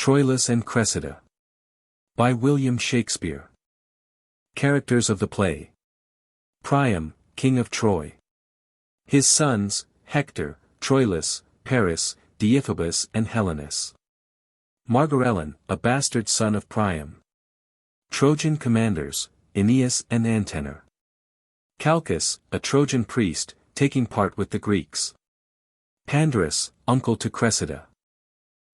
Troilus and Cressida. By William Shakespeare. Characters of the play. Priam, king of Troy. His sons, Hector, Troilus, Paris, Deiphobus and Helenus. Margarellon, a bastard son of Priam. Trojan commanders, Aeneas and Antenor. Calchas, a Trojan priest, taking part with the Greeks. Pandarus, uncle to Cressida.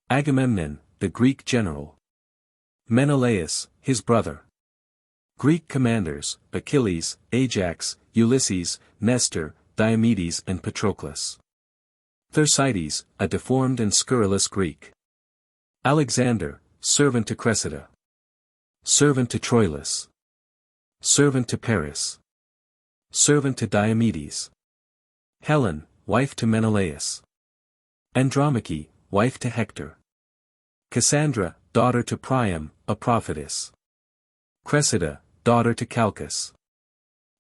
Agamemnon, the Greek general. Menelaus, his brother. Greek commanders, Achilles, Ajax, Ulysses, Nestor, Diomedes and Patroclus. Thersites, a deformed and scurrilous Greek. Alexander, servant to Cressida. Servant to Troilus. Servant to Paris. Servant to Diomedes. Helen, wife to Menelaus. Andromache, wife to Hector. Cassandra, daughter to Priam, a prophetess. Cressida, daughter to Calchas.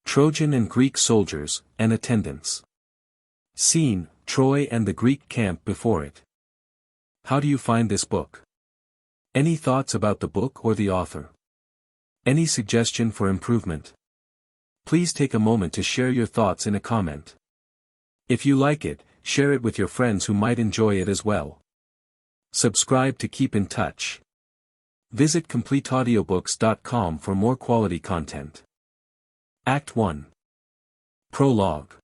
Trojan and Greek soldiers, and attendants. Scene, Troy and the Greek camp before it. How do you find this book? Any thoughts about the book or the author? Any suggestion for improvement? Please take a moment to share your thoughts in a comment. If you like it, share it with your friends who might enjoy it as well. Subscribe to keep in touch. Visit completeaudiobooks.com for more quality content. Act 1. Prologue.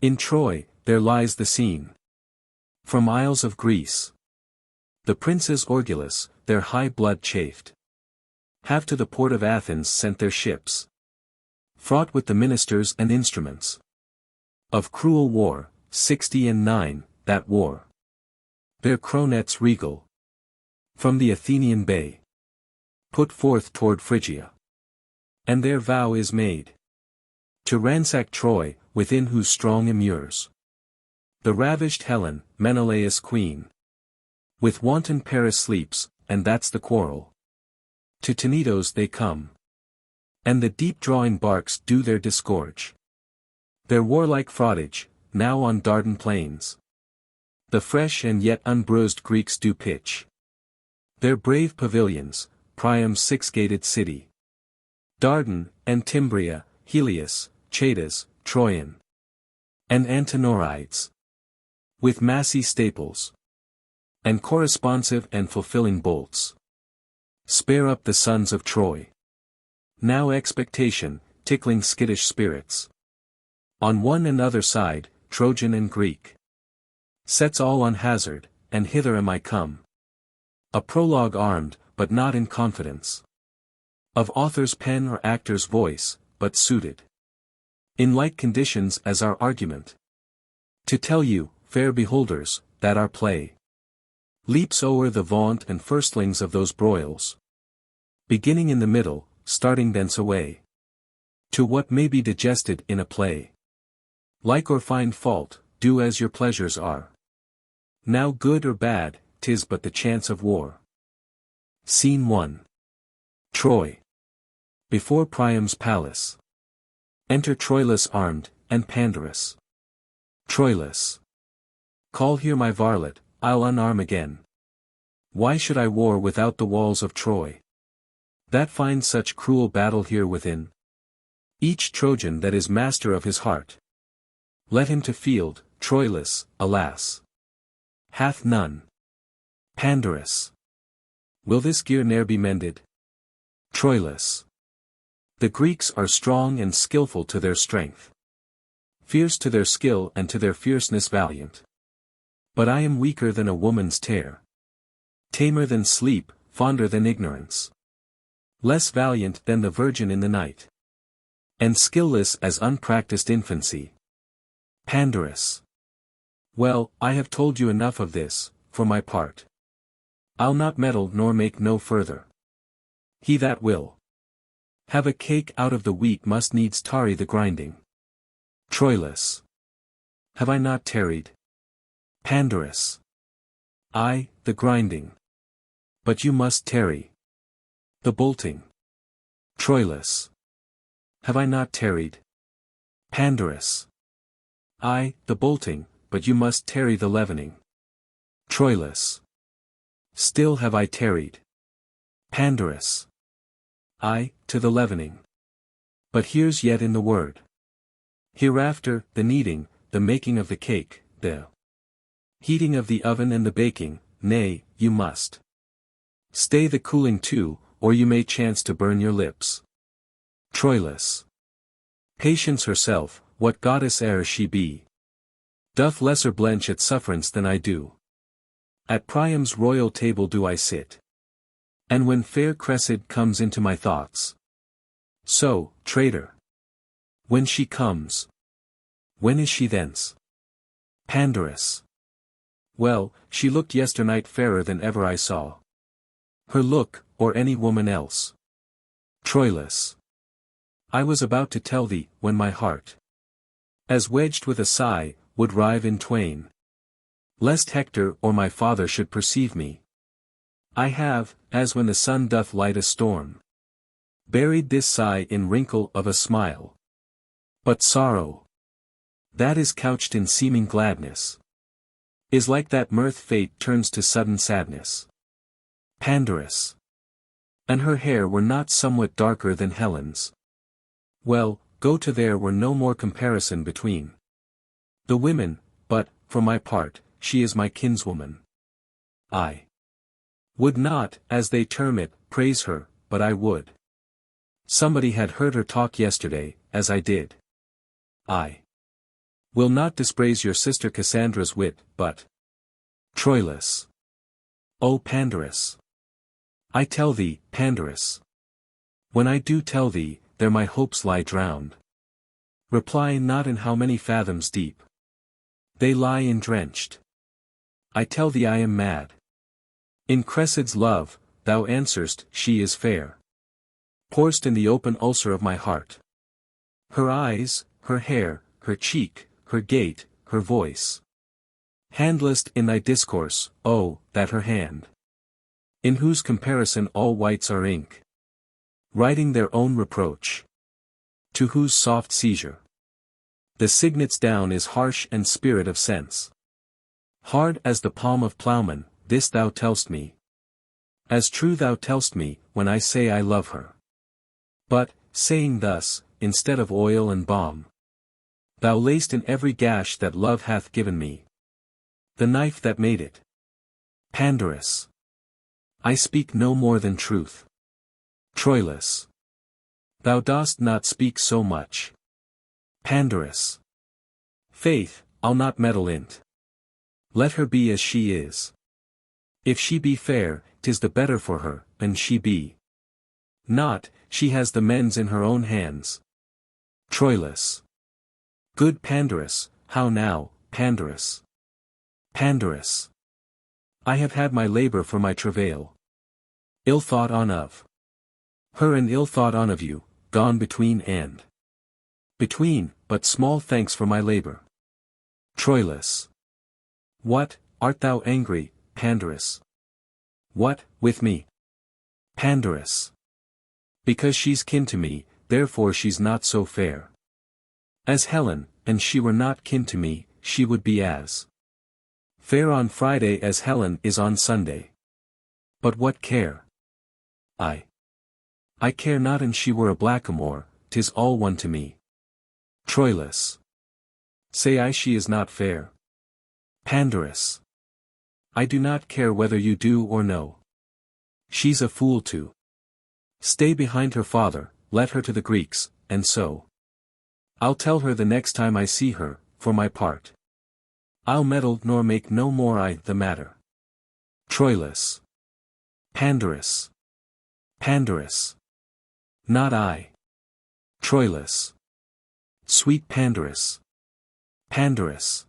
In Troy, there lies the scene. From Isles of Greece. The princes Orgulus, their high blood chafed. Have to the port of Athens sent their ships. Fraught with the ministers and instruments. Of cruel war, 69, that war. Their cronets regal. From the Athenian bay. Put forth toward Phrygia. And their vow is made. To ransack Troy, within whose strong immures. The ravished Helen, Menelaus' queen. With wanton Paris sleeps, and that's the quarrel. To Tenedos they come. And the deep-drawing barks do their disgorge. Their warlike fraughtage, now on Dardan plains. The fresh and yet unbruised Greeks do pitch. Their brave pavilions, Priam's six-gated city. Dardan, and Timbria, Helios, Chadas, Troyan. And Antenorides. With massy staples. And corresponsive and fulfilling bolts. Spare up the sons of Troy. Now expectation, tickling skittish spirits. On one and other side, Trojan and Greek. Sets all on hazard, and hither am I come. A prologue armed, but not in confidence. Of author's pen or actor's voice, but suited. In like conditions as our argument. To tell you, fair beholders, that our play leaps o'er the vaunt and firstlings of those broils. Beginning in the middle, starting thence away. To what may be digested in a play. Like or find fault, do as your pleasures are. Now good or bad, 'tis but the chance of war. Scene 1. Troy. Before Priam's palace. Enter Troilus armed, and Pandarus. Troilus. Call here my varlet, I'll unarm again. Why should I war without the walls of Troy? That finds such cruel battle here within. Each Trojan that is master of his heart. Let him to field, Troilus, alas. Hath none. Pandarus. Will this gear ne'er be mended? Troilus. The Greeks are strong and skilful to their strength. Fierce to their skill and to their fierceness valiant. But I am weaker than a woman's tear. Tamer than sleep, fonder than ignorance. Less valiant than the virgin in the night. And skillless as unpracticed infancy. Pandarus. Well, I have told you enough of this, for my part. I'll not meddle nor make no further. He that will have a cake out of the wheat must needs tarry the grinding. Troilus. Have I not tarried? Pandarus. I, the grinding. But you must tarry. The bolting. Troilus. Have I not tarried? Pandarus. I, the bolting, but you must tarry the leavening. Troilus. Still have I tarried. Pandarus. I, to the leavening. But here's yet in the word. Hereafter, the kneading, the making of the cake, the heating of the oven and the baking, nay, you must stay the cooling too, or you may chance to burn your lips. Troilus. Patience herself, what goddess e'er she be, doth lesser blench at sufferance than I do. At Priam's royal table do I sit. And when fair Cressida comes into my thoughts. So, traitor. When she comes. When is she thence? Pandarus. Well, she looked yesternight fairer than ever I saw her look, or any woman else. Troilus. I was about to tell thee, when my heart, as wedged with a sigh, would rive in twain, lest Hector or my father should perceive me. I have, as when the sun doth light a storm, buried this sigh in wrinkle of a smile. But sorrow, that is couched in seeming gladness, is like that mirth fate turns to sudden sadness. Pandarus. And her hair were not somewhat darker than Helen's. Well, go to there were no more comparison between the women, but, for my part, she is my kinswoman. I would not, as they term it, praise her, but I would. Somebody had heard her talk yesterday, as I did. I will not dispraise your sister Cassandra's wit, but Troilus. O Pandarus. I tell thee, Pandarus. When I do tell thee, there my hopes lie drowned. Reply not in how many fathoms deep they lie indrenched. I tell thee I am mad. In Cressida's love, thou answerst, she is fair. Pour'st in the open ulcer of my heart. Her eyes, her hair, her cheek, her gait, her voice. Handlest in thy discourse, oh, that her hand, in whose comparison all whites are ink, writing their own reproach, to whose soft seizure the signet's down is harsh and spirit of sense. Hard as the palm of ploughman, this thou tell'st me. As true thou tell'st me, when I say I love her. But, saying thus, instead of oil and balm, thou lay'st in every gash that love hath given me the knife that made it. Pandarus. I speak no more than truth. Troilus. Thou dost not speak so much. Pandarus. Faith, I'll not meddle in't. Let her be as she is. If she be fair, 'tis the better for her, and she be not, she has the mends in her own hands. Troilus. Good Pandarus, how now, Pandarus? Pandarus. I have had my labor for my travail. Ill thought on of her and ill thought on of you, gone between and between, but small thanks for my labor. Troilus. What, art thou angry, Pandarus? What, with me? Pandarus. Because she's kin to me, therefore she's not so fair as Helen, and she were not kin to me, she would be as fair on Friday as Helen is on Sunday. But what care I care not, and she were a blackamoor, 'tis all one to me. Troilus. Say I she is not fair. Pandarus. I do not care whether you do or no. She's a fool to stay behind her father, let her to the Greeks, and so I'll tell her the next time I see her, for my part. I'll meddle nor make no more the matter. Troilus. Pandarus. Pandarus. Not I. Troilus. Sweet Pandarus. Pandarus.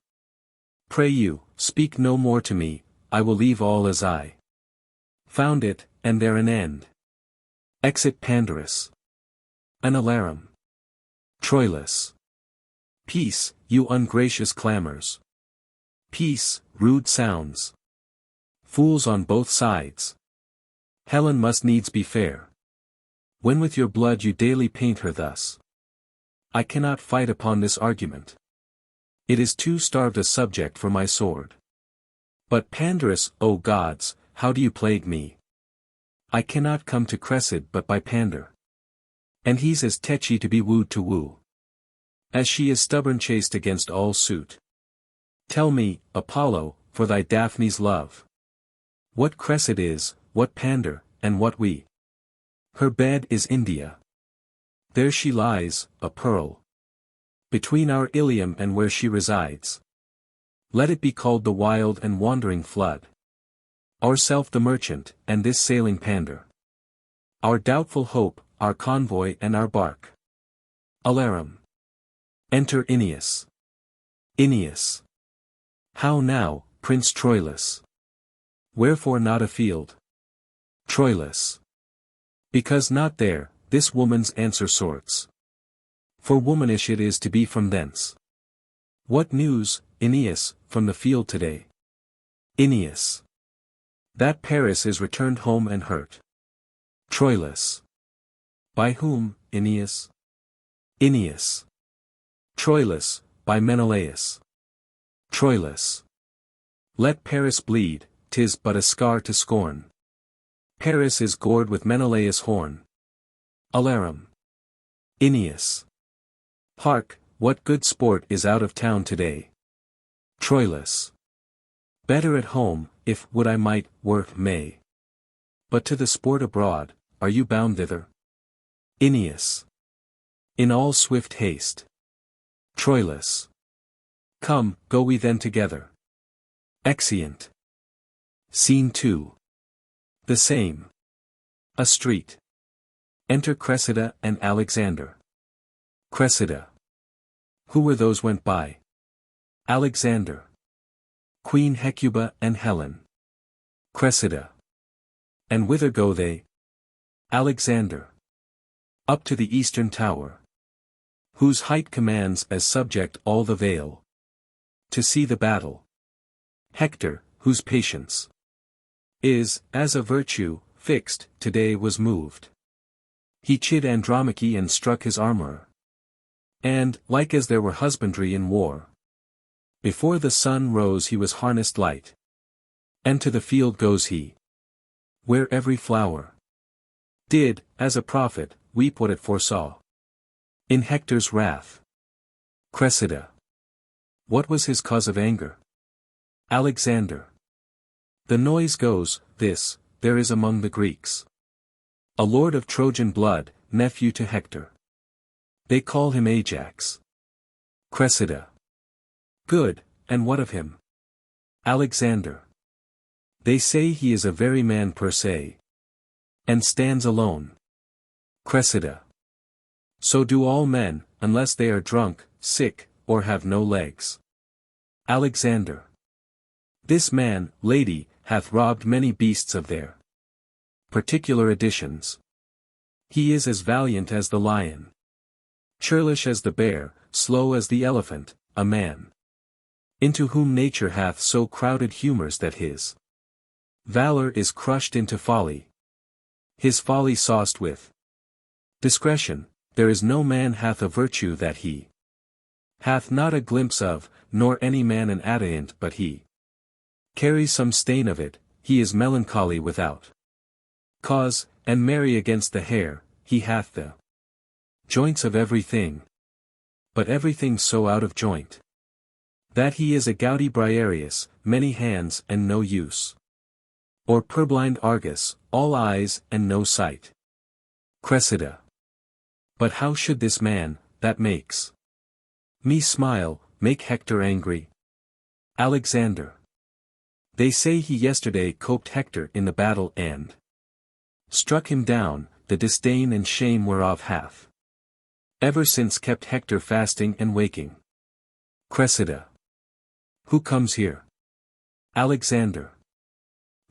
Pray you, speak no more to me, I will leave all as I found it, and there an end. Exit Pandarus. An alarum. Troilus. Peace, you ungracious clamors. Peace, rude sounds. Fools on both sides. Helen must needs be fair. When with your blood you daily paint her thus. I cannot fight upon this argument. It is too starved a subject for my sword. But Pandarus, O gods, how do you plague me? I cannot come to Cressida but by pander. And he's as tetchy to be wooed to woo, as she is stubborn chaste against all suit. Tell me, Apollo, for thy Daphne's love, what Cressida is, what pander, and what we. Her bed is India. There she lies, a pearl, between our Ilium and where she resides. Let it be called the wild and wandering flood, ourself the merchant, and this sailing pander, our doubtful hope, our convoy and our bark. Alarum. Enter Aeneas. Aeneas. How now, Prince Troilus? Wherefore not afield? Troilus. Because not there, this woman's answer sorts. For womanish it is to be from thence. What news, Aeneas, from the field today? Aeneas. That Paris is returned home and hurt. Troilus. By whom, Aeneas? Aeneas. Troilus, by Menelaus. Troilus. Let Paris bleed, 'tis but a scar to scorn. Paris is gored with Menelaus' horn. Alarum. Aeneas. Hark, what good sport is out of town today? Troilus. Better at home, if would I might, were, may. But to the sport abroad, are you bound thither? Aeneas. In all swift haste. Troilus. Come, go we then together. Exeunt. Scene 2. The same. A street. Enter Cressida and Alexander. Cressida. Who were those went by? Alexander. Queen Hecuba and Helen. Cressida. And whither go they? Alexander. Up to the eastern tower, whose height commands as subject all the vale, to see the battle. Hector, whose patience is, as a virtue, fixed, today was moved. He chid Andromache and struck his armourer. And, like as there were husbandry in war, before the sun rose he was harnessed light. And to the field goes he, where every flower did, as a prophet, weep what it foresaw. In Hector's wrath. Cressida. What was his cause of anger? Alexander. The noise goes, this, there is among the Greeks a lord of Trojan blood, nephew to Hector. They call him Ajax. Cressida. Good, and what of him? Alexander. They say he is a very man per se, and stands alone. Cressida. So do all men, unless they are drunk, sick, or have no legs. Alexander. This man, lady, hath robbed many beasts of their particular additions. He is as valiant as the lion, churlish as the bear, slow as the elephant, a man into whom nature hath so crowded humours that his valor is crushed into folly, his folly sauced with discretion. There is no man hath a virtue that he hath not a glimpse of, nor any man an adeant but he carries some stain of it. He is melancholy without cause, and merry against the hair. He hath the joints of everything, but everything so out of joint, that he is a gouty Briareus, many hands and no use, or purblind Argus, all eyes and no sight. Cressida. But how should this man, that makes me smile, make Hector angry? Alexander. They say he yesterday coped Hector in the battle and struck him down, the disdain and shame whereof hath ever since kept Hector fasting and waking. Cressida. Who comes here? Alexander.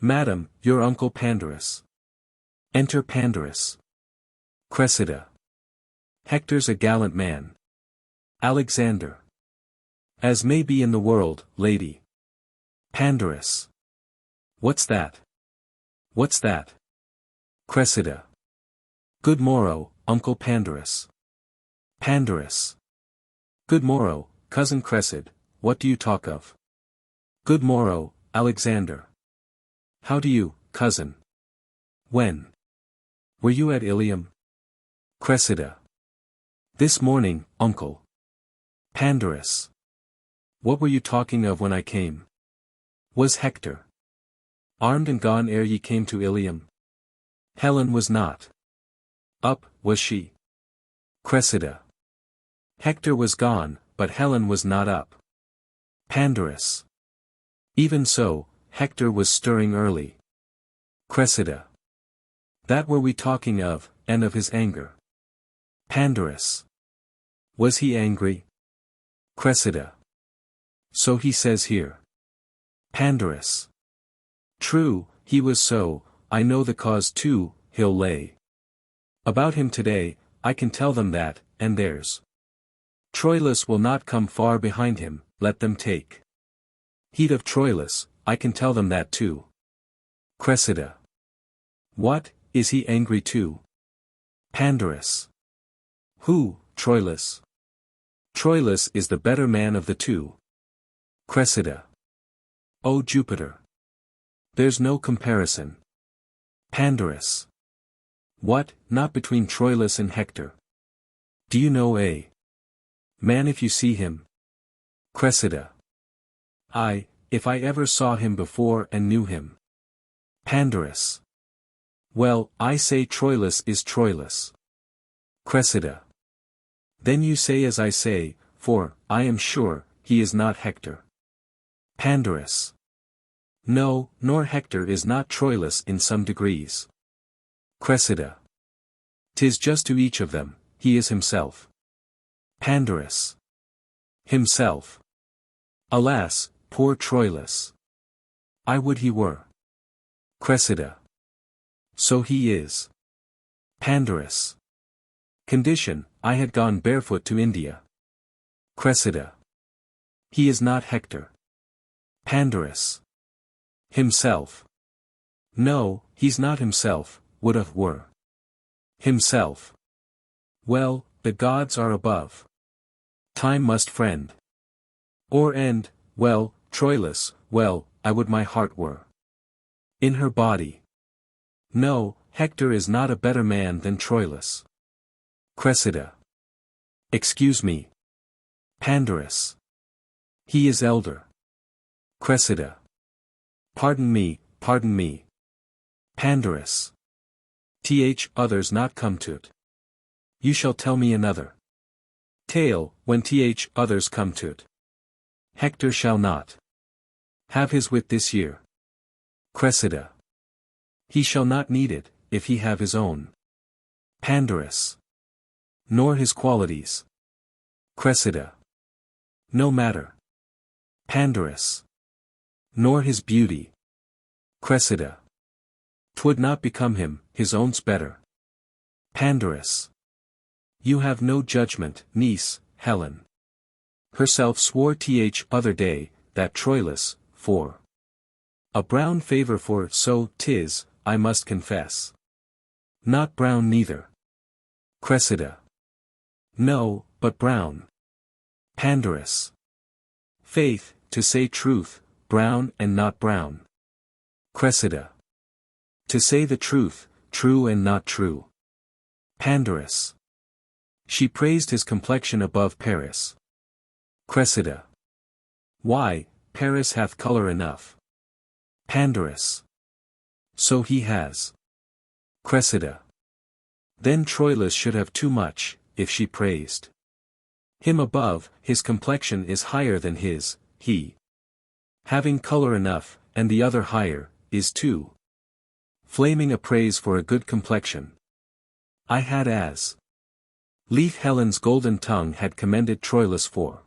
Madam, your uncle Pandarus. Enter Pandarus. Cressida. Hector's a gallant man. Alexander. As may be in the world, lady. Pandarus. What's that? What's that? Cressida. Good morrow, Uncle Pandarus. Pandarus. Good morrow, Cousin Cressida, what do you talk of? Good morrow, Alexander. How do you, cousin. When? Were you at Ilium? Cressida. This morning, uncle. Pandarus. What were you talking of when I came? Was Hector armed and gone ere ye came to Ilium? Helen was not up, was she? Cressida. Hector was gone, but Helen was not up. Pandarus. Even so, Hector was stirring early. Cressida. That were we talking of, and of his anger. Pandarus. Was he angry? Cressida. So he says here. Pandarus. True, he was so, I know the cause too, he'll lay about him today, I can tell them that, and theirs. Troilus will not come far behind him, let them take heed of Troilus, I can tell them that too. Cressida. What, is he angry too? Pandarus. Who, Troilus? Troilus is the better man of the two. Cressida. O Jupiter! There's no comparison. Pandarus. What, not between Troilus and Hector? Do you know a man if you see him? Cressida. I, if I ever saw him before and knew him. Pandarus. Well, I say Troilus is Troilus. Cressida. Then you say as I say, for, I am sure, he is not Hector. Pandarus. No, nor Hector is not Troilus in some degrees. Cressida. 'Tis just to each of them, he is himself. Pandarus. Himself. Alas, poor Troilus. I would he were. Cressida. So he is. Pandarus. Condition, I had gone barefoot to India. Cressida. He is not Hector. Pandarus. Himself. No, he's not himself, would were. Himself. Well, the gods are above. Time must friend. Or end, well, Troilus, well, I would my heart were in her body. No, Hector is not a better man than Troilus. Cressida. Excuse me. Pandarus. He is elder. Cressida. Pardon me, pardon me. Pandarus. Others not come to't. You shall tell me another tale, when others come to't. Hector shall not have his wit this year. Cressida. He shall not need it, if he have his own. Pandarus. Nor his qualities. Cressida. No matter. Pandarus. Nor his beauty. Cressida. 'Twould not become him, his own's better. Pandarus. You have no judgment, niece, Helen. Herself swore other day, that Troilus, for a brown favor for so 'tis, I must confess. Not brown neither. Cressida. No, but brown. Pandarus. Faith, to say truth, brown and not brown. Cressida. To say the truth, true and not true. Pandarus. She praised his complexion above Paris. Cressida. Why, Paris hath color enough. Pandarus. So he has. Cressida. Then Troilus should have too much, if she praised him above, his complexion is higher than his, he having color enough, and the other higher, is too flaming a praise for a good complexion. I had as lief Helen's golden tongue had commended Troilus for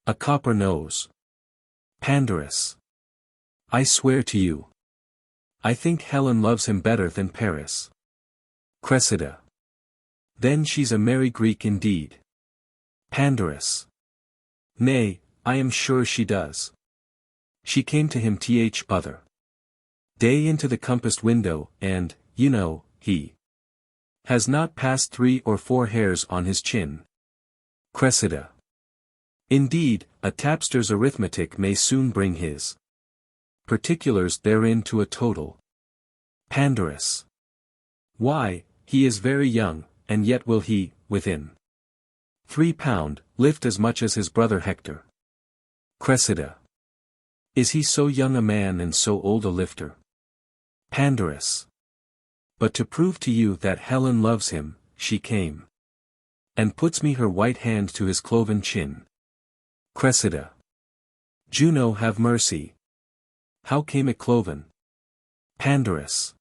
a copper nose. Pandarus. I swear to you. I think Helen loves him better than Paris. Cressida. Then she's a merry Greek indeed. Pandarus. Nay, I am sure she does. She came to him other day into the compassed window, and, you know, he has not passed 3 or 4 hairs on his chin. Cressida. Indeed, a tapster's arithmetic may soon bring his particulars therein to a total. Pandarus. Why, he is very young, and yet will he, within 3 pound, lift as much as his brother Hector. Cressida. Is he so young a man and so old a lifter? Pandarus. But to prove to you that Helen loves him, she came and puts me her white hand to his cloven chin. Cressida. Juno have mercy. How came it cloven? Pandarus.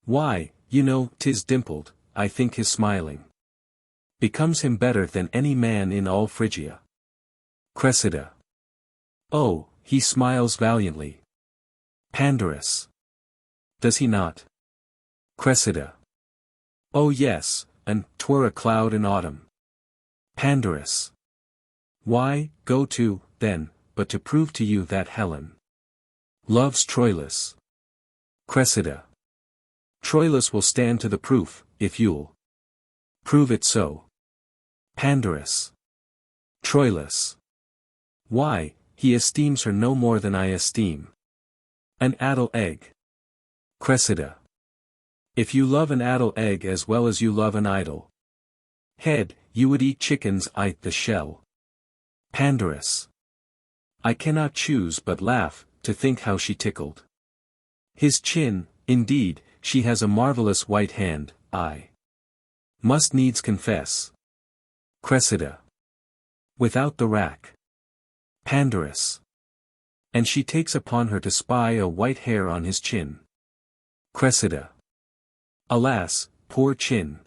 Why, you know, 'tis dimpled, I think his smiling becomes him better than any man in all Phrygia. Cressida. Oh, he smiles valiantly. Pandarus. Does he not? Cressida. Oh yes, and 'twere a cloud in autumn. Pandarus. Why, go to, then, but to prove to you that Helen loves Troilus. Cressida. Troilus will stand to the proof, if you'll prove it so. Pandarus. Troilus. Why, he esteems her no more than I esteem an addle egg. Cressida. If you love an addle egg as well as you love an idle head, you would eat chickens I the shell. Pandarus. I cannot choose but laugh, to think how she tickled his chin. Indeed, she has a marvelous white hand, I must needs confess. Cressida. Without the rack. Pandarus. And she takes upon her to spy a white hair on his chin. Cressida. Alas, poor chin!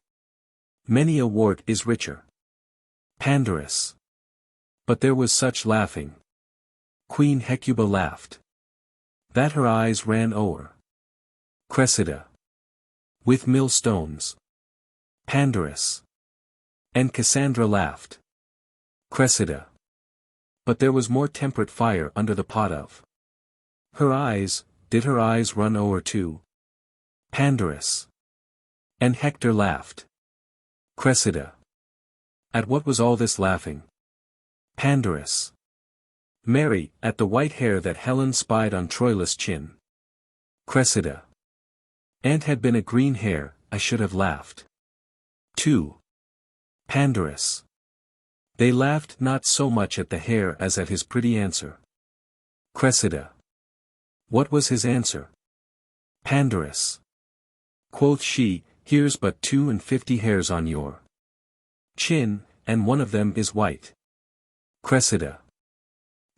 Many a wart is richer. Pandarus. But there was such laughing. Queen Hecuba laughed that her eyes ran o'er. Cressida. With millstones. Pandarus. And Cassandra laughed. Cressida. But there was more temperate fire under the pot of her eyes. Did her eyes run o'er too? Pandarus. And Hector laughed. Cressida. At what was all this laughing? Pandarus. Marry, at the white hair that Helen spied on Troilus' chin. Cressida. And had been a green hair, I should have laughed 2. Pandarus. They laughed not so much at the hair as at his pretty answer. Cressida. What was his answer? Pandarus. Quoth she, here's but 52 hairs on your chin, and one of them is white. Cressida.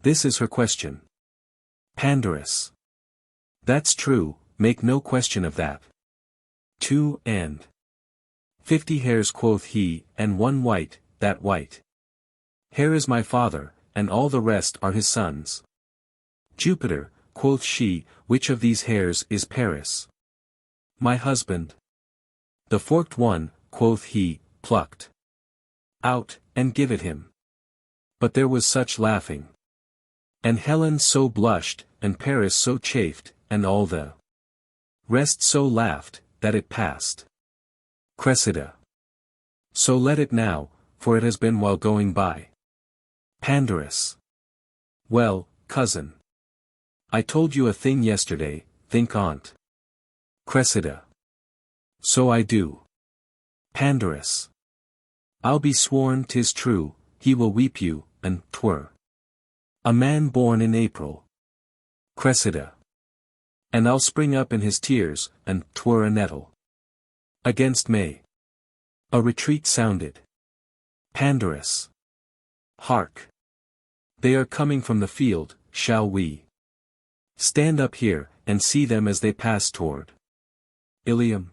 This is her question. Pandarus. That's true, make no question of that. 50 hairs quoth he, and one white, that white hair is my father, and all the rest are his sons. Jupiter, quoth she, which of these hairs is Paris? My husband. The forked one, quoth he, plucked out, and give it him. But there was such laughing. And Helen so blushed, and Paris so chafed, and all the rest so laughed, that it passed. Cressida. So let it now, for it has been while going by. Pandarus. Well, cousin. I told you a thing yesterday, think on't. Cressida. So I do. Pandarus. I'll be sworn 'tis true, he will weep you, and 'twere a man born in April. Cressida. And I'll spring up in his tears, and 'twere a nettle against May. A retreat sounded. Pandarus. Hark! They are coming from the field, shall we stand up here, and see them as they pass toward Ilium?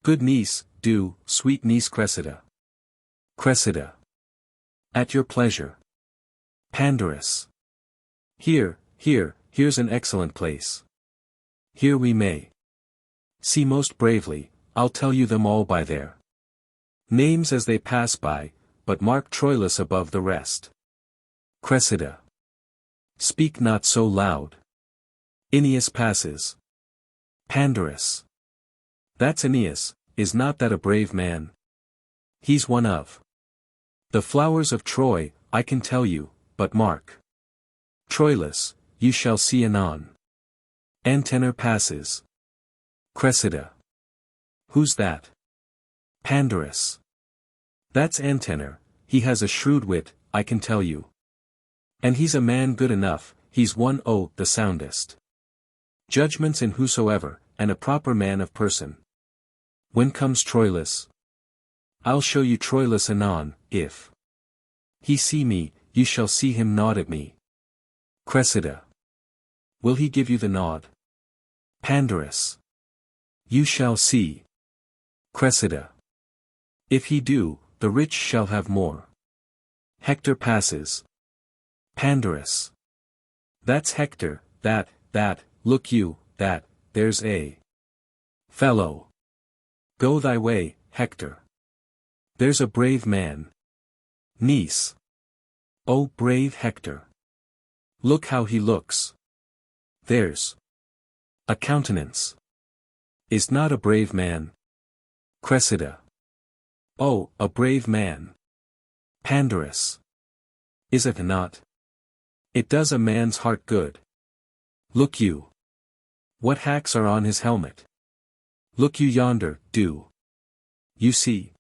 Good niece, do, sweet niece Cressida. Cressida. At your pleasure. Pandarus. Here's an excellent place. Here we may see most bravely, I'll tell you them all by their names as they pass by, but mark Troilus above the rest. Cressida. Speak not so loud. Aeneas passes. Pandarus. That's Aeneas, is not that a brave man? He's one of the flowers of Troy, I can tell you, but mark Troilus, you shall see anon. Antenor passes. Cressida. Who's that? Pandarus. That's Antenor, he has a shrewd wit, I can tell you. And he's a man good enough, he's the soundest judgments in whosoever, and a proper man of person. When comes Troilus? I'll show you Troilus anon, if he see me, you shall see him nod at me. Cressida. Will he give you the nod? Pandarus. You shall see. Cressida. If he do, the rich shall have more. Hector passes. Pandarus. That's Hector, that, look you, there's a fellow. Go thy way, Hector. There's a brave man. Niece. Oh brave Hector. Look how he looks. There's a countenance. Is not a brave man. Cressida. Oh, a brave man. Pandarus. Is it not? It does a man's heart good. Look you. What hacks are on his helmet? Look you yonder, do you see?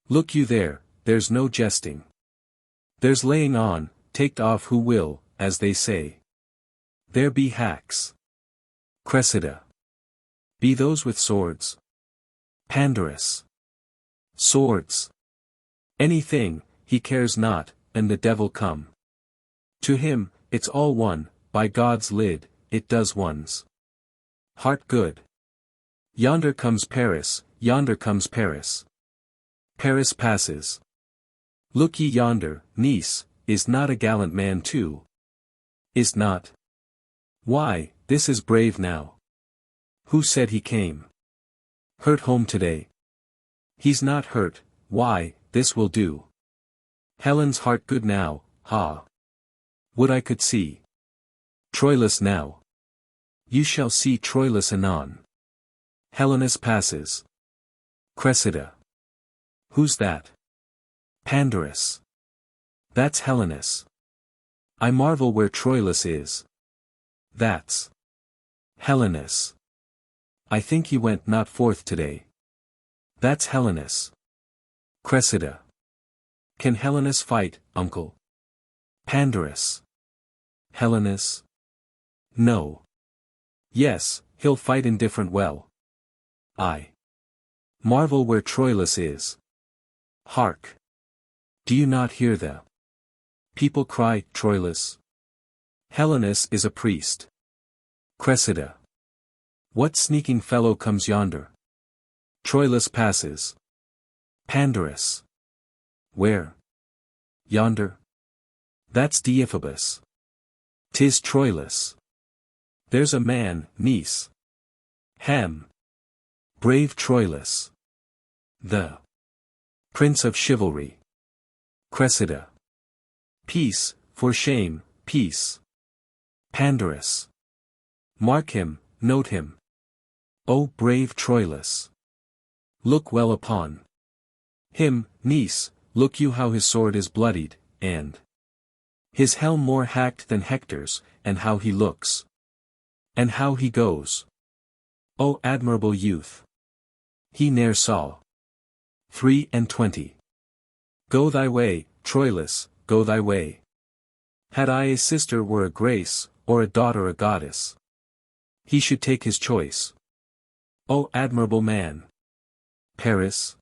Look you there, there's no jesting. There's laying on, take off who will, as they say. There be hacks. Cressida. Be those with swords? Pandarus. Swords. Anything, he cares not, and the devil come. To him, it's all one, by God's lid, it does one's heart good. Yonder comes Paris, yonder comes Paris. Paris passes. Look ye yonder, niece, is not a gallant man too? Is not? Why, this is brave now. Who said he came? Hurt home today. He's not hurt, why, this will do. Helen's heart good now, ha. Would I could see Troilus now. You shall see Troilus anon. Helenus passes. Cressida. Who's that? Pandarus. That's Helenus. I marvel where Troilus is. That's Helenus. I think he went not forth today. That's Helenus. Cressida. Can Helenus fight, uncle? Pandarus. Helenus? No. Yes, he'll fight indifferent well. I marvel where Troilus is. Hark! Do you not hear the people cry, Troilus? Helenus is a priest. Cressida. What sneaking fellow comes yonder? Troilus passes. Pandarus. Where? Yonder? That's Deiphobus. 'Tis Troilus. There's a man, niece. Hem. Brave Troilus. The prince of chivalry. Cressida. Peace, for shame, peace. Pandarus. Mark him, note him. O brave Troilus. Look well upon him, niece, look you how his sword is bloodied, and his helm more hacked than Hector's, and how he looks. And how he goes. O admirable youth. He ne'er saw. 23. Go thy way, Troilus, go thy way. Had I a sister were a grace, or a daughter a goddess, he should take his choice. O admirable man. Paris.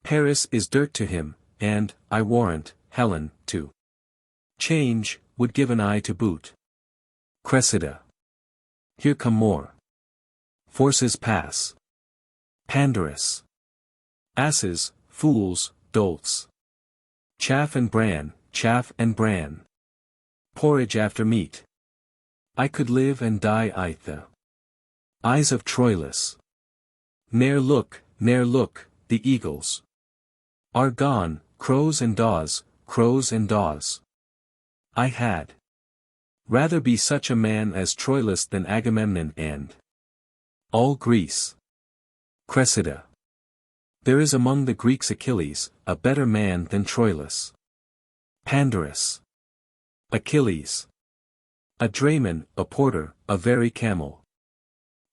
Paris is dirt to him, and, I warrant, Helen, to change, would give an eye to boot. Cressida. Here come more. Forces pass. Pandarus. Asses, fools, dolts. Chaff and bran, chaff and bran. Porridge after meat. I could live and die at the eyes of Troilus. Ne'er look, the eagles are gone, crows and daws, crows and daws. I had rather be such a man as Troilus than Agamemnon and all Greece. Cressida. There is among the Greeks Achilles, a better man than Troilus. Pandarus. Achilles. A drayman, a porter, a very camel.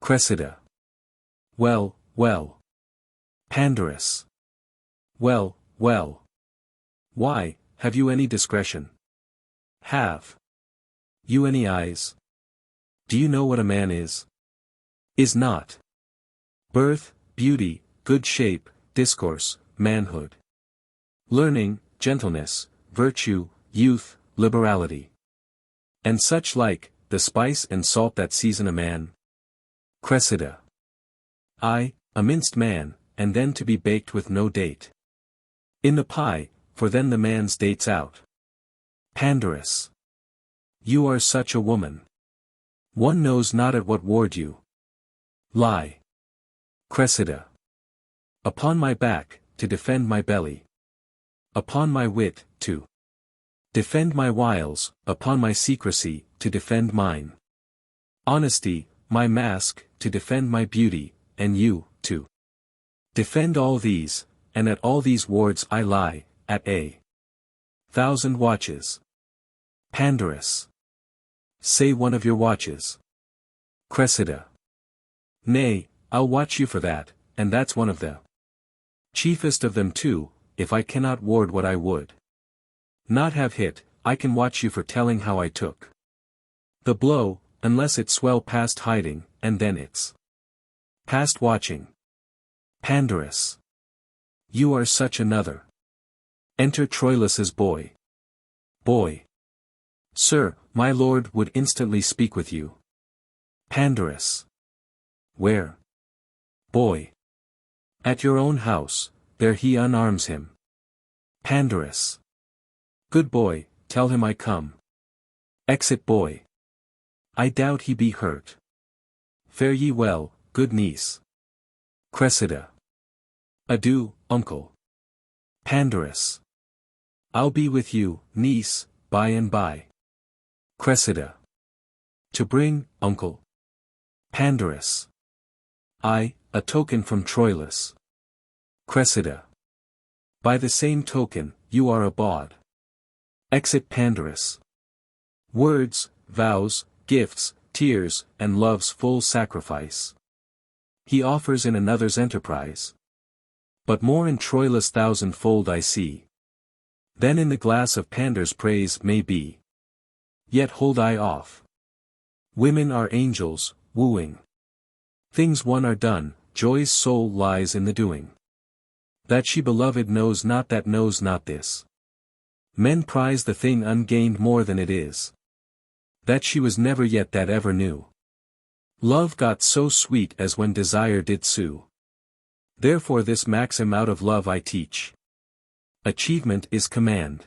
Cressida. Well, well. Pandarus. Well, well. Why, have you any discretion? Have you any eyes? Do you know what a man is? Is not birth, beauty, good shape, discourse, manhood, learning, gentleness, virtue, youth, liberality, and such like, the spice and salt that season a man? Cressida. I, a minced man, and then to be baked with no date in the pie, for then the man's date's out. Pandarus. You are such a woman. One knows not at what ward you lie. Cressida. Upon my back, to defend my belly. Upon my wit, to defend my wiles, upon my secrecy, to defend mine honesty, my mask, to defend my beauty, and you, to defend all these, and at all these wards I lie, at 1,000 watches. Pandarus. Say one of your watches. Cressida. Nay, I'll watch you for that, and that's one of the chiefest of them too, if I cannot ward what I would not have hit, I can watch you for telling how I took the blow, unless it swell past hiding, and then it's past watching. Pandarus. You are such another. Enter Troilus's boy. Boy. Sir, my lord would instantly speak with you. Pandarus. Where? Boy. At your own house, there he unarms him. Pandarus. Good boy, tell him I come. Exit boy. I doubt he be hurt. Fare ye well, good niece. Cressida. Adieu, uncle. Pandarus. I'll be with you, niece, by and by. Cressida. To bring, uncle. Pandarus. I, a token from Troilus. Cressida. By the same token, you are a bawd. Exit Pandarus. Words, vows, gifts, tears, and love's full sacrifice he offers in another's enterprise. But more in Troilus thousandfold I see than in the glass of Pandar's praise may be. Yet hold I off. Women are angels, wooing. Things won are done, joy's soul lies in the doing. That she beloved knows not that knows not this. Men prize the thing ungained more than it is. That she was never yet that ever knew. Love got so sweet as when desire did sue. Therefore this maxim out of love I teach. Achievement is command.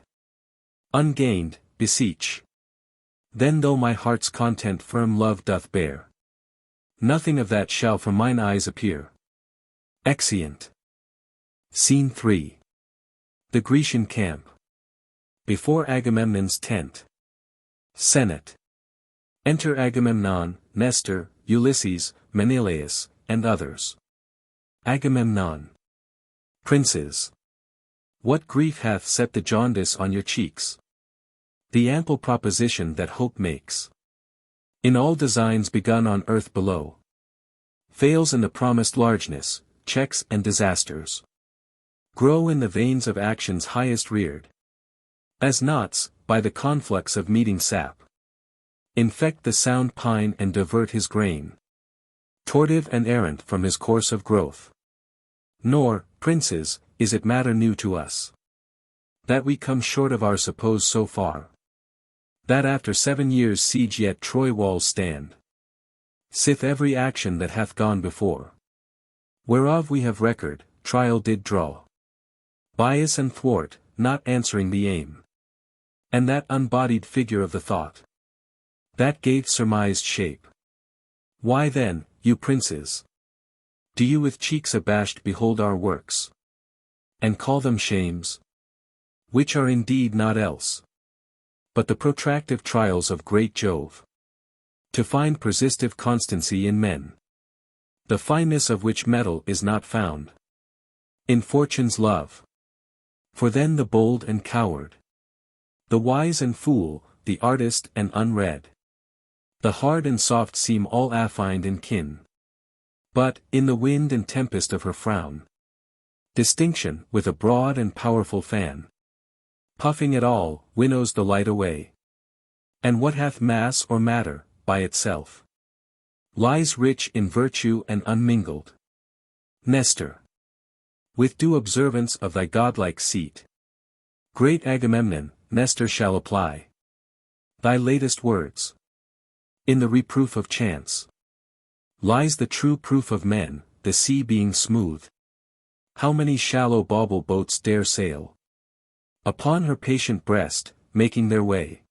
Ungained, beseech. Then though my heart's content firm love doth bear, nothing of that shall from mine eyes appear. Exeunt. Scene 3. The Grecian camp. Before Agamemnon's tent. Senate. Enter Agamemnon, Nestor, Ulysses, Menelaus, and others. Agamemnon. Princes. What grief hath set the jaundice on your cheeks? The ample proposition that hope makes. In all designs begun on earth below. Fails in the promised largeness, checks and disasters. Grow in the veins of actions highest reared. As knots, by the conflux of meeting sap. Infect the sound pine and divert his grain. Tortive and errant from his course of growth. Nor, princes, is it matter new to us, that we come short of our suppose so far. That after 7 years' siege yet Troy walls stand. Sith every action that hath gone before. Whereof we have record, trial did draw. Bias and thwart, not answering the aim. And that unbodied figure of the thought. That gave surmised shape. Why then, you princes? Do you with cheeks abashed behold our works? And call them shames? Which are indeed not else but the protractive trials of great Jove. To find persistive constancy in men. The fineness of which metal is not found in fortune's love. For then the bold and coward, the wise and fool, the artist and unread, the hard and soft seem all affined in kin. But, in the wind and tempest of her frown, distinction, with a broad and powerful fan, puffing at all, winnows the light away. And what hath mass or matter, by itself, lies rich in virtue and unmingled. Nestor, with due observance of thy godlike seat, great Agamemnon, Nestor shall apply thy latest words. In the reproof of chance lies the true proof of men, the sea being smooth. How many shallow bauble boats dare sail upon her patient breast, making their way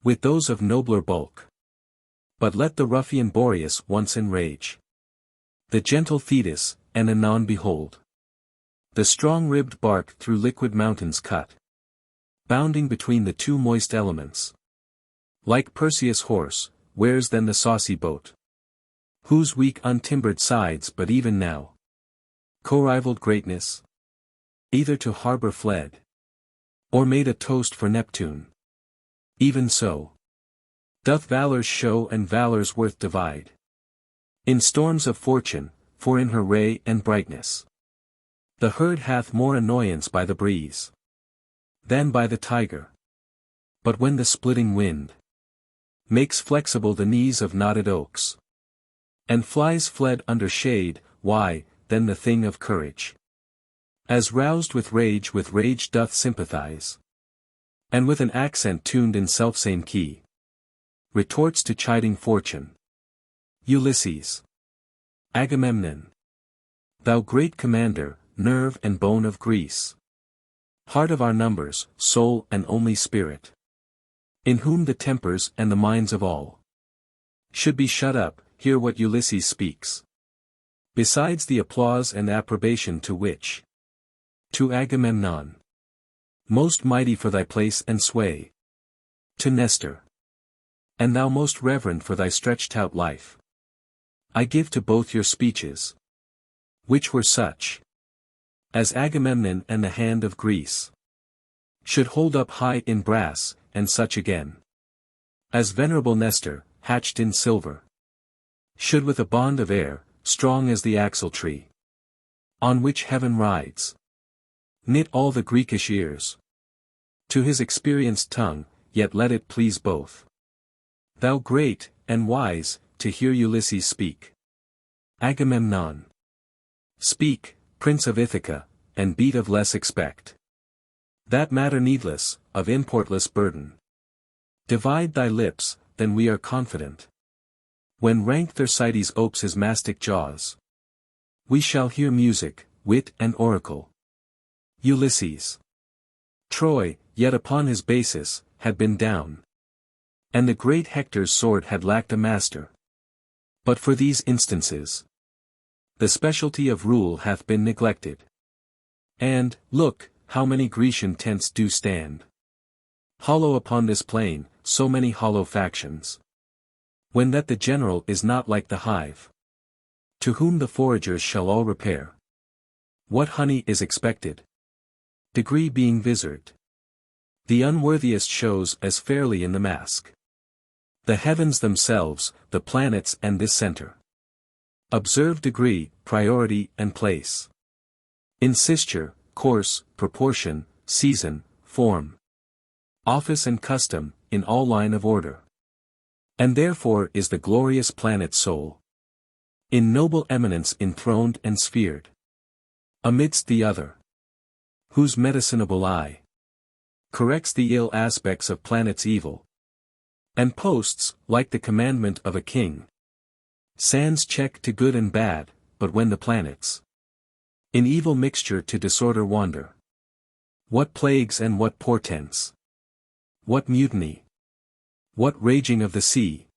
with those of nobler bulk? But let the ruffian Boreas once enrage the gentle Thetis, and anon behold the strong-ribbed bark through liquid mountains cut, bounding between the two moist elements. Like Perseus' horse, where's then the saucy boat, whose weak untimbered sides but even now co-rivaled greatness, either to harbor fled, or made a toast for Neptune? Even so doth valor's show and valor's worth divide in storms of fortune, for in her ray and brightness the herd hath more annoyance by the breeze than by the tiger. But when the splitting wind makes flexible the knees of knotted oaks, and flies fled under shade, why, then the thing of courage, as roused with rage doth sympathize, and with an accent tuned in selfsame key, retorts to chiding fortune. Ulysses, Agamemnon, thou great commander, nerve and bone of Greece, heart of our numbers, soul and only spirit, in whom the tempers and the minds of all should be shut up, hear what Ulysses speaks. Besides the applause and approbation to which, to Agamemnon, most mighty for thy place and sway, to Nestor, and thou most reverend for thy stretched out life, I give to both your speeches, which were such as Agamemnon and the hand of Greece should hold up high in brass, and such again as venerable Nestor, hatched in silver, should with a bond of air, strong as the axle tree, on which heaven rides, knit all the Greekish ears to his experienced tongue, yet let it please both. Thou great, and wise, to hear Ulysses speak. Agamemnon, speak, Prince of Ithaca, and beat of less expect that matter needless, of importless burden. Divide thy lips, then we are confident. When rank Thersites opes his mastic jaws, we shall hear music, wit and oracle. Ulysses, Troy, yet upon his basis, had been down, and the great Hector's sword had lacked a master. But for these instances, the specialty of rule hath been neglected. And, look, how many Grecian tents do stand hollow upon this plain, so many hollow factions. When that the general is not like the hive, to whom the foragers shall all repair. What honey is expected? Degree being visored, the unworthiest shows as fairly in the mask. The heavens themselves, the planets and this center. Observe degree, priority and place. Insisture, course, proportion, season, form, office and custom, in all line of order. And therefore is the glorious planet soul in noble eminence enthroned and sphered amidst the other, whose medicinable eye corrects the ill aspects of planets evil, and posts, like the commandment of a king, sans check to good and bad, but when the planets in evil mixture to disorder wander, what plagues and what portents, what mutiny, what raging of the sea,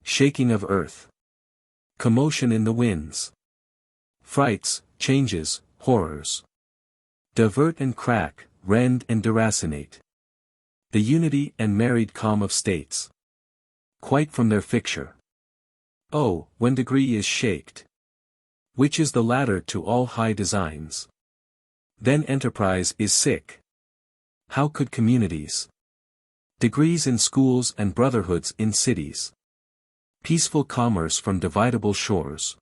shaking of earth, commotion in the winds, frights, changes, horrors, divert and crack, rend and deracinate, the unity and married calm of states, quite from their fixture. Oh, when degree is shaked, which is the ladder to all high designs, then enterprise is sick. How could communities, degrees in schools and brotherhoods in cities, peaceful commerce from dividable shores,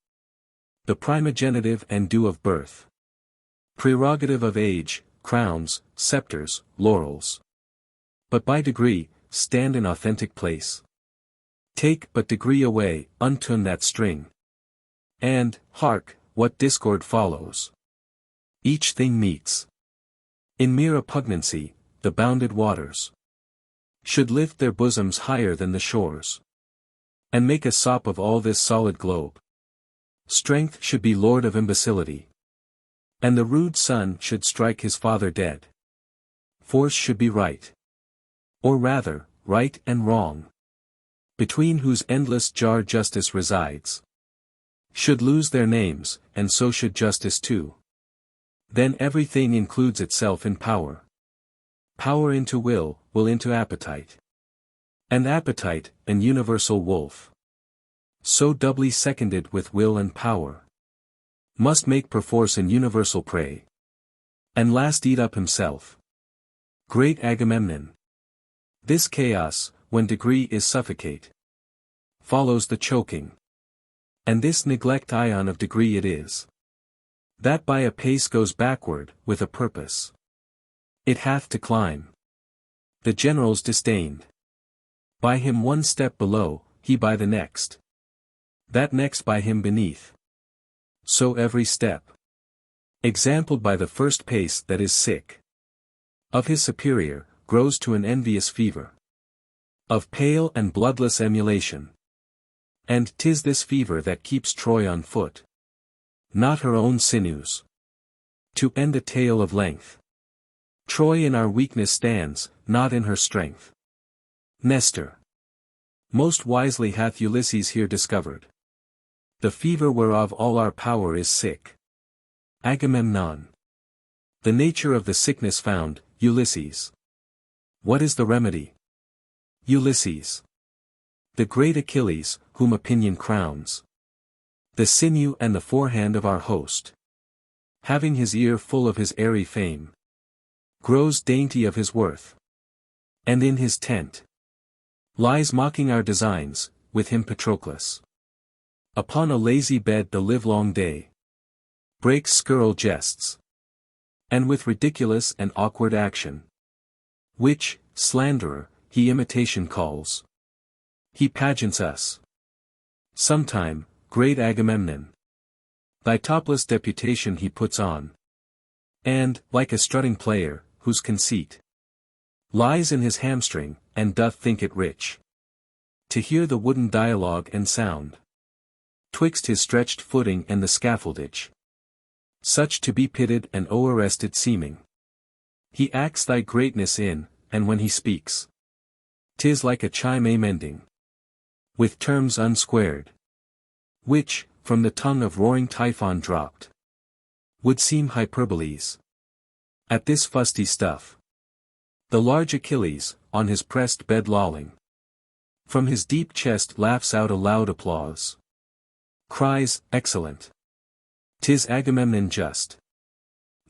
The primogenitive and due of birth. Prerogative of age, crowns, scepters, laurels. But by degree, stand in authentic place. Take but degree away, untune that string. And, hark, what discord follows. Each thing meets. In mere repugnancy, the bounded waters should lift their bosoms higher than the shores, and make a sop of all this solid globe. Strength should be lord of imbecility, and the rude son should strike his father dead. Force should be right, or rather, right and wrong, between whose endless jar justice resides, should lose their names, and so should justice too. Then everything includes itself in power. Power into will into appetite. And appetite, an universal wolf, so doubly seconded with will and power, must make perforce an universal prey, and last eat up himself. Great Agamemnon. This chaos, when degree is suffocate, follows the choking. And this neglect ion of degree it is, that by a pace goes backward, with a purpose. It hath to climb. The generals disdained. By him one step below, he by the next. That next by him beneath. So every step. Exampled by the first pace that is sick. Of his superior, grows to an envious fever. Of pale and bloodless emulation. And 'tis this fever that keeps Troy on foot. Not her own sinews. To end a tale of length. Troy in our weakness stands, not in her strength. Nestor. Most wisely hath Ulysses here discovered the fever whereof all our power is sick. Agamemnon. The nature of the sickness found, Ulysses. What is the remedy? Ulysses. The great Achilles, whom opinion crowns. The sinew and the forehand of our host. Having his ear full of his airy fame, grows dainty of his worth. And in his tent lies mocking our designs, with him Patroclus. Upon a lazy bed the livelong day breaks scurril jests. And with ridiculous and awkward action, which, slanderer, he imitation calls, he pageants us. Sometime, great Agamemnon, thy topless deputation he puts on. And, like a strutting player, whose conceit lies in his hamstring, and doth think it rich to hear the wooden dialogue and sound twixt his stretched footing and the scaffoldage, such to be pitied and o'errested seeming. He acts thy greatness in, and when he speaks, 'tis like a chime amending, with terms unsquared, which, from the tongue of roaring Typhon dropped, would seem hyperboles. At this fusty stuff, the large Achilles, on his pressed bed lolling, from his deep chest laughs out a loud applause. Cries, excellent. 'Tis Agamemnon just.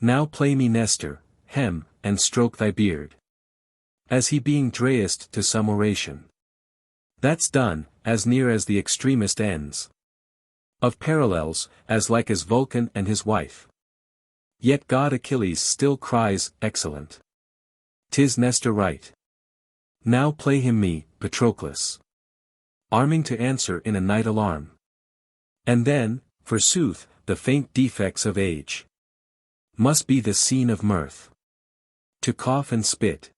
Now play me Nestor, hem, and stroke thy beard. As he being drayest to some oration. That's done, as near as the extremest ends of parallels, as like as Vulcan and his wife. Yet God Achilles still cries, excellent. 'Tis Nestor right. Now play him me, Patroclus. Arming to answer in a night alarm. And then, forsooth, the faint defects of age must be the scene of mirth. To cough and spit.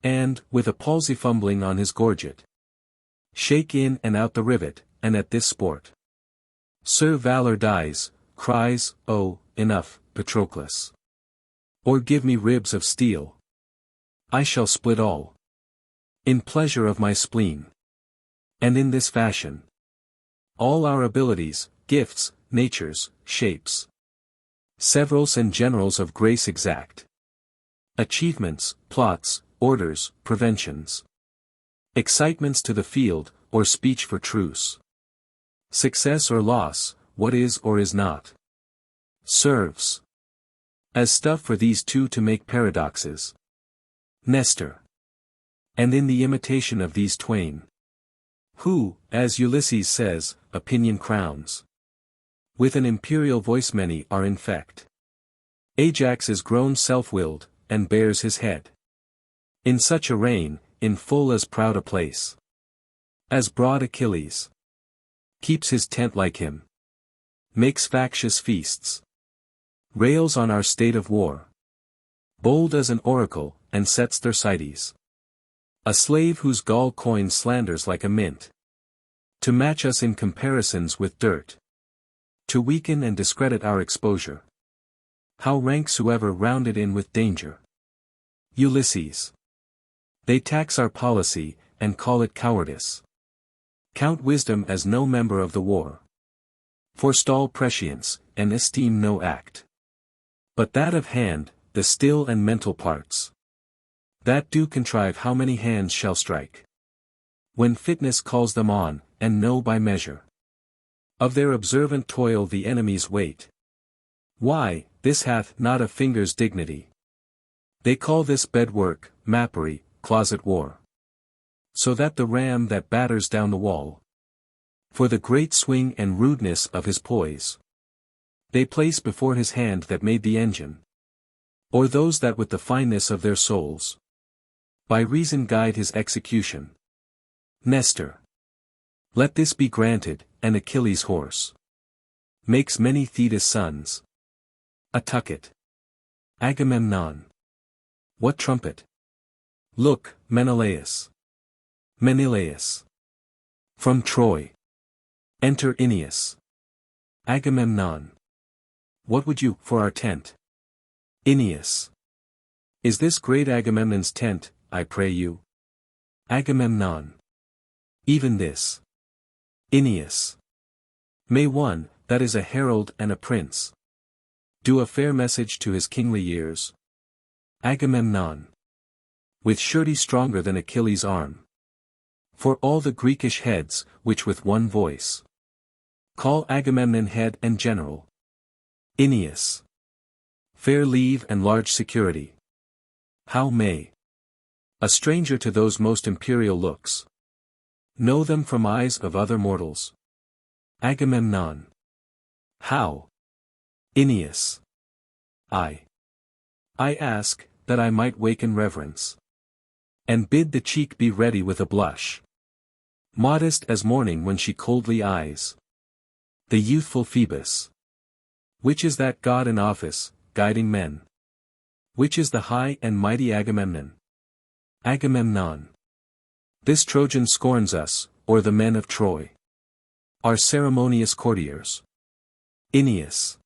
And, with a palsy fumbling on his gorget, shake in and out the rivet, and at this sport Sir Valor dies, cries, oh, enough, Patroclus. Or give me ribs of steel. I shall split all. In pleasure of my spleen. And in this fashion, all our abilities, gifts, natures, shapes, severals and generals of grace exact, achievements, plots, orders, preventions, excitements to the field, or speech for truce, success or loss, what is or is not, serves as stuff for these two to make paradoxes. Nestor. And in the imitation of these twain, who, as Ulysses says, opinion crowns, With an imperial voice many are infect. Ajax is grown self-willed, and bares his head. In such a reign, in full as proud a place as broad Achilles. Keeps his tent like him. Makes factious feasts. Rails on our state of war. Bold as an oracle, and sets Thersites. A slave whose gall coin slanders like a mint. To match us in comparisons with dirt. To weaken and discredit our exposure. How ranks whoever rounded in with danger. Ulysses. They tax our policy, and call it cowardice. Count wisdom as no member of the war. Forestall prescience, and esteem no act. But that of hand, the still and mental parts. That do contrive how many hands shall strike. When fitness calls them on, and know by measure. Of their observant toil the enemy's weight. Why, this hath not a finger's dignity. They call this bed work, mappery, closet war. So that the ram that batters down the wall. For the great swing and rudeness of his poise. They place before his hand that made the engine. Or those that with the fineness of their souls. By reason guide his execution. Nestor. Let this be granted, and Achilles' horse. Makes many Thetis sons. A tucket. Agamemnon. What trumpet? Look, Menelaus. Menelaus. From Troy. Enter Aeneas. Agamemnon. What would you, for our tent? Aeneas. Is this great Agamemnon's tent, I pray you? Agamemnon. Even this. Aeneas. May one, that is a herald and a prince. Do a fair message to his kingly ears. Agamemnon. With surety stronger than Achilles' arm. For all the Greekish heads, which with one voice call Agamemnon head and general. Aeneas. Fair leave and large security. How may a stranger to those most imperial looks know them from eyes of other mortals? Agamemnon. How? Aeneas. I ask, that I might waken reverence. And bid the cheek be ready with a blush. Modest as morning when she coldly eyes the youthful Phoebus. Which is that god in office, guiding men? Which is the high and mighty Agamemnon? Agamemnon. This Trojan scorns us, or the men of Troy. Our ceremonious courtiers. Aeneas.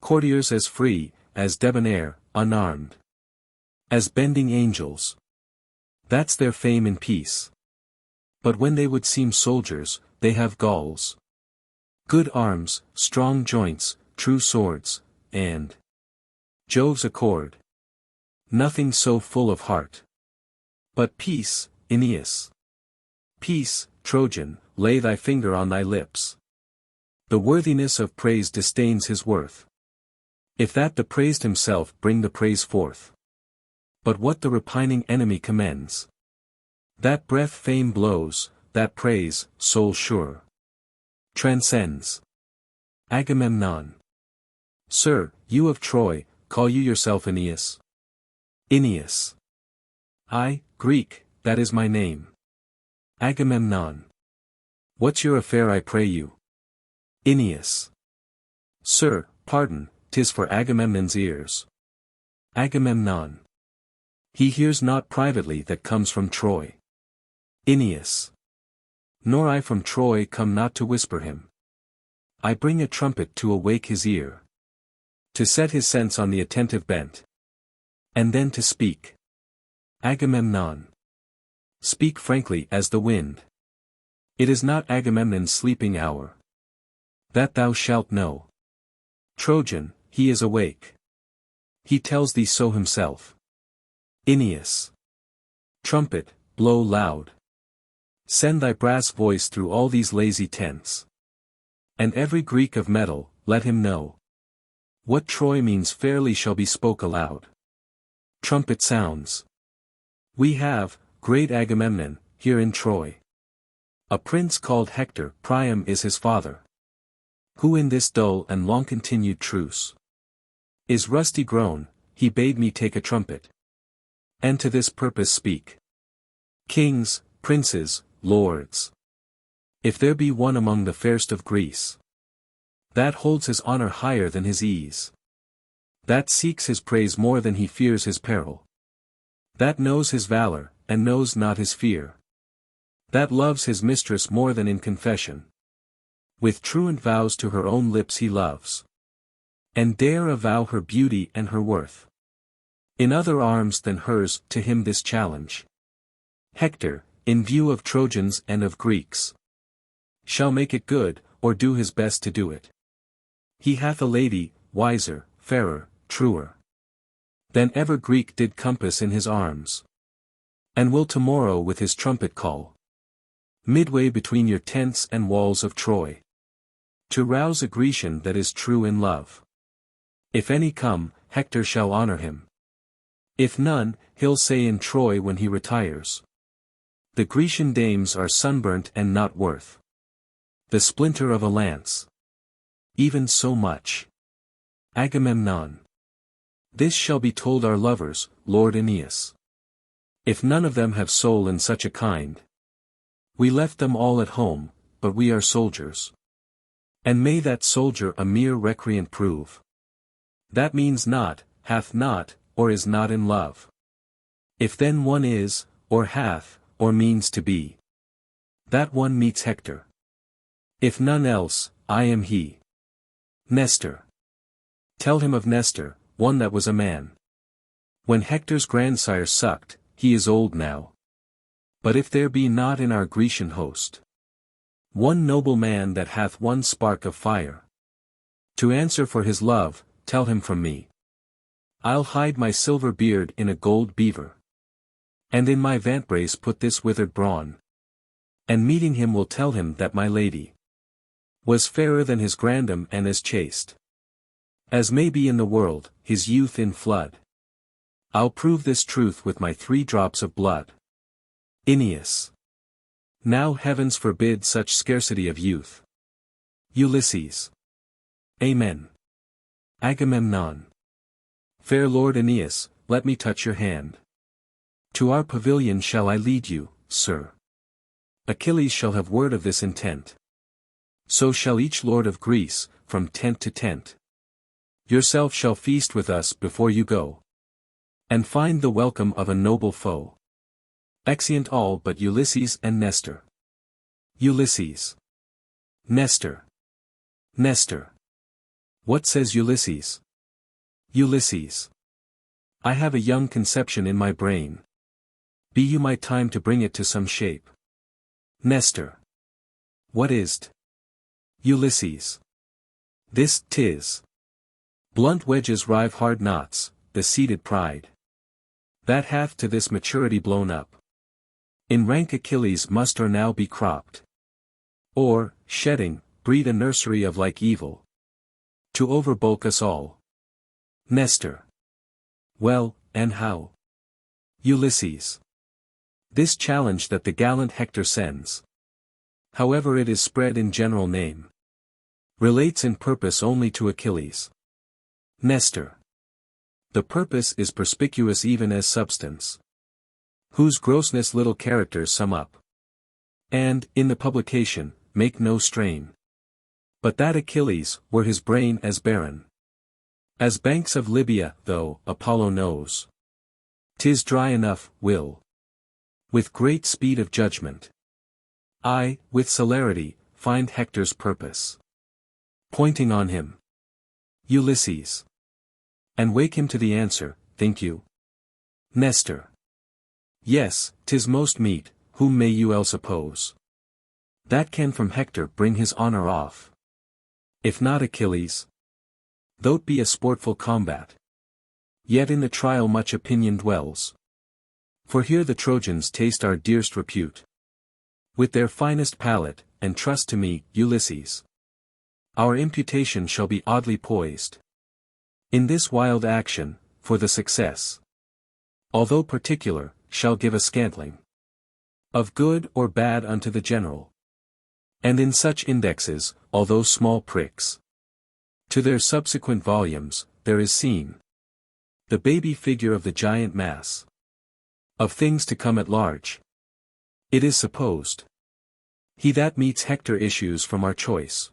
Courtiers as free, as debonair, unarmed. As bending angels. That's their fame in peace. But when they would seem soldiers, they have galls. Good arms, strong joints, true swords, and Jove's accord. Nothing so full of heart. But peace, Aeneas. Peace, Trojan, lay thy finger on thy lips. The worthiness of praise disdains his worth. If that the praised himself bring the praise forth. But what the repining enemy commends. That breath fame blows, that praise, soul sure. Transcends. Agamemnon. Sir, you of Troy, call you yourself Aeneas? Aeneas. I, Greek, that is my name. Agamemnon. What's your affair I pray you? Aeneas. Sir, pardon, 'tis for Agamemnon's ears. Agamemnon. He hears not privately that comes from Troy. Aeneas. Nor I from Troy come not to whisper him. I bring a trumpet to awake his ear. To set his sense on the attentive bent. And then to speak. Agamemnon. Speak frankly as the wind. It is not Agamemnon's sleeping hour. That thou shalt know. Trojan, he is awake. He tells thee so himself. Aeneas. Trumpet, blow loud. Send thy brass voice through all these lazy tents. And every Greek of metal, let him know. What Troy means fairly shall be spoke aloud. Trumpet sounds. We have, great Agamemnon, here in Troy. A prince called Hector, Priam is his father. Who in this dull and long-continued truce is rusty grown, he bade me take a trumpet, and to this purpose speak. Kings, princes, lords, if there be one among the fairest of Greece, that holds his honor higher than his ease, that seeks his praise more than he fears his peril, that knows his valor, and knows not his fear, that loves his mistress more than in confession, with truant vows to her own lips he loves, and dare avow her beauty and her worth, in other arms than hers, to him this challenge. Hector, in view of Trojans and of Greeks, shall make it good, or do his best to do it. He hath a lady, wiser, fairer, truer, than ever Greek did compass in his arms, and will tomorrow with his trumpet call, midway between your tents and walls of Troy, to rouse a Grecian that is true in love. If any come, Hector shall honor him. If none, he'll say in Troy when he retires, the Grecian dames are sunburnt and not worth the splinter of a lance. Even so much. Agamemnon. This shall be told our lovers, Lord Aeneas. If none of them have soul in such a kind, we left them all at home, but we are soldiers. And may that soldier a mere recreant prove. That means not, hath not, or is not in love. If then one is, or hath, or means to be, that one meets Hector. If none else, I am he. Nestor. Tell him of Nestor, one that was a man. When Hector's grandsire sucked, he is old now. But if there be not in our Grecian host one noble man that hath one spark of fire to answer for his love, tell him from me. I'll hide my silver beard in a gold beaver, and in my vantbrace put this withered brawn, and meeting him will tell him that my lady was fairer than his grandam and as chaste as may be in the world, his youth in flood. I'll prove this truth with my 3 drops of blood. Aeneas. Now heavens forbid such scarcity of youth. Ulysses. Amen. Agamemnon. Fair Lord Aeneas, let me touch your hand. To our pavilion shall I lead you, sir. Achilles shall have word of this intent. So shall each lord of Greece, from tent to tent. Yourself shall feast with us before you go, and find the welcome of a noble foe. Exeunt all but Ulysses and Nestor. Ulysses. Nestor. Nestor. What says Ulysses? Ulysses. I have a young conception in my brain. Be you my time to bring it to some shape. Nestor. What is't? Ulysses. This 'tis. Blunt wedges rive hard knots, the seated pride that hath to this maturity blown up. In rank Achilles must or now be cropped, or, shedding, breed a nursery of like evil, to overbulk us all. Nestor. Well, and how? Ulysses. This challenge that the gallant Hector sends, however it is spread in general name, relates in purpose only to Achilles. Nestor. The purpose is perspicuous even as substance, whose grossness little characters sum up, and, in the publication, make no strain. But that Achilles, were his brain as barren as banks of Libya, though, Apollo knows 'tis dry enough, will, with great speed of judgment, I, with celerity, find Hector's purpose, pointing on him. Ulysses. And wake him to the answer, think you? Nestor. Yes, 'tis most meet, whom may you else oppose? That can from Hector bring his honor off. If not Achilles, thought't be a sportful combat, yet in the trial much opinion dwells. For here the Trojans taste our dearest repute, with their finest palate, and trust to me, Ulysses. Our imputation shall be oddly poised in this wild action, for the success, although particular, shall give a scantling of good or bad unto the general. And in such indexes, although small pricks, to their subsequent volumes, there is seen the baby figure of the giant mass of things to come at large. It is supposed he that meets Hector issues from our choice.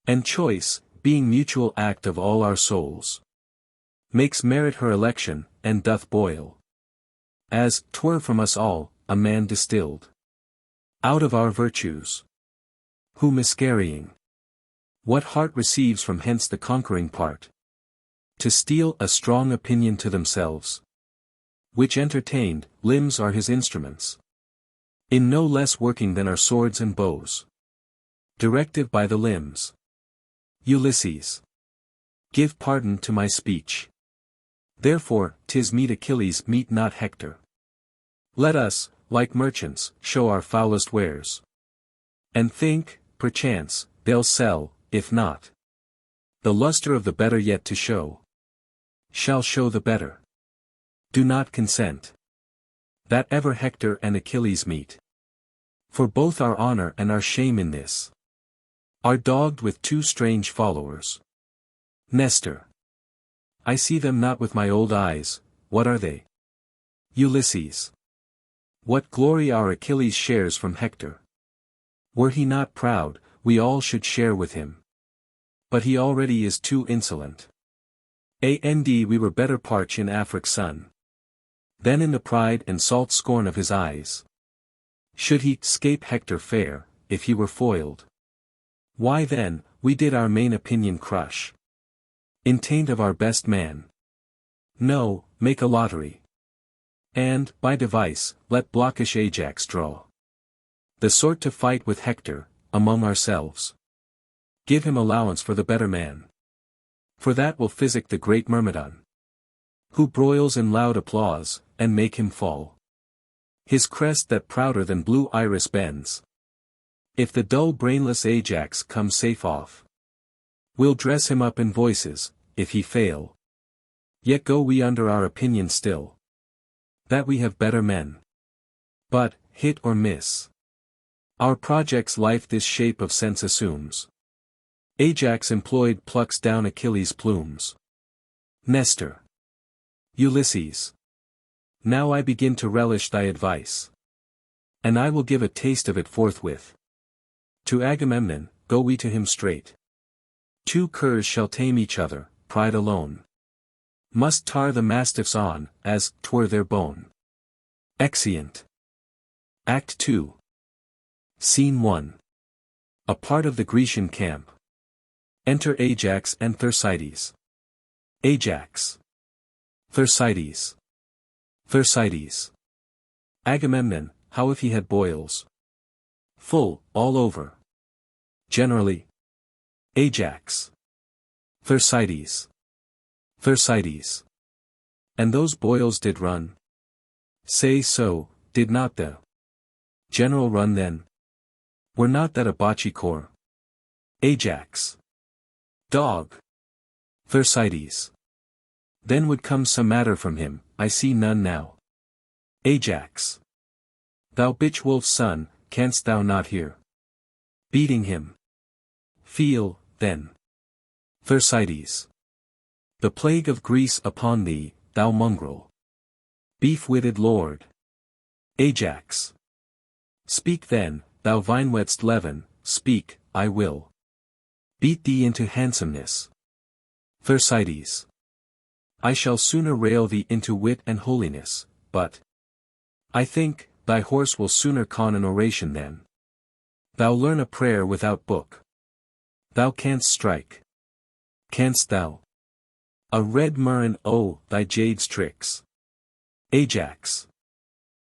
And choice, being mutual act of all our souls, makes merit her election, and doth boil, as 'twere from us all, a man distilled out of our virtues, who miscarrying what heart receives from hence the conquering part, to steal a strong opinion to themselves, which entertained, limbs are his instruments, in no less working than our swords and bows, directive by the limbs. Ulysses. Give pardon to my speech. Therefore, 'tis meet Achilles meet not Hector. Let us, like merchants, show our foulest wares, and think, perchance, they'll sell, if not, the lustre of the better yet to show, shall show the better. Do not consent that ever Hector and Achilles meet. For both our honor and our shame in this are dogged with two strange followers. Nestor. I see them not with my old eyes, what are they? Ulysses. What glory our Achilles shares from Hector. Were he not proud, we all should share with him. But he already is too insolent. And we were better parch in Afric's sun than in the pride and salt scorn of his eyes. Should he 'scape Hector fair, if he were foiled? Why then, we did our main opinion crush, in taint of our best man. No, make a lottery. And, by device, let blockish Ajax draw the sort to fight with Hector, among ourselves. Give him allowance for the better man. For that will physic the great Myrmidon, who broils in loud applause, and make him fall his crest that prouder than blue iris bends. If the dull brainless Ajax come safe off, we'll dress him up in voices. If he fail, yet go we under our opinion still, that we have better men. But, hit or miss, our project's life this shape of sense assumes. Ajax employed plucks down Achilles' plumes. Nestor. Ulysses. Now I begin to relish thy advice, and I will give a taste of it forthwith. To Agamemnon, go we to him straight. Two curs shall tame each other, pride alone must tar the mastiffs on, as 'twere their bone. Exeunt. Act 2. Scene 1. A part of the Grecian camp. Enter Ajax and Thersites. Ajax. Thersites. Thersites. Agamemnon, how if he had boils? Full, all over. Generally. Ajax. Thersites. Thersites. And those boils did run? Say so, did not the general run then? Were not that a bocce corps? Ajax. Dog. Thersites. Then would come some matter from him, I see none now. Ajax. Thou bitch wolf's son, canst thou not hear beating him? Feel, then. Thersites. The plague of Greece upon thee, thou mongrel. Beef-witted lord. Ajax. Speak then, thou vine-wetst leaven, speak, I will beat thee into handsomeness. Thersites. I shall sooner rail thee into wit and holiness, but I think, thy horse will sooner con an oration than thou learn a prayer without book. Thou canst strike. Canst thou? A red murrain, oh, thy jade's tricks. Ajax.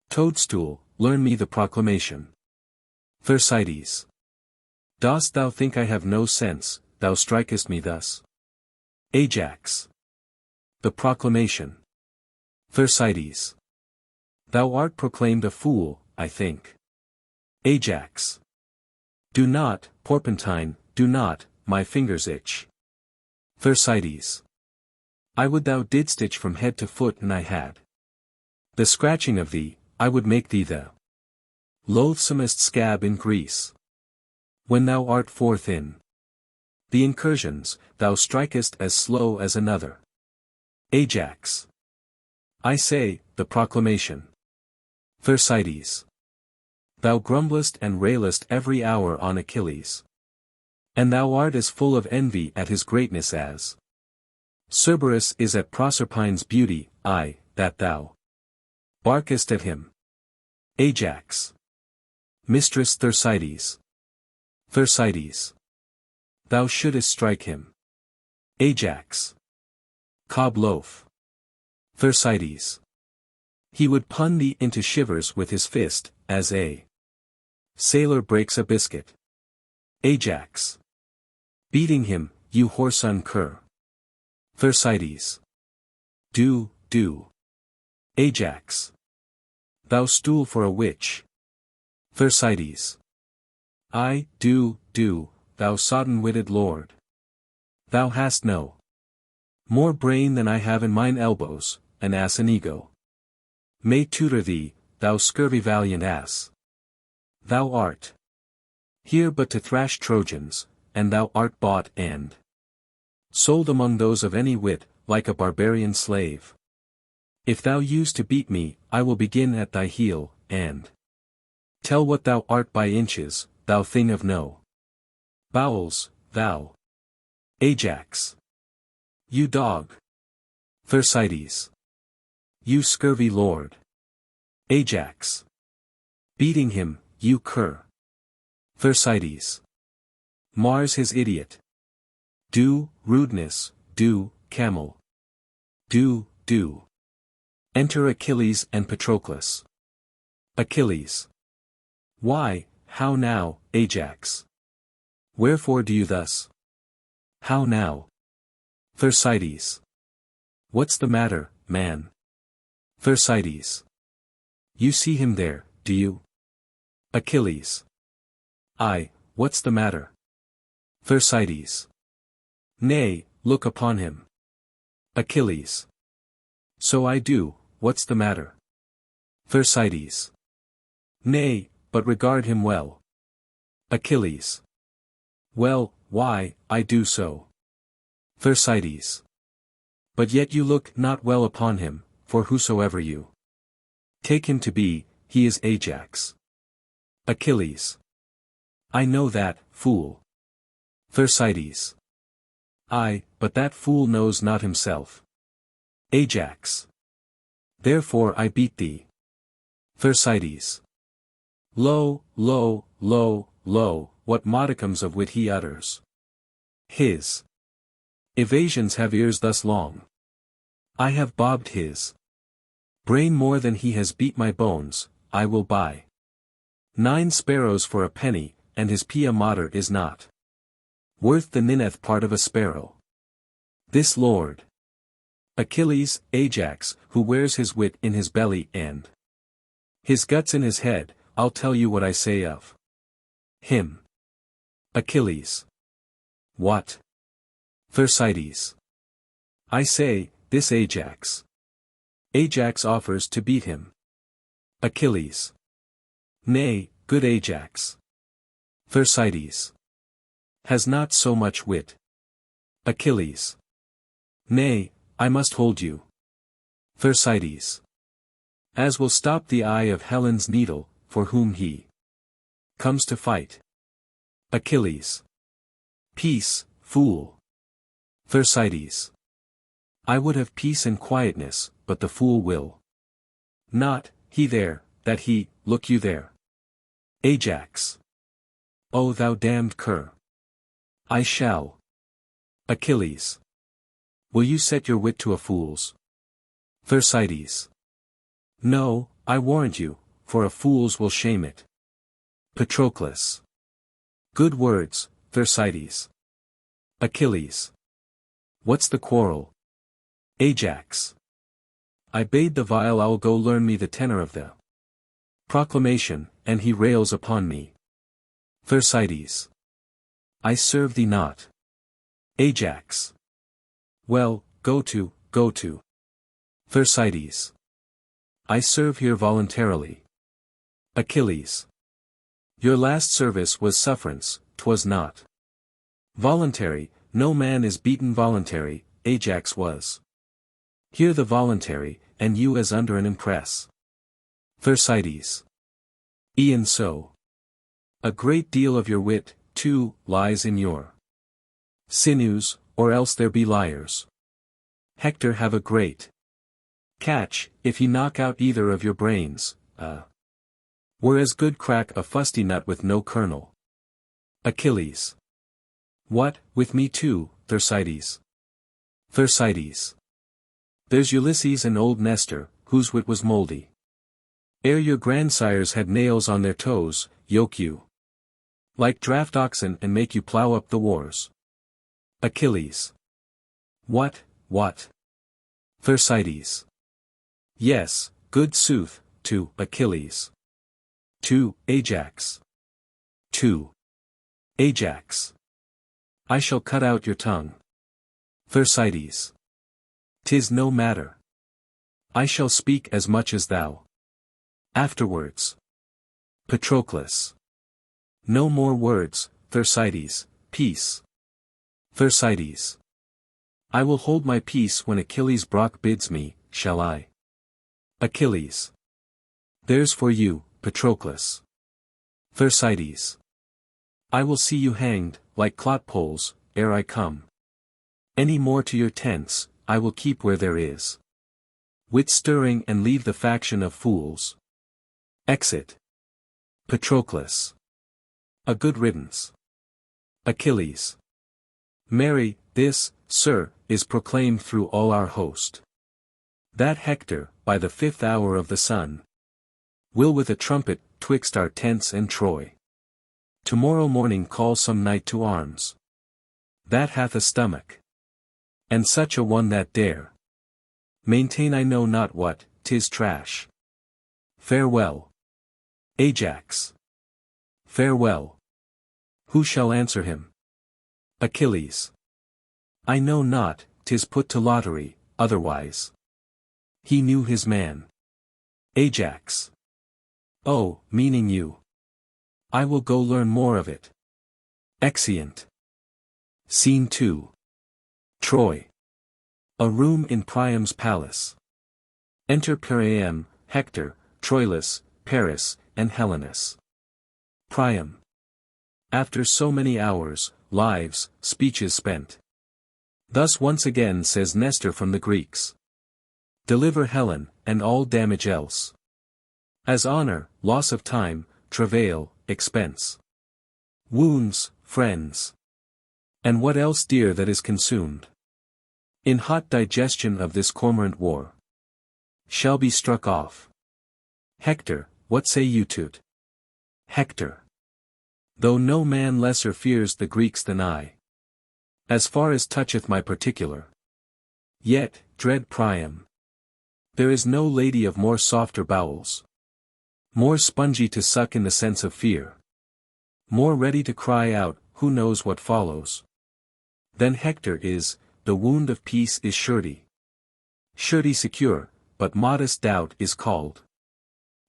Toadstool, learn me the proclamation. Thersites. Dost thou think I have no sense, thou strikest me thus? Ajax. The proclamation. Thersites. Thou art proclaimed a fool, I think. Ajax. Do not, Porpentine, do not, my fingers itch. Thersites. I would thou didst itch from head to foot and I had the scratching of thee, I would make thee the loathsomest scab in Greece. When thou art forth in the incursions, thou strikest as slow as another. Ajax. I say, the proclamation. Thersites. Thou grumblest and railest every hour on Achilles. And thou art as full of envy at his greatness as Cerberus is at Proserpine's beauty, that thou barkest at him. Ajax. Mistress Thersites. Thersites. Thou shouldest strike him. Ajax. Cob loaf. Thersites. He would pun thee into shivers with his fist, as a sailor breaks a biscuit. Ajax. Beating him, you whoreson cur. Thersites. Do. Ajax. Thou stool for a witch. Thersites. I, do, thou sodden-witted lord. Thou hast no more brain than I have in mine elbows, an ass and ego. May tutor thee, thou scurvy valiant ass. Thou art here but to thrash Trojans, and thou art bought and sold among those of any wit, like a barbarian slave. If thou use to beat me, I will begin at thy heel, and tell what thou art by inches, thou thing of no bowels, thou Ajax. You dog. Thersites. You scurvy lord. Ajax. Beating him, you cur. Thersites. Mars his idiot. Do, rudeness, do, camel. Do. Enter Achilles and Patroclus. Achilles. Why, how now, Ajax? Wherefore do you thus? How now? Thersites. What's the matter, man? Thersites. You see him there, do you? Achilles. Aye, what's the matter? Thersites. Nay, look upon him. Achilles. So I do, what's the matter? Thersites. Nay, but regard him well. Achilles. Well, why, I do so. Thersites. But yet you look not well upon him, for whosoever you take him to be, he is Ajax. Achilles. I know that, fool. Thersites. Aye, but that fool knows not himself. Ajax. Therefore I beat thee. Thersites. Lo, what modicums of wit he utters. His evasions have ears thus long. I have bobbed his brain more than he has beat my bones. I will buy 9 sparrows for a penny, and his pia mater is not worth the nineth part of a sparrow. This lord Achilles, Ajax, who wears his wit in his belly and his guts in his head, I'll tell you what I say of him. Achilles. What? Thersites. I say, this Ajax. Ajax offers to beat him. Achilles. Nay, good Ajax. Thersites. Has not so much wit. Achilles. Nay, I must hold you. Thersites. As will stop the eye of Helen's needle, for whom he comes to fight. Achilles. Peace, fool. Thersites. I would have peace and quietness, but the fool will not, he there, that he, look you there. Ajax. O thou damned cur. I shall. Achilles. Will you set your wit to a fool's? Thersites. No, I warrant you, for a fool's will shame it. Patroclus. Good words, Thersites. Achilles. What's the quarrel? Ajax. I bade the vial I'll go learn me the tenor of the proclamation, and he rails upon me. Thersites. I serve thee not. Ajax. Well, go to. Thersites. I serve here voluntarily. Achilles. Your last service was sufferance, 'twas not voluntary, no man is beaten voluntary, Ajax was. Hear the voluntary, and you as under an impress. Thersites. E'en so. A great deal of your wit, too, lies in your sinews, or else there be liars. Hector have a great catch, if he knock out either of your brains, were as good crack a fusty nut with no kernel. Achilles. What, with me too, Thersites? Thersites. There's Ulysses and old Nestor, whose wit was mouldy. Ere your grandsires had nails on their toes, yoke you like draft oxen and make you plough up the wars. Achilles. What? Thersites. Yes, good sooth, to Achilles. To Ajax. To Ajax. I shall cut out your tongue. Thersites. 'Tis no matter. I shall speak as much as thou. Afterwards. Patroclus. No more words, Thersites, peace. Thersites. I will hold my peace when Achilles Brock bids me, shall I? Achilles. There's for you, Patroclus. Thersites. I will see you hanged, like clotpoles, ere I come. Any more to your tents, I will keep where there is wit stirring and leave the faction of fools. Exit. Patroclus. A good riddance. Achilles. Marry, this, sir, is proclaimed through all our host. That Hector, by the 5th hour of the sun, will with a trumpet, twixt our tents and Troy, tomorrow morning call some knight to arms. That hath a stomach. And such a one that dare maintain I know not what, 'tis trash. Farewell. Ajax. Farewell. Who shall answer him? Achilles. I know not, 'tis put to lottery, otherwise. He knew his man. Ajax. Oh, meaning you. I will go learn more of it. Exeunt. Scene 2. Troy. A room in Priam's palace. Enter Priam, Hector, Troilus, Paris, and Helenus. Priam. After so many hours, lives, speeches spent. Thus once again says Nestor from the Greeks. Deliver Helen, and all damage else. As honor, loss of time, travail, expense. Wounds, friends. And what else dear that is consumed? In hot digestion of this cormorant war. Shall be struck off. Hector, what say you to't? Hector. Though no man lesser fears the Greeks than I. As far as toucheth my particular. Yet, dread Priam. There is no lady of more softer bowels. More spongy to suck in the sense of fear. More ready to cry out, who knows what follows. Than Hector is, the wound of peace is surety. Surety secure, but modest doubt is called.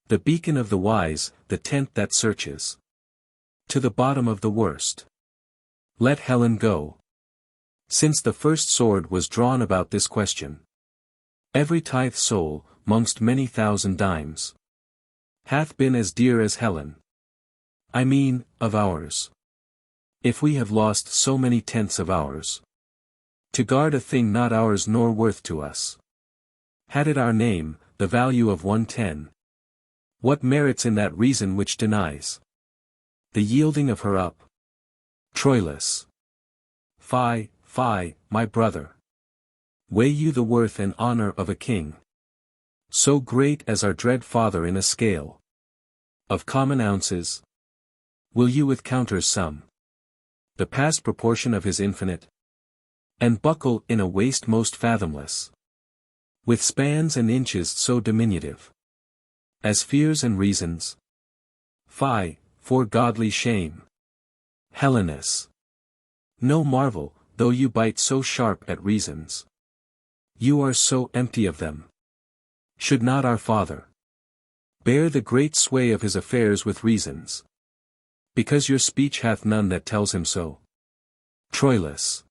The beacon of the wise, the tent that searches. To the bottom of the worst. Let Helen go. Since the first sword was drawn about this question. Every tithe soul, mongst many thousand dimes. Hath been as dear as Helen. I mean, of ours. If we have lost so many tenths of ours. To guard a thing not ours nor worth to us. Had it our name, the value of 1/10. What merits in that reason which denies the yielding of her up? Troilus. Fie, my brother. Weigh you the worth and honor of a king? So great as our dread father in a scale of common ounces? Will you with counters sum the past proportion of his infinite? And buckle in a waist most fathomless, with spans and inches so diminutive as fears and reasons? Fie, for godly shame. Helenus. No marvel, though you bite so sharp at reasons. You are so empty of them. Should not our father bear the great sway of his affairs with reasons? because your speech hath none that tells him so. Troilus.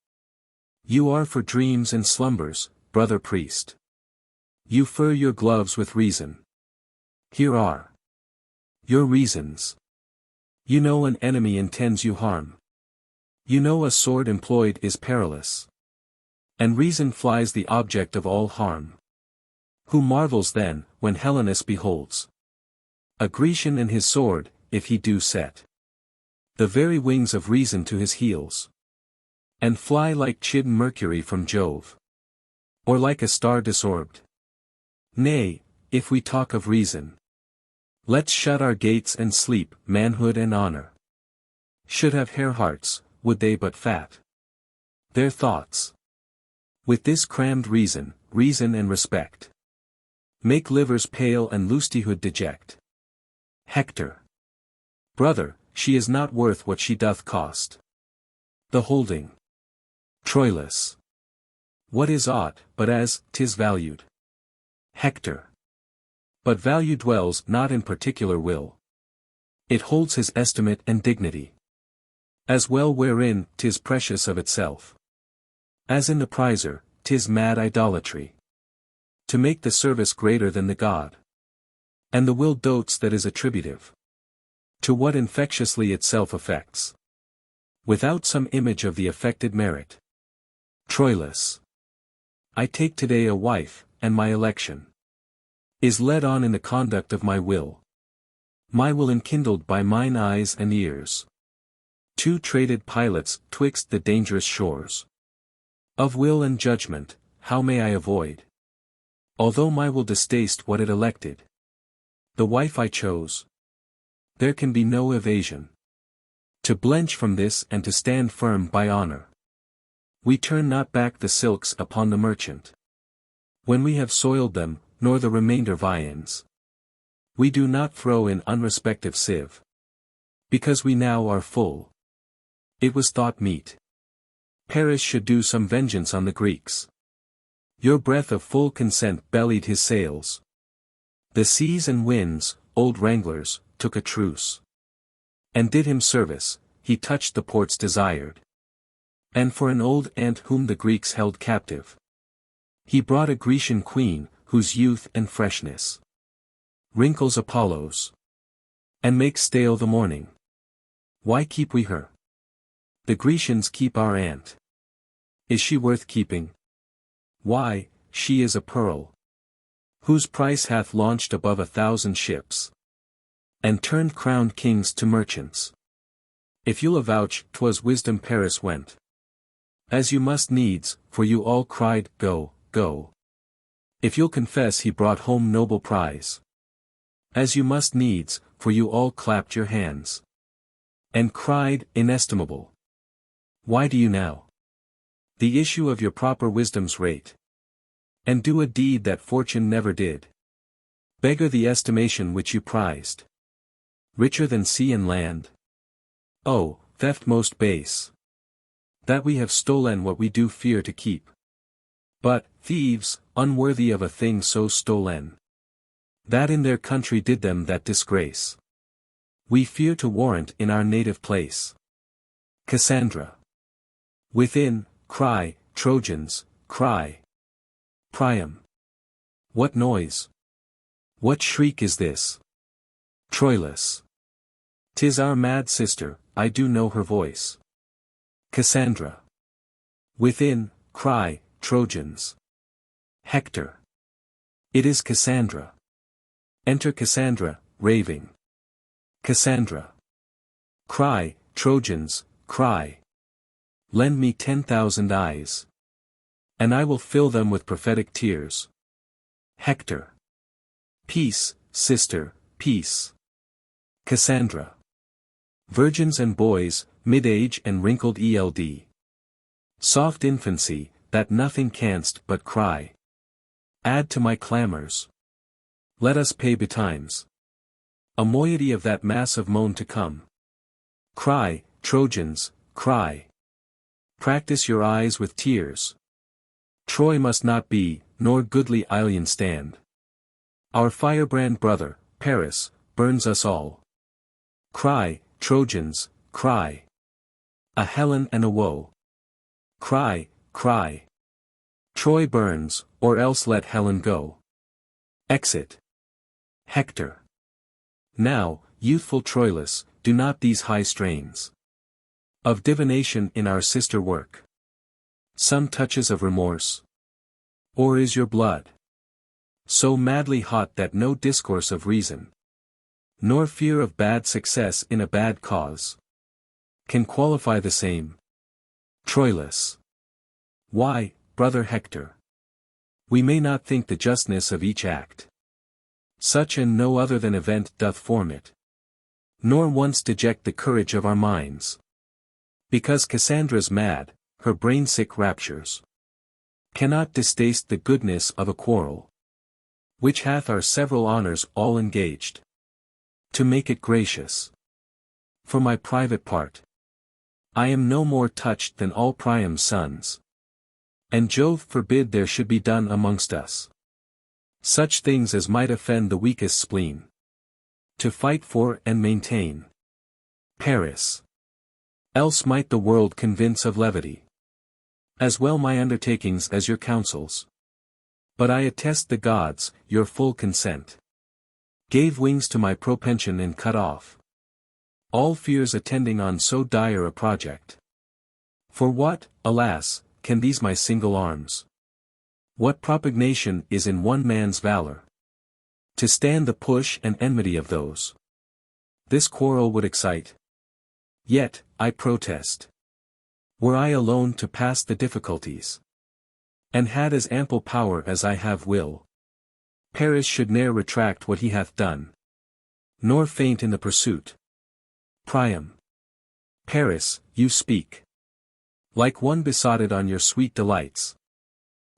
You are for dreams and slumbers, brother priest. You fur your gloves with reason. Here are your reasons. You know an enemy intends you harm. You know a sword employed is perilous. And reason flies the object of all harm. Who marvels then, when Helenus beholds a Grecian and his sword, if he do set the very wings of reason to his heels, and fly like chid Mercury from Jove, or like a star disorbed? Nay, if we talk of reason, let's shut our gates and sleep. Manhood and honor should have hare hearts, would they but fat their thoughts with this crammed reason, reason and respect make livers pale and lustihood deject. Hector. Brother, she is not worth what she doth cost. The holding. Troilus. What is aught, but as 'tis valued? Hector. But value dwells not in particular will. It holds his estimate and dignity. As well wherein 'tis precious of itself. As in the prizer, 'tis mad idolatry. To make the service greater than the god. And the will dotes that is attributive to what infectiously itself affects, without some image of the affected merit. Troilus. I take today a wife, and my election is led on in the conduct of my will enkindled by mine eyes and ears. Two traded pilots twixt the dangerous shores of will and judgment, how may I avoid? Although my will distaste what it elected, the wife I chose, there can be no evasion. To blench from this and to stand firm by honor, we turn not back the silks upon the merchant. When we have soiled them, nor the remainder viands, we do not throw in unrespective sieve, because we now are full. It was thought meet Paris should do some vengeance on the Greeks. Your breath of full consent bellied his sails. The seas and winds, old wranglers, took a truce, and did him service. He touched the ports desired, and for an old aunt whom the Greeks held captive, he brought a Grecian queen, whose youth and freshness wrinkles Apollo's, and makes stale the morning. Why keep we her? The Grecians keep our aunt. Is she worth keeping? Why, she is a pearl, whose price hath launched above 1,000 ships, and turned crowned kings to merchants. If you'll avouch 'twas wisdom Paris went, as you must needs, for you all cried, go, go. If you'll confess he brought home noble prize, as you must needs, for you all clapped your hands, and cried, inestimable. Why do you now the issue of your proper wisdom's rate, and do a deed that fortune never did, beggar the estimation which you prized, richer than sea and land? Oh, theft most base, that we have stolen what we do fear to keep. But, thieves, unworthy of a thing so stolen, that in their country did them that disgrace, we fear to warrant in our native place. Cassandra. Within, cry, Trojans, cry. Priam. What noise? What shriek is this? Troilus. 'Tis our mad sister, I do know her voice. Cassandra. Within, cry, Trojans. Hector. It is Cassandra. Enter Cassandra, raving. Cassandra. Cry, Trojans, cry. Lend me 10,000 eyes, and I will fill them with prophetic tears. Hector. Peace, sister, peace. Cassandra. Virgins and boys, mid-age and wrinkled eld. Soft infancy, that nothing canst but cry. Add to my clamors. Let us pay betimes a moiety of that mass of moan to come. Cry, Trojans, cry. Practice your eyes with tears. Troy must not be, nor goodly Ilion stand. Our firebrand brother, Paris, burns us all. Cry, Trojans, cry. A Helen and a woe. Cry, cry. Troy burns, or else let Helen go. Exit. Hector. Now, youthful Troilus, do not these high strains of divination in our sister work some touches of remorse? Or is your blood so madly hot that no discourse of reason, nor fear of bad success in a bad cause, can qualify the same? Troilus. Why, brother Hector? We may not think the justness of each act. Such and no other than event doth form it. Nor once deject the courage of our minds. Because Cassandra's mad, her brain-sick raptures cannot distaste the goodness of a quarrel, which hath our several honors all engaged, to make it gracious. For my private part, I am no more touched than all Priam's sons. And Jove forbid there should be done amongst us such things as might offend the weakest spleen, to fight for and maintain Paris. Else might the world convince of levity, as well my undertakings as your counsels. But I attest the gods, your full consent gave wings to my propension and cut off all fears attending on so dire a project. For what, alas, can these my single arms? What propugnation is in one man's valor, to stand the push and enmity of those this quarrel would excite? Yet, I protest, were I alone to pass the difficulties, and had as ample power as I have will, Paris should ne'er retract what he hath done, nor faint in the pursuit. Priam. Paris, you speak like one besotted on your sweet delights.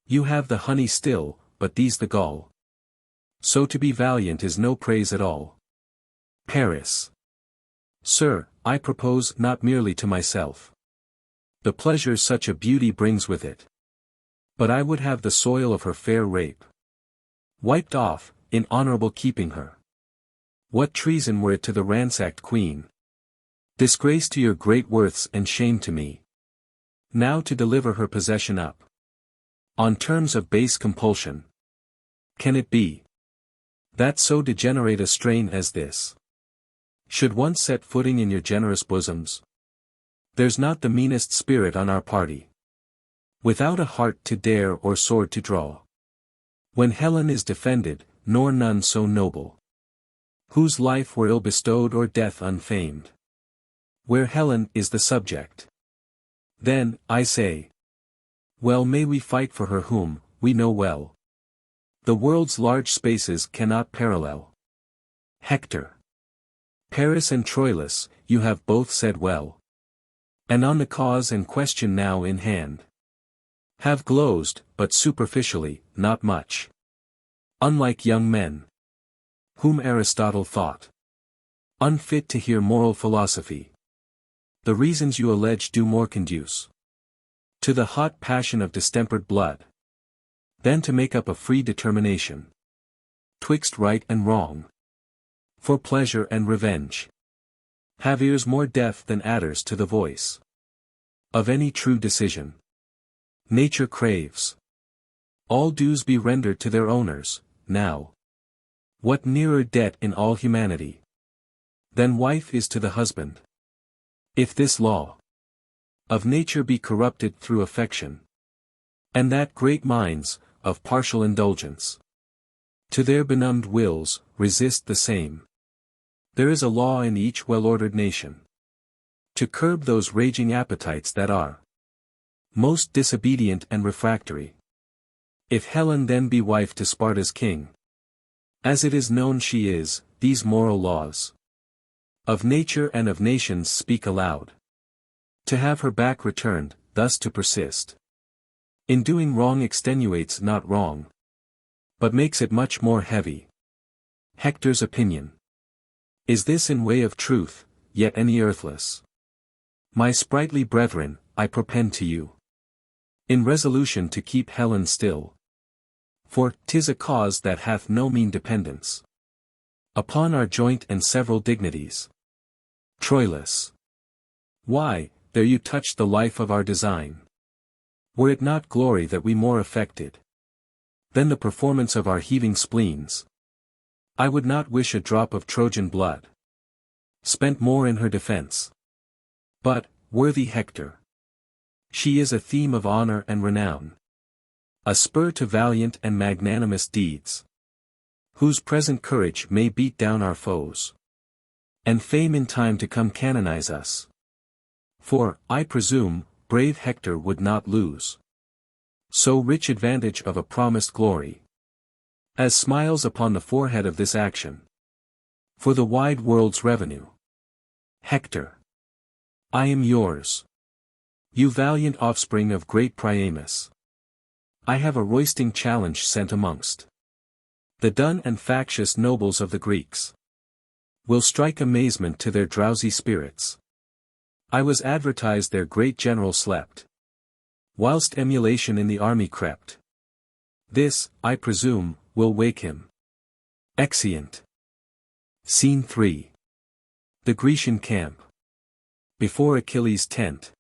You have the honey still, but these the gall. So to be valiant is no praise at all. Paris. Sir, I propose not merely to myself the pleasure such a beauty brings with it, but I would have the soil of her fair rape wiped off, in honorable keeping her. What treason were it to the ransacked queen? Disgrace to your great worths and shame to me. Now to deliver her possession up on terms of base compulsion. Can it be that so degenerate a strain as this should once set footing in your generous bosoms? There's not the meanest spirit on our party without a heart to dare or sword to draw, when Helen is defended, nor none so noble, whose life were ill bestowed or death unfamed, where Helen is the subject. Then, I say, well may we fight for her whom, we know well, the world's large spaces cannot parallel. Hector. Paris and Troilus, you have both said well. And on the cause and question now in hand, have glozed, but superficially, not much. Unlike young men, whom Aristotle thought unfit to hear moral philosophy. The reasons you allege do more conduce to the hot passion of distempered blood, than to make up a free determination twixt right and wrong. For pleasure and revenge have ears more deaf than adders to the voice of any true decision. Nature craves all dues be rendered to their owners. Now, what nearer debt in all humanity than wife is to the husband? If this law of nature be corrupted through affection, and that great minds, of partial indulgence, to their benumbed wills, resist the same, there is a law in each well-ordered nation to curb those raging appetites that are most disobedient and refractory. If Helen then be wife to Sparta's king, as it is known she is, these moral laws of nature and of nations speak aloud. To have her back returned, thus to persist in doing wrong extenuates not wrong, but makes it much more heavy. Hector's opinion is this in way of truth, yet any earthless. My sprightly brethren, I propend to you in resolution to keep Helen still. For 'tis a cause that hath no mean dependence upon our joint and several dignities. Troilus. Why, there you touched the life of our design. Were it not glory that we more affected than the performance of our heaving spleens? I would not wish a drop of Trojan blood spent more in her defense. But, worthy Hector, she is a theme of honor and renown, a spur to valiant and magnanimous deeds, whose present courage may beat down our foes, and fame in time to come canonize us. For, I presume, brave Hector would not lose so rich advantage of a promised glory as smiles upon the forehead of this action, for the wide world's revenue. Hector, I am yours, you valiant offspring of great Priamus. I have a roisting challenge sent amongst the dun and factious nobles of the Greeks. Will strike amazement to their drowsy spirits. I was advertised their great general slept, whilst emulation in the army crept. This, I presume, will wake him. Exeunt. Scene 3. The Grecian camp. Before Achilles' tent.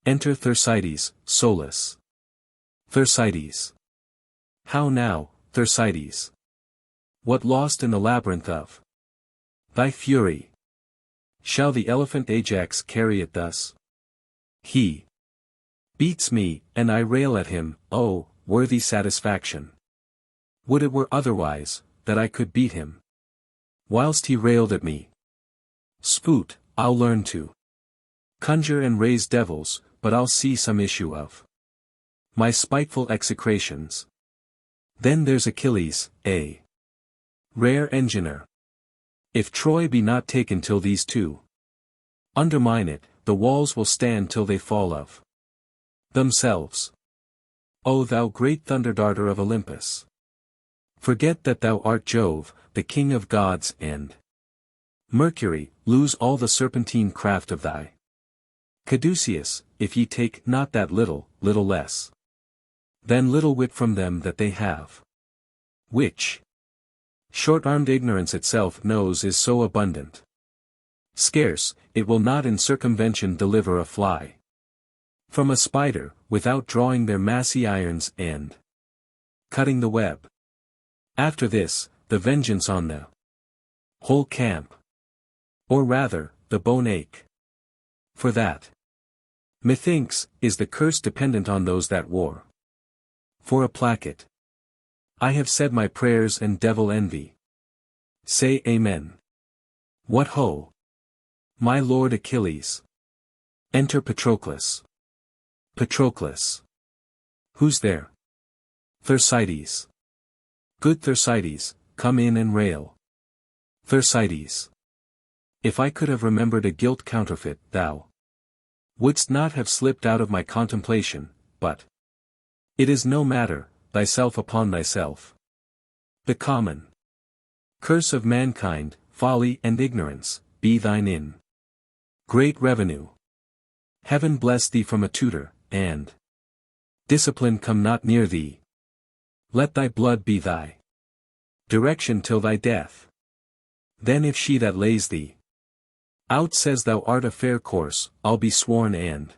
Enter Thersites, Solus. Thersites. How now, Thersites? What lost in the labyrinth of thy fury? Shall the elephant Ajax carry it thus? He beats me, and I rail at him, oh, worthy satisfaction. Would it were otherwise, that I could beat him whilst he railed at me. Spoot, I'll learn to conjure and raise devils, but I'll see some issue of my spiteful execrations. Then there's Achilles, a rare engineer. If Troy be not taken till these two undermine it, the walls will stand till they fall of themselves. O thou great thunderdarter of Olympus! Forget that thou art Jove, the king of gods, and Mercury, lose all the serpentine craft of thy caduceus, if ye take not that little less than little wit from them that they have, which short-armed ignorance itself knows is so abundant. Scarce, it will not in circumvention deliver a fly from a spider, without drawing their massy irons and cutting the web. After this, the vengeance on the whole camp, or rather, the bone ache. For that, methinks, is the curse dependent on those that war. For a placket, I have said my prayers and devil envy. Say Amen. What ho! My lord Achilles. Enter Patroclus. Patroclus. Who's there? Thersites. Good Thersites, come in and rail. Thersites. If I could have remembered a gilt counterfeit, thou wouldst not have slipped out of my contemplation, but it is no matter, thyself upon thyself. The common curse of mankind, folly and ignorance, be thine in great revenue. Heaven bless thee from a tutor, and discipline come not near thee. Let thy blood be thy direction till thy death. Then if she that lays thee out says thou art a fair course, I'll be sworn and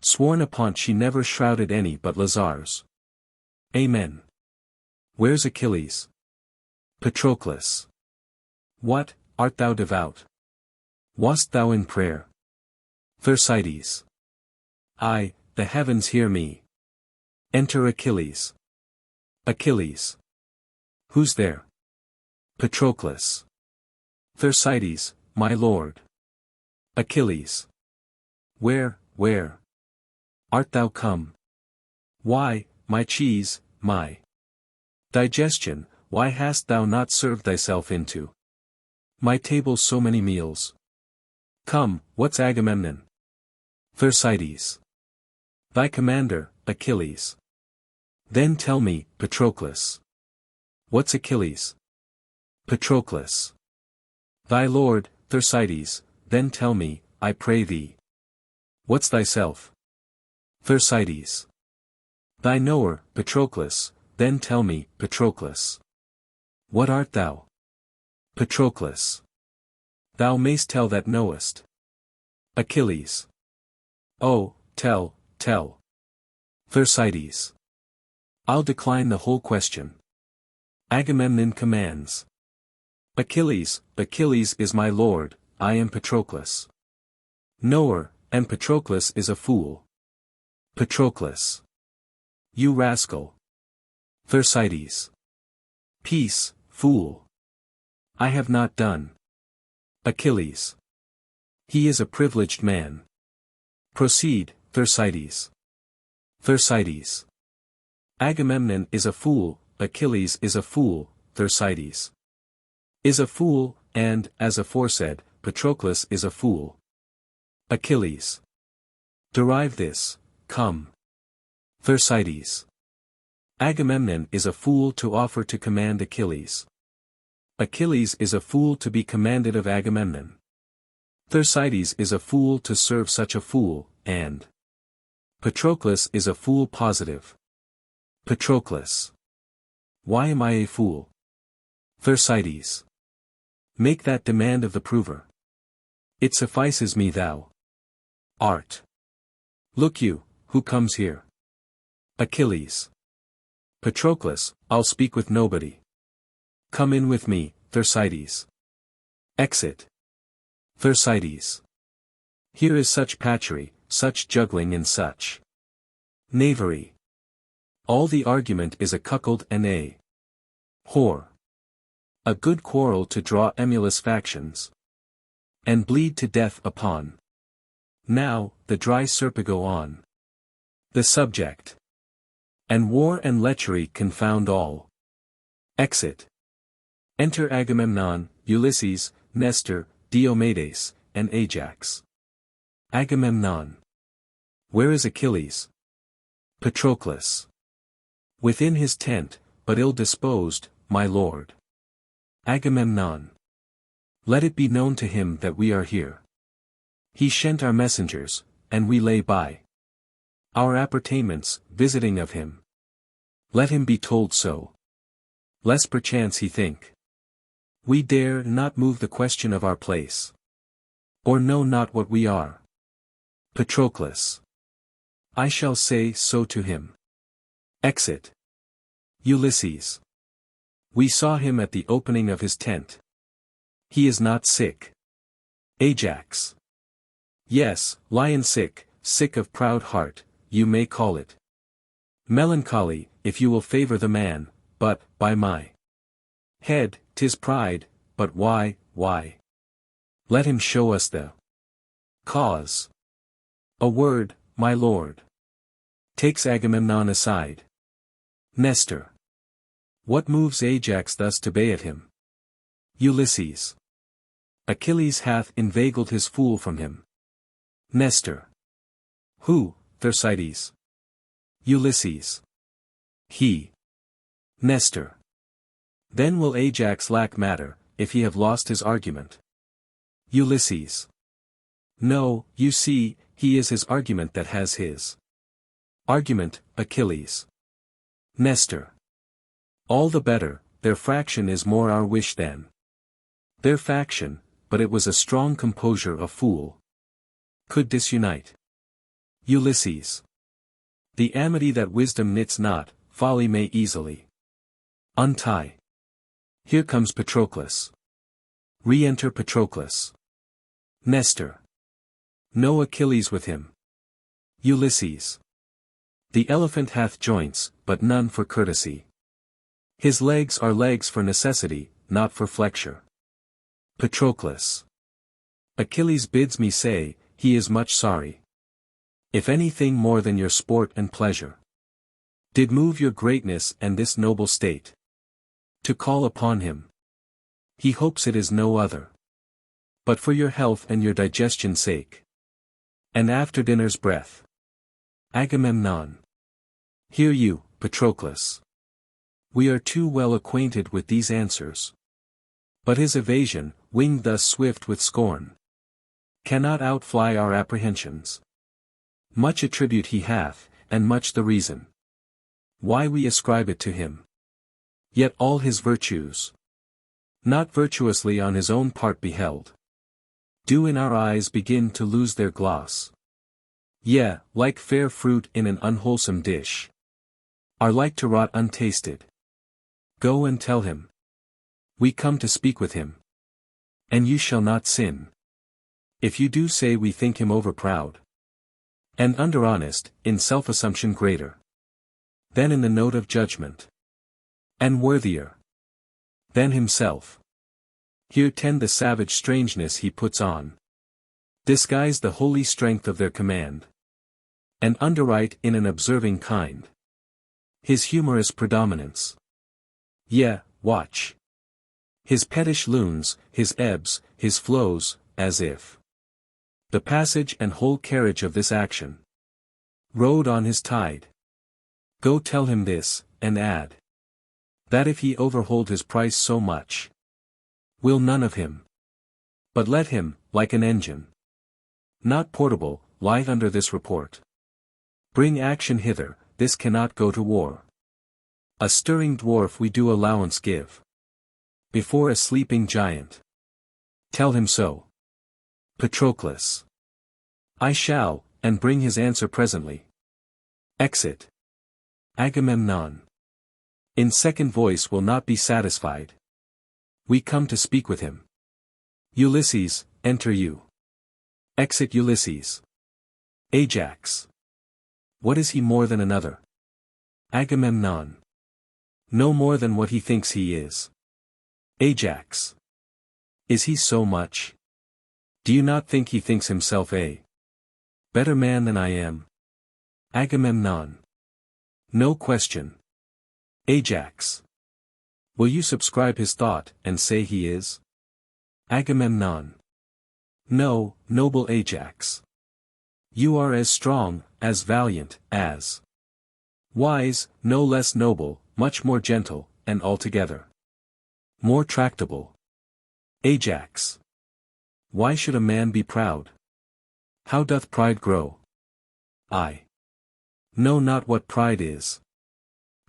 sworn upon she never shrouded any but Lazars. Amen. Where's Achilles? Patroclus. What, art thou devout? Wast thou in prayer? Thersites. Aye, the heavens hear me. Enter Achilles. Achilles. Who's there? Patroclus. Thersites, my lord. Achilles. Where art thou come? Why, my cheese, my digestion, why hast thou not served thyself into my table so many meals? Come, what's Agamemnon? Thersites. Thy commander, Achilles. Then tell me, Patroclus. What's Achilles? Patroclus. Thy lord, Thersites, then tell me, I pray thee. What's thyself? Thersites. Thy knower, Patroclus, then tell me, Patroclus. What art thou? Patroclus. Thou mayst tell that knowest. Achilles. Oh, tell, tell. Thersites. I'll decline the whole question. Agamemnon commands. Achilles, Achilles is my lord, I am Patroclus. Knower, and Patroclus is a fool. Patroclus. You rascal. Thersites. Peace, fool. I have not done. Achilles. He is a privileged man. Proceed, Thersites. Thersites. Agamemnon is a fool, Achilles is a fool, Thersites. Is a fool, and, as aforesaid, Patroclus is a fool. Achilles. Derive this, come. Thersites. Agamemnon is a fool to offer to command Achilles. Achilles is a fool to be commanded of Agamemnon. Thersites is a fool to serve such a fool, and Patroclus is a fool positive. Patroclus. Why am I a fool? Thersites. Make that demand of the prover. It suffices me thou art. Look you, who comes here? Achilles. Patroclus, I'll speak with nobody. Come in with me, Thersites. Exit. Thersites. Here is such patchery, such juggling and such knavery. All the argument is a cuckold and a whore. A good quarrel to draw emulous factions, and bleed to death upon. Now, the dry Serpigo on. The subject. And war and lechery confound all. Exit. Enter Agamemnon, Ulysses, Nestor, Diomedes, and Ajax. Agamemnon. Where is Achilles? Patroclus. Within his tent, but ill-disposed, my lord. Agamemnon. Let it be known to him that we are here. He sent our messengers, and we lay by our appertainments, visiting of him. Let him be told so. Lest perchance he think we dare not move the question of our place, or know not what we are. Patroclus. I shall say so to him. Exit. Ulysses. We saw him at the opening of his tent. He is not sick. Ajax. Yes, lion sick, sick of proud heart, you may call it. Melancholy, if you will favor the man, but, by my head, 'tis pride, but why? Let him show us the cause. A word, my lord. Takes Agamemnon aside. Nestor. What moves Ajax thus to bay at him? Ulysses. Achilles hath inveigled his fool from him. Nestor. Who, Thersites? Ulysses. He. Nestor. Then will Ajax lack matter, if he have lost his argument. Ulysses. No, you see, he is his argument that has his argument, Achilles. Nestor. All the better, their fraction is more our wish than their faction, but it was a strong composure a fool could disunite. Ulysses. The amity that wisdom knits not, folly may easily untie. Here comes Patroclus. Re-enter Patroclus. Nestor. No Achilles with him. Ulysses. The elephant hath joints, but none for courtesy. His legs are legs for necessity, not for flexure. Patroclus. Achilles bids me say, he is much sorry. If anything more than your sport and pleasure did move your greatness and this noble state to call upon him, he hopes it is no other but for your health and your digestion's sake, and after dinner's breath. Agamemnon. Hear you, Patroclus. We are too well acquainted with these answers. But his evasion, winged thus swift with scorn, cannot outfly our apprehensions. Much attribute he hath, and much the reason why we ascribe it to him. Yet all his virtues, not virtuously on his own part beheld, Do in our eyes begin to lose their gloss? Yea, like fair fruit in an unwholesome dish, are like to rot untasted. Go and tell him. We come to speak with him. And you shall not sin. If you do, say we think him overproud, and under-honest, in self-assumption greater than in the note of judgment, and worthier than himself. Here tend the savage strangeness he puts on, disguise the holy strength of their command, and underwrite in an observing kind his humorous predominance. Yea, watch his pettish loons, his ebbs, his flows, as if the passage and whole carriage of this action rode on his tide. Go tell him this, and add, that if he overhold his price so much, will none of him, but let him, like an engine, not portable, lie under this report. Bring action hither, this cannot go to war. A stirring dwarf we do allowance give before a sleeping giant. Tell him so. Patroclus. I shall, and bring his answer presently. Exit. Agamemnon. In second voice will not be satisfied. We come to speak with him. Ulysses, enter you. Exit Ulysses. Ajax. What is he more than another? Agamemnon. No more than what he thinks he is. Ajax. Is he so much? Do you not think he thinks himself a better man than I am? Agamemnon. No question. Ajax. Will you subscribe his thought, and say he is? Agamemnon. No, noble Ajax. You are as strong, as valiant, as wise, no less noble, much more gentle, and altogether more tractable. Ajax. Why should a man be proud? How doth pride grow? I know not what pride is.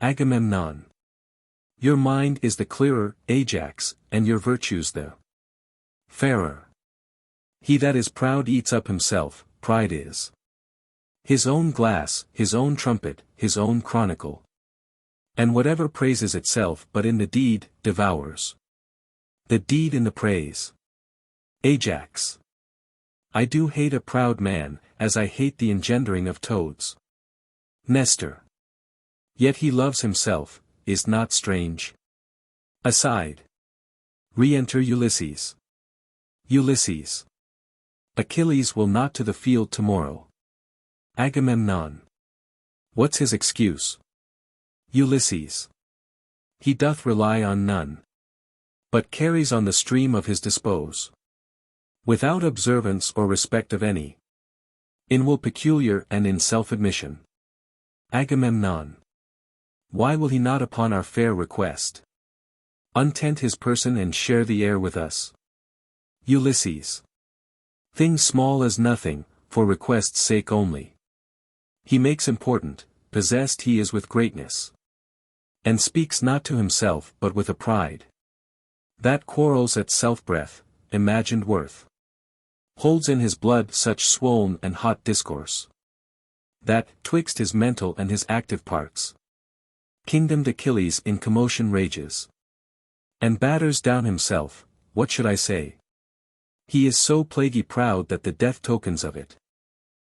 Agamemnon. Your mind is the clearer, Ajax, and your virtues the fairer. He that is proud eats up himself, pride is his own glass, his own trumpet, his own chronicle. And whatever praises itself but in the deed, devours the deed in the praise. Ajax. I do hate a proud man, as I hate the engendering of toads. Nestor. Yet he loves himself, is not strange. Aside. Re-enter Ulysses. Ulysses. Achilles will not to the field tomorrow. Agamemnon. What's his excuse? Ulysses. He doth rely on none, but carries on the stream of his dispose, without observance or respect of any. In will peculiar and in self-admission. Agamemnon. Why will he not upon our fair request untent his person and share the air with us? Ulysses. Things small as nothing, for request's sake only. He makes important, possessed he is with greatness, and speaks not to himself but with a pride that quarrels at self-breath, imagined worth, holds in his blood such swoln and hot discourse, that, twixt his mental and his active parts, kingdomed Achilles in commotion rages, and batters down himself. What should I say? He is so plaguy proud that the death tokens of it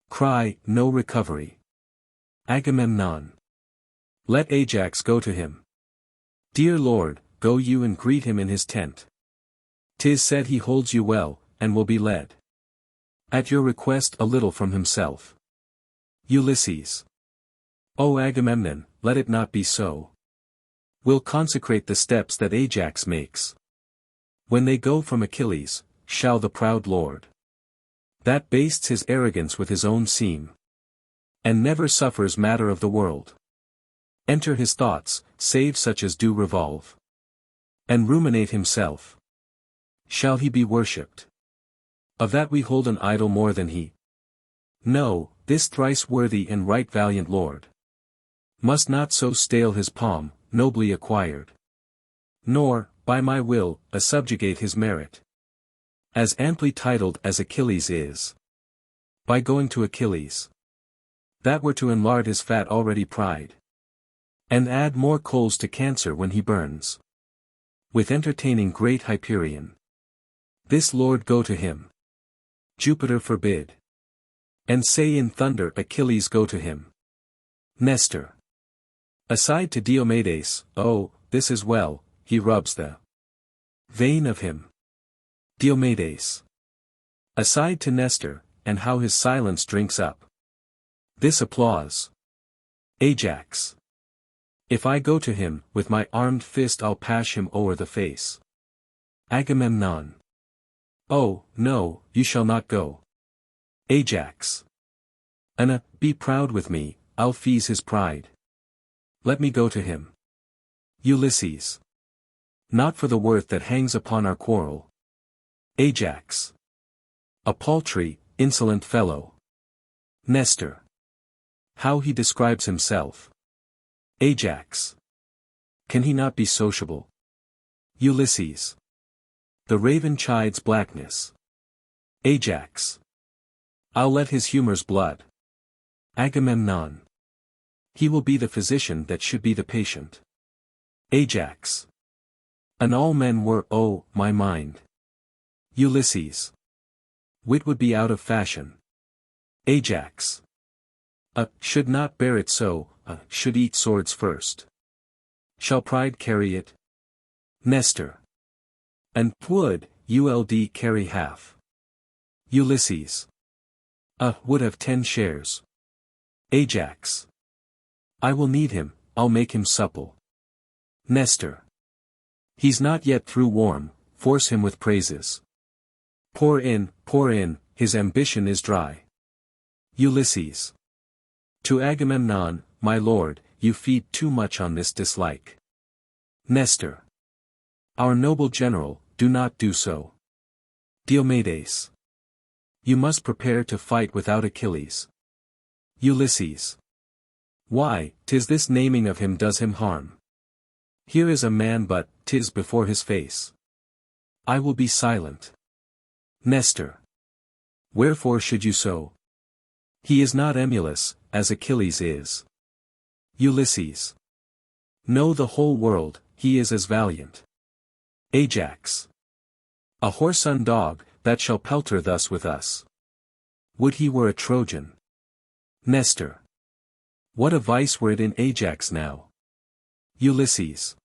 cry, no recovery. Agamemnon. Let Ajax go to him. Dear lord, go you and greet him in his tent. 'Tis said he holds you well, and will be led at your request a little from himself. Ulysses. O Agamemnon, let it not be so. We'll consecrate the steps that Ajax makes. When they go from Achilles, shall the proud lord, that bastes his arrogance with his own seam, and never suffers matter of the world, enter his thoughts, save such as do revolve, and ruminate himself. Shall he be worshipped? Of that we hold an idol more than he. No, this thrice worthy and right valiant lord must not so stale his palm, nobly acquired, nor, by my will, subjugate his merit. as amply titled as Achilles is. By going to Achilles. That were to enlard his fat already pride. And add more coals to cancer when he burns. With entertaining great Hyperion. This lord go to him. Jupiter forbid. And say in thunder Achilles go to him. Nestor. Aside to Diomedes, oh, this is well, he rubs the vein of him. Diomedes. Aside to Nestor, and how his silence drinks up this applause. Ajax. If I go to him, with my armed fist I'll pash him o'er the face. Agamemnon. Oh, no, you shall not go. Ajax. Anna, be proud with me, I'll feeze his pride. Let me go to him. Ulysses. Not for the worth that hangs upon our quarrel. Ajax. A paltry, insolent fellow. Nestor. How he describes himself. Ajax. Can he not be sociable? Ulysses. The raven chides blackness. Ajax. I'll let his humors blood. Agamemnon. He will be the physician that should be the patient. Ajax. And all men were, oh, my mind. Ulysses. Wit would be out of fashion. Ajax. Should not bear it so, should eat swords first. Shall pride carry it? Nestor. And would, carry half. Ulysses. Would have 10 shares. Ajax. I will knead him, I'll make him supple. Nestor. He's not yet through warm, force him with praises. Pour in, his ambition is dry. Ulysses. To Agamemnon, my lord, you feed too much on this dislike. Nestor. Our noble general, do not do so. Diomedes. You must prepare to fight without Achilles. Ulysses. Why, 'tis this naming of him does him harm. Here is a man but, 'tis before his face. I will be silent. Nestor. Wherefore should you so? He is not emulous, as Achilles is. Ulysses. Know the whole world, he is as valiant. Ajax. A whoreson dog, that shall pelter thus with us. Would he were a Trojan. Nestor. What a vice were it in Ajax now. Ulysses.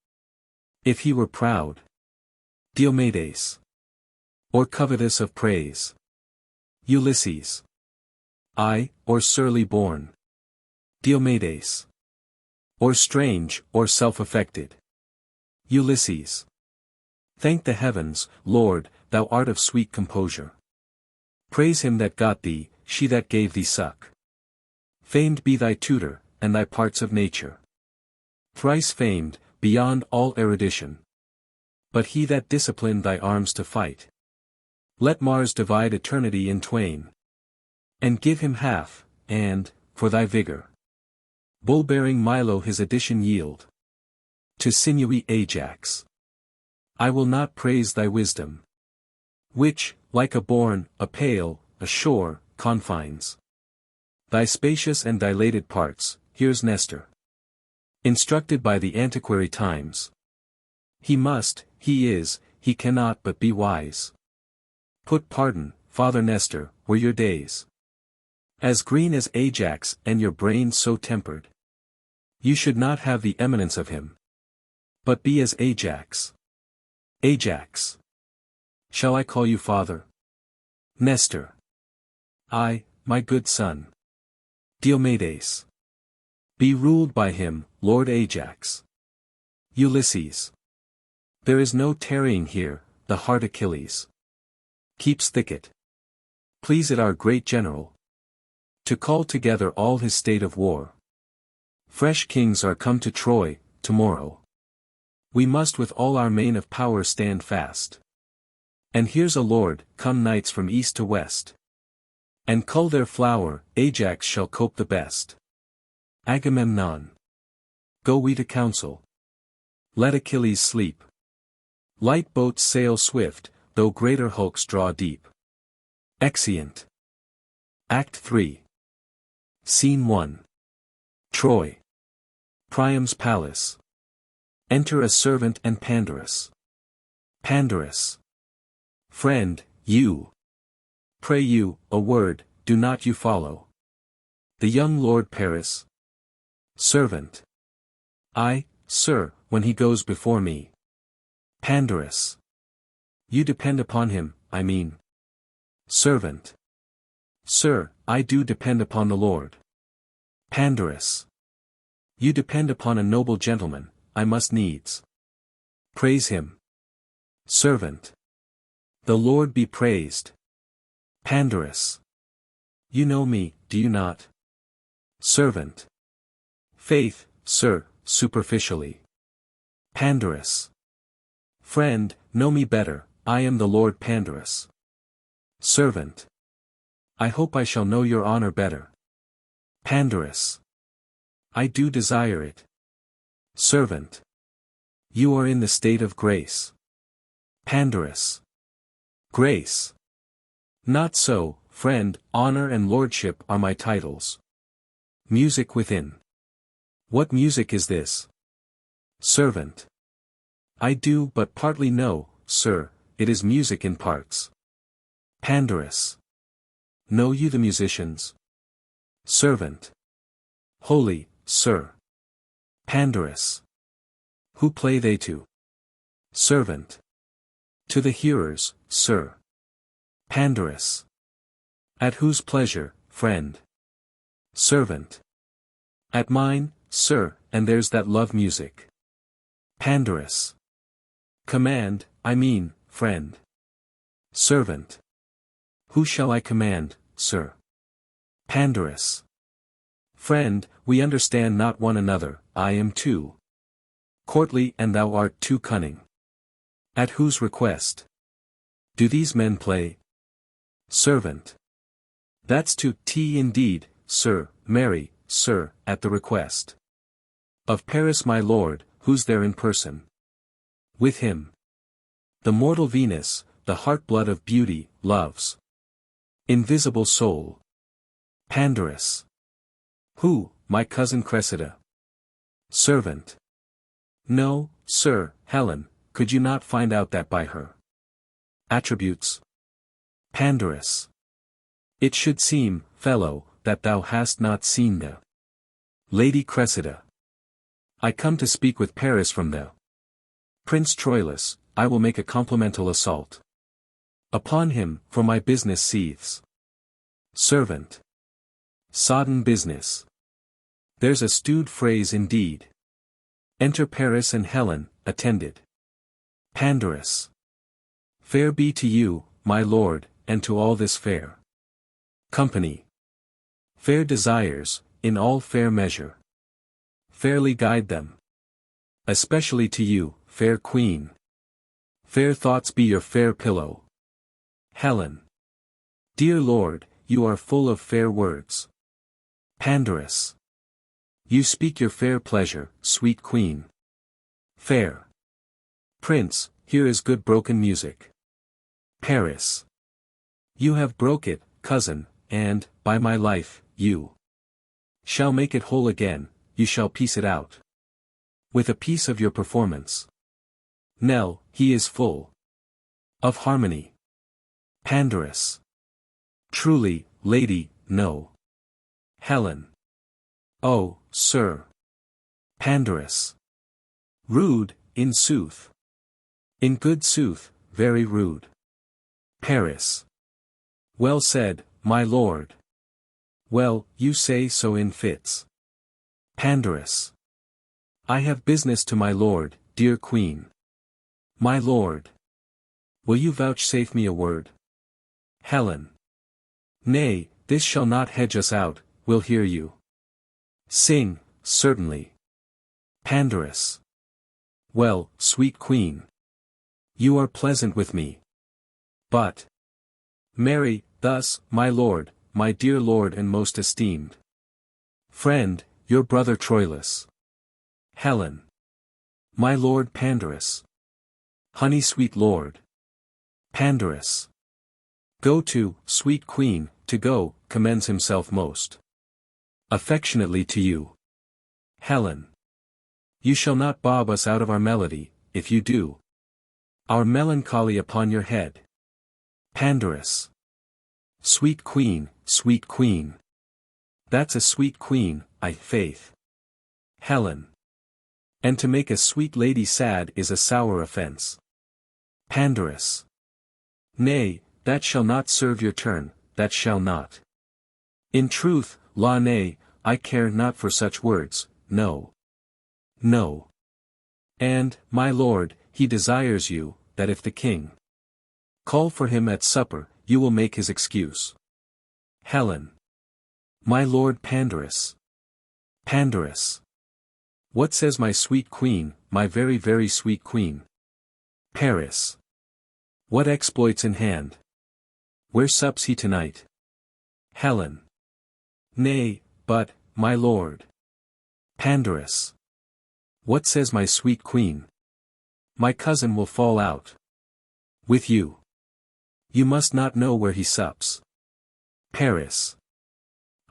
If he were proud. Diomedes. Or covetous of praise. Ulysses. Or surly born. Diomedes. Or strange, or self-affected. Ulysses. Thank the heavens, Lord, thou art of sweet composure. Praise him that got thee, she that gave thee suck. Famed be thy tutor, and thy parts of nature. Thrice famed, beyond all erudition. But he that disciplined thy arms to fight. Let Mars divide eternity in twain. And give him half, and, for thy vigor. Bull-bearing Milo his addition yield. To sinewy Ajax. I will not praise thy wisdom. Which, like a bourne, a pale, a shore, confines. Thy spacious and dilated parts, here's Nestor. Instructed by the antiquary times. He must, he is, he cannot but be wise. Put pardon, Father Nestor, were your days as green as Ajax, and your brain so tempered. You should not have the eminence of him. But be as Ajax. Ajax. Shall I call you father? Nestor. I, my good son. Diomedes. Be ruled by him, Lord Ajax. Ulysses. There is no tarrying here, the hard Achilles keeps thicket. Please it our great general to call together all his state of war. Fresh kings are come to Troy, tomorrow. We must with all our main of power stand fast. And here's a lord, come knights from east to west. And cull their flower, Ajax shall cope the best. Agamemnon. Go we to council. Let Achilles sleep. Light boats sail swift, though greater hulks draw deep. Exeunt. Act 3. Scene 1. Troy. Priam's palace. Enter a servant and Pandarus. Pandarus. Friend, you. Pray you, a word, do not you follow. The young Lord Paris. Servant. I, sir, when he goes before me. Pandarus. You depend upon him, I mean. Servant. Sir, I do depend upon the Lord. Pandarus. You depend upon a noble gentleman, I must needs. Praise him. Servant. The Lord be praised. Pandarus. You know me, do you not? Servant. Faith, sir, superficially. Pandarus. Friend, know me better, I am the Lord Pandarus. Servant. I hope I shall know your honor better. Pandarus. I do desire it. Servant. You are in the state of grace. Pandarus. Grace. Not so, friend, honor and lordship are my titles. Music within. What music is this? Servant. I do but partly know, sir, it is music in parts. Pandarus. Know you the musicians? Servant. Holy, sir. Pandarus. Who play they to? Servant. To the hearers, sir. Pandarus. At whose pleasure, friend? Servant. At mine, sir, and there's that love music. Pandarus. Command, I mean, friend. Servant. Who shall I command, sir? Pandarus. Friend, we understand not one another, I am too courtly and thou art too cunning. At whose request? Do these men play? Servant. That's to tea indeed, sir, marry, sir, at the request of Paris my lord, who's there in person. With him. The mortal Venus, the heart-blood of beauty, loves. Invisible soul. Pandarus. Who, my cousin Cressida? Servant. No, sir, Helen, could you not find out that by her attributes? Pandarus. It should seem, fellow, that thou hast not seen the Lady Cressida. I come to speak with Paris from the Prince Troilus, I will make a complimental assault upon him, for my business seethes. Servant. Sodden business. There's a stewed phrase indeed. Enter Paris and Helen, attended. Pandarus. Fair be to you, my lord, and to all this fair company. Fair desires, in all fair measure. Fairly guide them. Especially to you, fair queen. Fair thoughts be your fair pillow. Helen. Dear lord, you are full of fair words. Pandarus. You speak your fair pleasure, sweet queen. Fair prince, here is good broken music. Paris. You have broke it, cousin, and, by my life, you shall make it whole again, you shall piece it out. With a piece of your performance. Nell, he is full of harmony. Pandarus. Truly, lady, no. Helen. Oh, sir. Pandarus. Rude, in sooth. In good sooth, very rude. Paris. Well said, my lord. Well, you say so in fits. Pandarus. I have business to my lord, dear queen. My lord. Will you vouchsafe me a word? Helen. Nay, this shall not hedge us out, we'll hear you. Sing, certainly. Pandarus. Well, sweet queen. You are pleasant with me. But. Marry, thus, my lord, my dear lord and most esteemed friend, your brother Troilus. Helen. My lord Pandarus. Honey sweet lord. Pandarus. Go to, sweet queen, to go, commends himself most affectionately to you. Helen. You shall not bob us out of our melody, if you do. Our melancholy upon your head. Pandarus. Sweet queen, sweet queen. That's a sweet queen, I' faith. Helen. And to make a sweet lady sad is a sour offence. Pandarus. Nay, that shall not serve your turn, that shall not. In truth, la nay, I care not for such words, no. No. And, my lord, he desires you, that if the king call for him at supper, you will make his excuse. Helen. My lord Pandarus. Pandarus. What says my sweet queen, my very very sweet queen? Paris. What exploits in hand? Where sups he tonight? Helen. Nay, but, my lord. Pandarus. What says my sweet queen? My cousin will fall out with you. You must not know where he sups. Paris.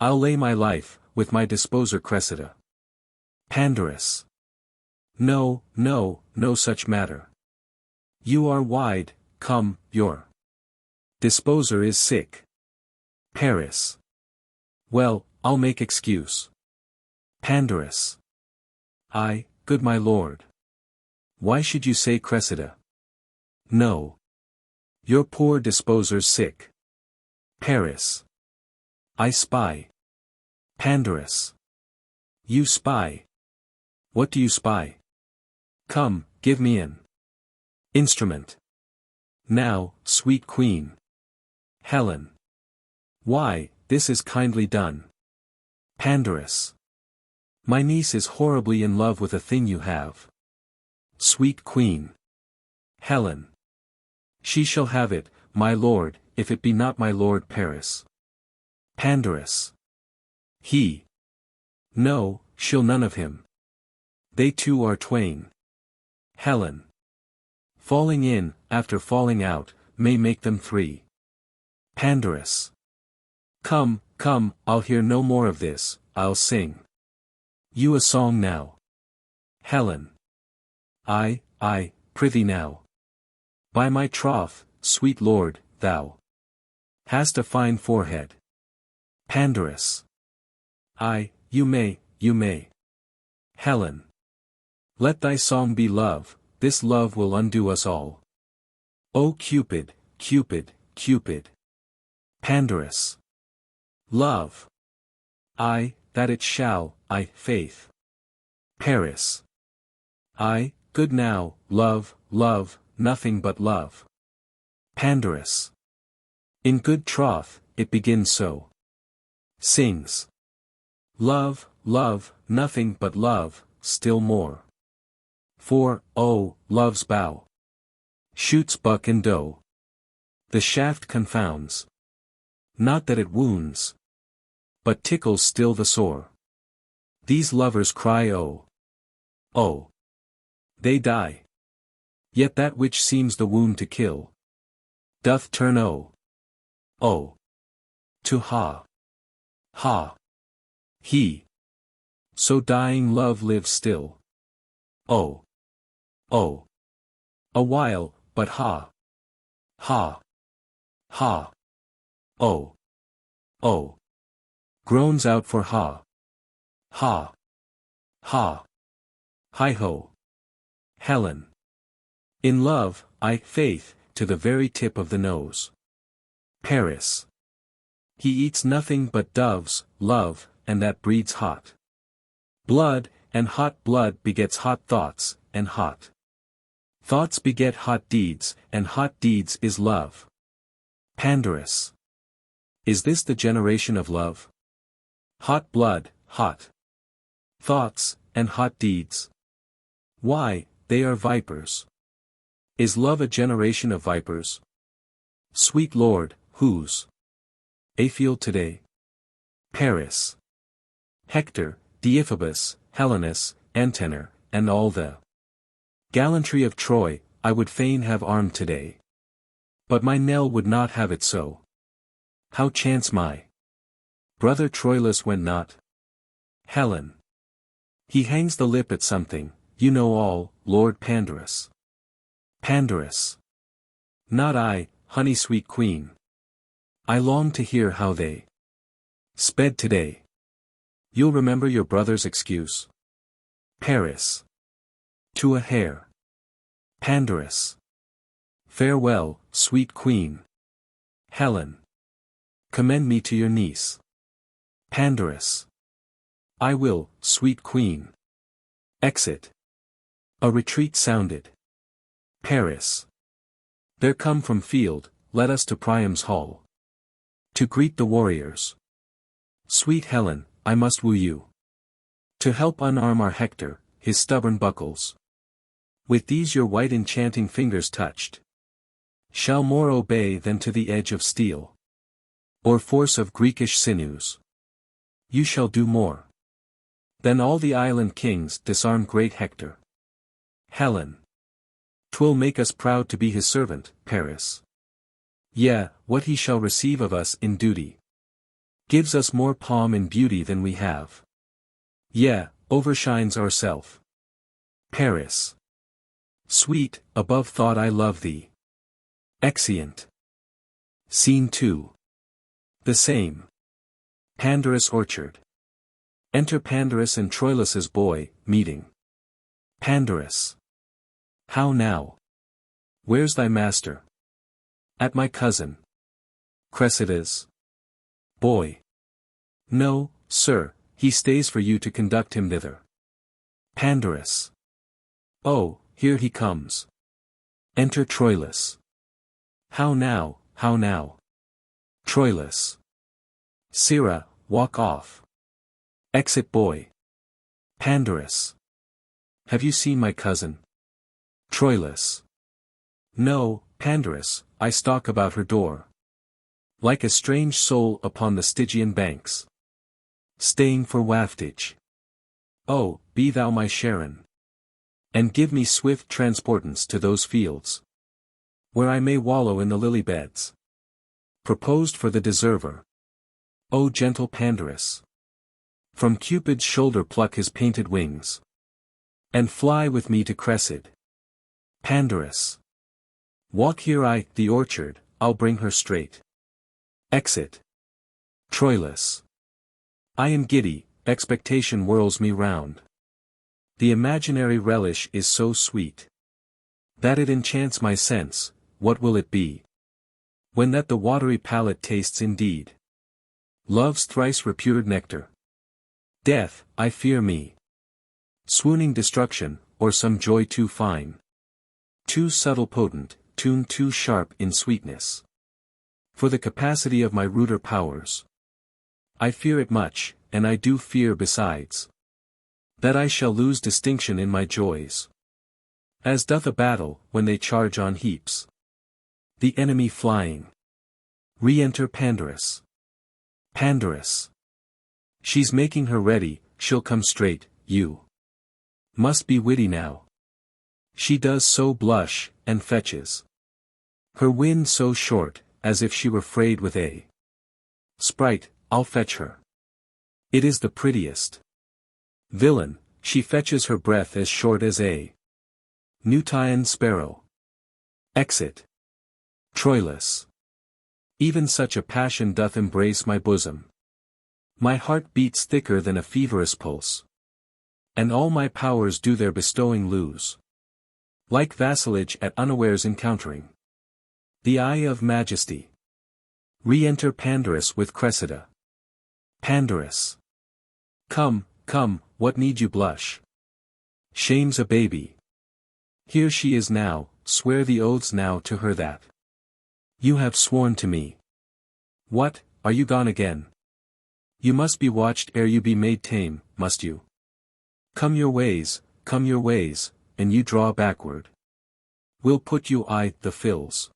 I'll lay my life, with my disposer Cressida. Pandarus. No, no, no such matter. You are wide, come, your disposer is sick. Paris. Well, I'll make excuse. Pandarus. I, good my lord. Why should you say Cressida? No. Your poor disposer's sick. Paris. I spy. Pandarus. You spy. What do you spy? Come, give me an instrument. Now, sweet queen. Helen. Why, this is kindly done. Pandarus. My niece is horribly in love with a thing you have. Sweet queen. Helen. She shall have it, my lord, if it be not my lord Paris. Pandarus. He. No, she'll none of him. They two are twain. Helen. Falling in, after falling out, may make them three. Pandarus. Come, come, I'll hear no more of this, I'll sing you a song now. Helen. I, prithee now. By my troth, sweet lord, thou hast a fine forehead. Pandarus. You may. Helen. Let thy song be love, this love will undo us all. O Cupid, Cupid, Cupid. Pandarus. Love. That it shall, faith. Paris. Good now, love, love, nothing but love. Pandarus. In good troth, it begins so. Sings. Love, love, nothing but love, still more. For, oh, love's bow shoots buck and doe. The shaft confounds. Not that it wounds, but tickles still the sore. These lovers cry oh. Oh. They die. Yet that which seems the wound to kill doth turn oh. Oh. To ha. Ha. He. So dying love lives still. Oh. Oh. A while, but ha. Ha. Ha. Oh. Oh. Groans out for ha. Ha. Ha. Hi-ho. Helen. In love, faith, to the very tip of the nose. Paris. He eats nothing but doves, love, and that breeds hot blood, and hot blood begets hot thoughts, and hot thoughts beget hot deeds, and hot deeds is love. Pandarus. Is this the generation of love? Hot blood, hot thoughts, and hot deeds. Why, they are vipers. Is love a generation of vipers? Sweet lord, whose afield today? Paris. Hector, Deiphobus, Helenus, Antenor, and all the gallantry of Troy, I would fain have armed today. But my Nell would not have it so. How chance my brother Troilus went not? Helen. He hangs the lip at something, you know all, Lord Pandarus. Pandarus. Not I, honey sweet queen. I long to hear how they sped today. You'll remember your brother's excuse. Paris. To a hair. Pandarus. Farewell, sweet queen. Helen. Commend me to your niece. Pandarus. I will, sweet queen. Exit. A retreat sounded. Paris. There come from field, let us to Priam's hall. To greet the warriors. Sweet Helen, I must woo you. To help unarm our Hector, his stubborn buckles. With these your white enchanting fingers touched. Shall more obey than to the edge of steel. Or force of Greekish sinews. You shall do more. Then all the island kings disarm great Hector. Helen. 'Twill make us proud to be his servant, Paris. Yea, what he shall receive of us in duty. Gives us more palm and beauty than we have. Yea, overshines ourself. Paris. Sweet, above thought I love thee. Exeunt. Scene 2. The same. Pandarus' orchard. Enter Pandarus and Troilus's boy, meeting. Pandarus. How now? Where's thy master? At my cousin Cressida's. Boy. No, sir, he stays for you to conduct him thither. Pandarus. Oh, here he comes. Enter Troilus. How now, how now? Troilus. Sirrah, walk off. Exit boy. Pandarus. Have you seen my cousin? Troilus. No, Pandarus, I stalk about her door. Like a strange soul upon the Stygian banks. Staying for waftage. Oh, be thou my Charon. And give me swift transportance to those fields. Where I may wallow in the lily beds. Proposed for the deserver. O gentle Pandarus. From Cupid's shoulder pluck his painted wings. And fly with me to Cressid. Pandarus. Walk here the orchard, I'll bring her straight. Exit. Troilus. I am giddy, expectation whirls me round. The imaginary relish is so sweet. That it enchants my sense, what will it be? When that the watery palate tastes indeed. Love's thrice reputed nectar. Death, I fear me. Swooning destruction, or some joy too fine. Too subtle potent, tune too sharp in sweetness. For the capacity of my ruder powers. I fear it much, and I do fear besides. That I shall lose distinction in my joys. As doth a battle, when they charge on heaps. The enemy flying. Re-enter Pandarus. Pandarus. She's making her ready, she'll come straight, you. Must be witty now. She does so blush, and fetches. Her wind so short, as if she were frayed with a sprite, I'll fetch her. It is the prettiest. Villain, she fetches her breath as short as a Newtyan sparrow. Exit. Troilus. Even such a passion doth embrace my bosom. My heart beats thicker than a feverous pulse. And all my powers do their bestowing lose. Like vassalage at unawares encountering the eye of majesty. Re-enter Pandarus with Cressida. Pandarus. Come, come, what need you blush? Shame's a baby. Here she is now, swear the oaths now to her that you have sworn to me. What, are you gone again? You must be watched ere you be made tame, must you? Come your ways, and you draw backward. We'll put you the fills.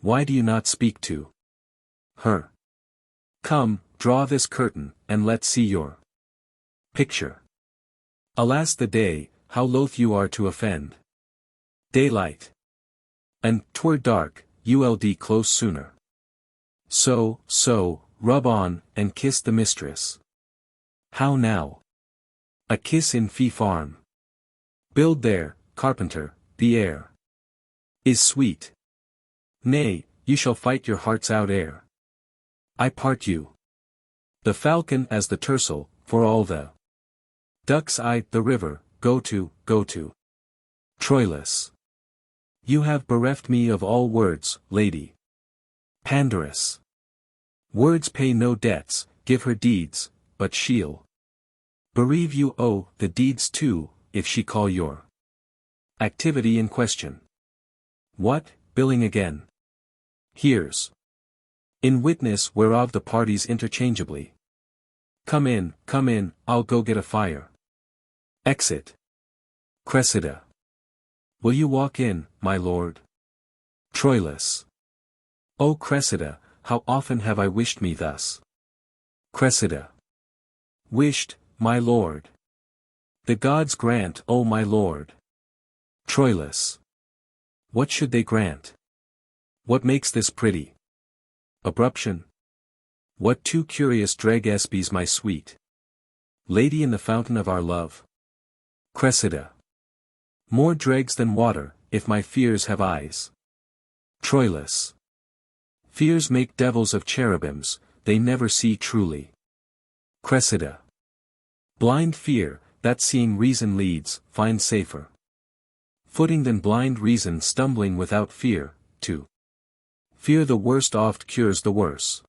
Why do you not speak to her? Come, draw this curtain, and let's see your picture. Alas the day, how loath you are to offend. Daylight. And 'twere dark, uld close sooner. So, rub on, and kiss the mistress. How now? A kiss in fee farm. Build there, carpenter, the air is sweet. Nay, you shall fight your hearts out ere I part you. The falcon as the tercel, for all the ducks I, the river, go to. Troilus. You have bereft me of all words, lady. Pandarus. Words pay no debts, give her deeds, but she'll bereave you. Oh, the deeds too, if she call your activity in question. What, billing again? Here's in witness whereof the parties interchangeably. Come in, I'll go get a fire. Exit. Cressida. Will you walk in, my lord? Troilus. O Cressida, how often have I wished me thus? Cressida. Wished, my lord. The gods grant, O my lord. Troilus. What should they grant? What makes this pretty abruption? What too curious drag espies my sweet lady in the fountain of our love? Cressida. More dregs than water, if my fears have eyes. Troilus. Fears make devils of cherubims, they never see truly. Cressida. Blind fear, that seeing reason leads, finds safer footing than blind reason stumbling without fear, to fear the worst oft cures the worse.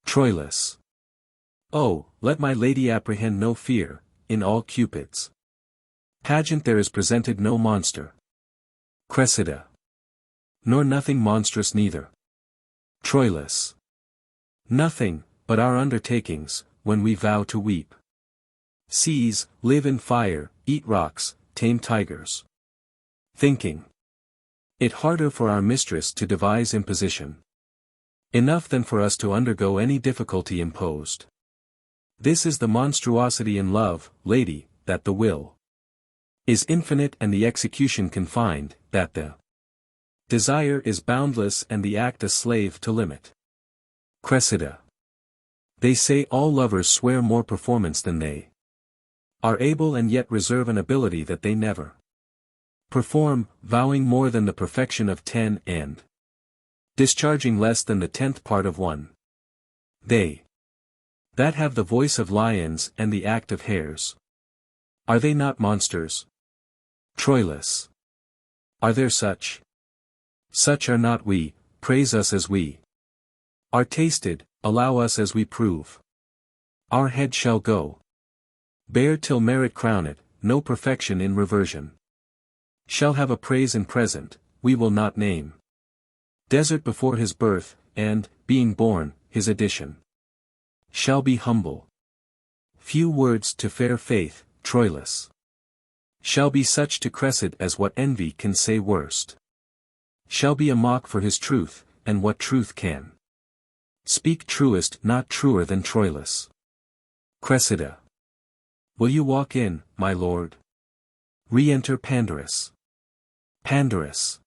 Troilus. Oh, let my lady apprehend no fear, in all Cupid's pageant there is presented no monster. Cressida. Nor nothing monstrous neither. Troilus. Nothing, but our undertakings, when we vow to weep. Seize, live in fire, eat rocks, tame tigers. Thinking it harder for our mistress to devise imposition enough than for us to undergo any difficulty imposed. This is the monstruosity in love, lady, that the will is infinite and the execution confined, that the desire is boundless and the act a slave to limit. Cressida. They say all lovers swear more performance than they are able and yet reserve an ability that they never perform, vowing more than the perfection of 10 and discharging less than the 10th part of 1. They that have the voice of lions and the act of hares. Are they not monsters? Troilus. Are there such? Such are not we, praise us as we are tasted, allow us as we prove. Our head shall go bare till merit crown it, no perfection in reversion. Shall have a praise in present, we will not name. Desert before his birth, and, being born, his addition. Shall be humble. Few words to fair faith, Troilus. Shall be such to Cressida as what envy can say worst. Shall be a mock for his truth, and what truth can speak truest not truer than Troilus. Cressida. Will you walk in, my lord? Re-enter Pandarus. Pandarus.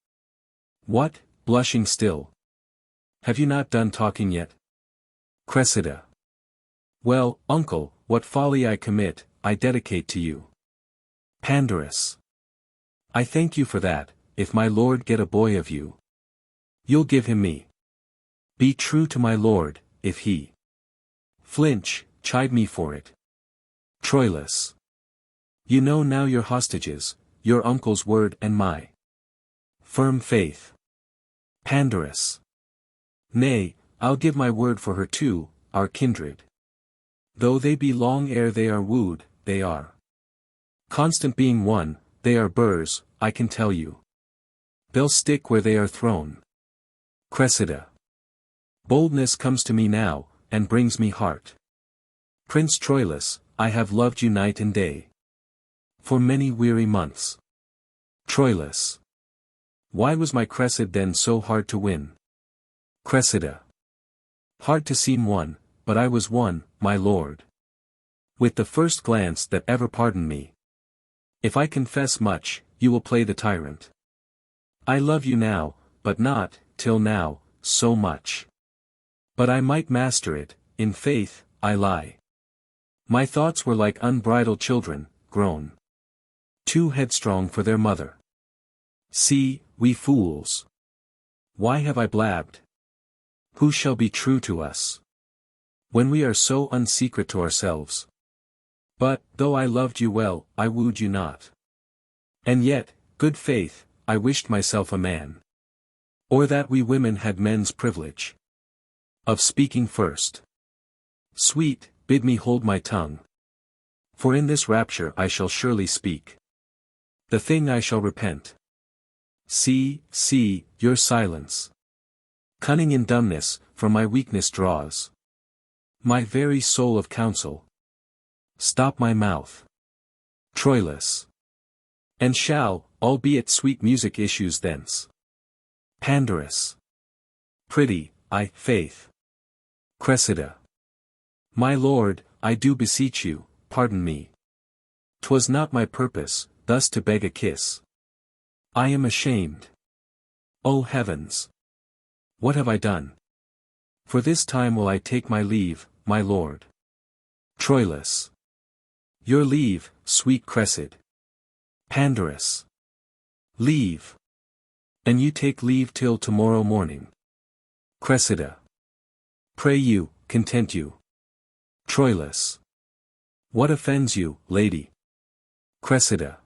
What, blushing still? Have you not done talking yet? Cressida. Well, uncle, what folly I commit, I dedicate to you. Pandarus. I thank you for that, if my lord get a boy of you. You'll give him me. Be true to my lord, if he flinch, chide me for it. Troilus. You know now your hostages, your uncle's word and my firm faith. Pandarus. Nay, I'll give my word for her too, our kindred. Though they be long ere they are wooed, they are constant being one, they are burrs, I can tell you. They'll stick where they are thrown. Cressida. Boldness comes to me now, and brings me heart. Prince Troilus, I have loved you night and day. For many weary months. Troilus. Why was my Cressida then so hard to win? Cressida. Hard to seem won, but I was won, my lord. With the first glance that ever pardoned me. If I confess much, you will play the tyrant. I love you now, but not, till now, so much. But I might master it, in faith, I lie. My thoughts were like unbridled children, grown too headstrong for their mother. See, we fools. Why have I blabbed? Who shall be true to us, when we are so unsecret to ourselves? But, though I loved you well, I wooed you not. And yet, good faith, I wished myself a man. Or that we women had men's privilege of speaking first. Sweet, bid me hold my tongue. For in this rapture I shall surely speak the thing I shall repent. See, your silence, cunning in dumbness, from my weakness draws my very soul of counsel. Stop my mouth, Troilus. And shall, albeit sweet music issues thence. Pandarus. Pretty, faith. Cressida. My lord, I do beseech you, pardon me. 'Twas not my purpose, thus to beg a kiss. I am ashamed. O heavens! What have I done? For this time will I take my leave, my lord. Troilus. Your leave, sweet Cressid. Pandarus. Leave. And you take leave till tomorrow morning. Cressida. Pray you, content you. Troilus. What offends you, lady? Cressida.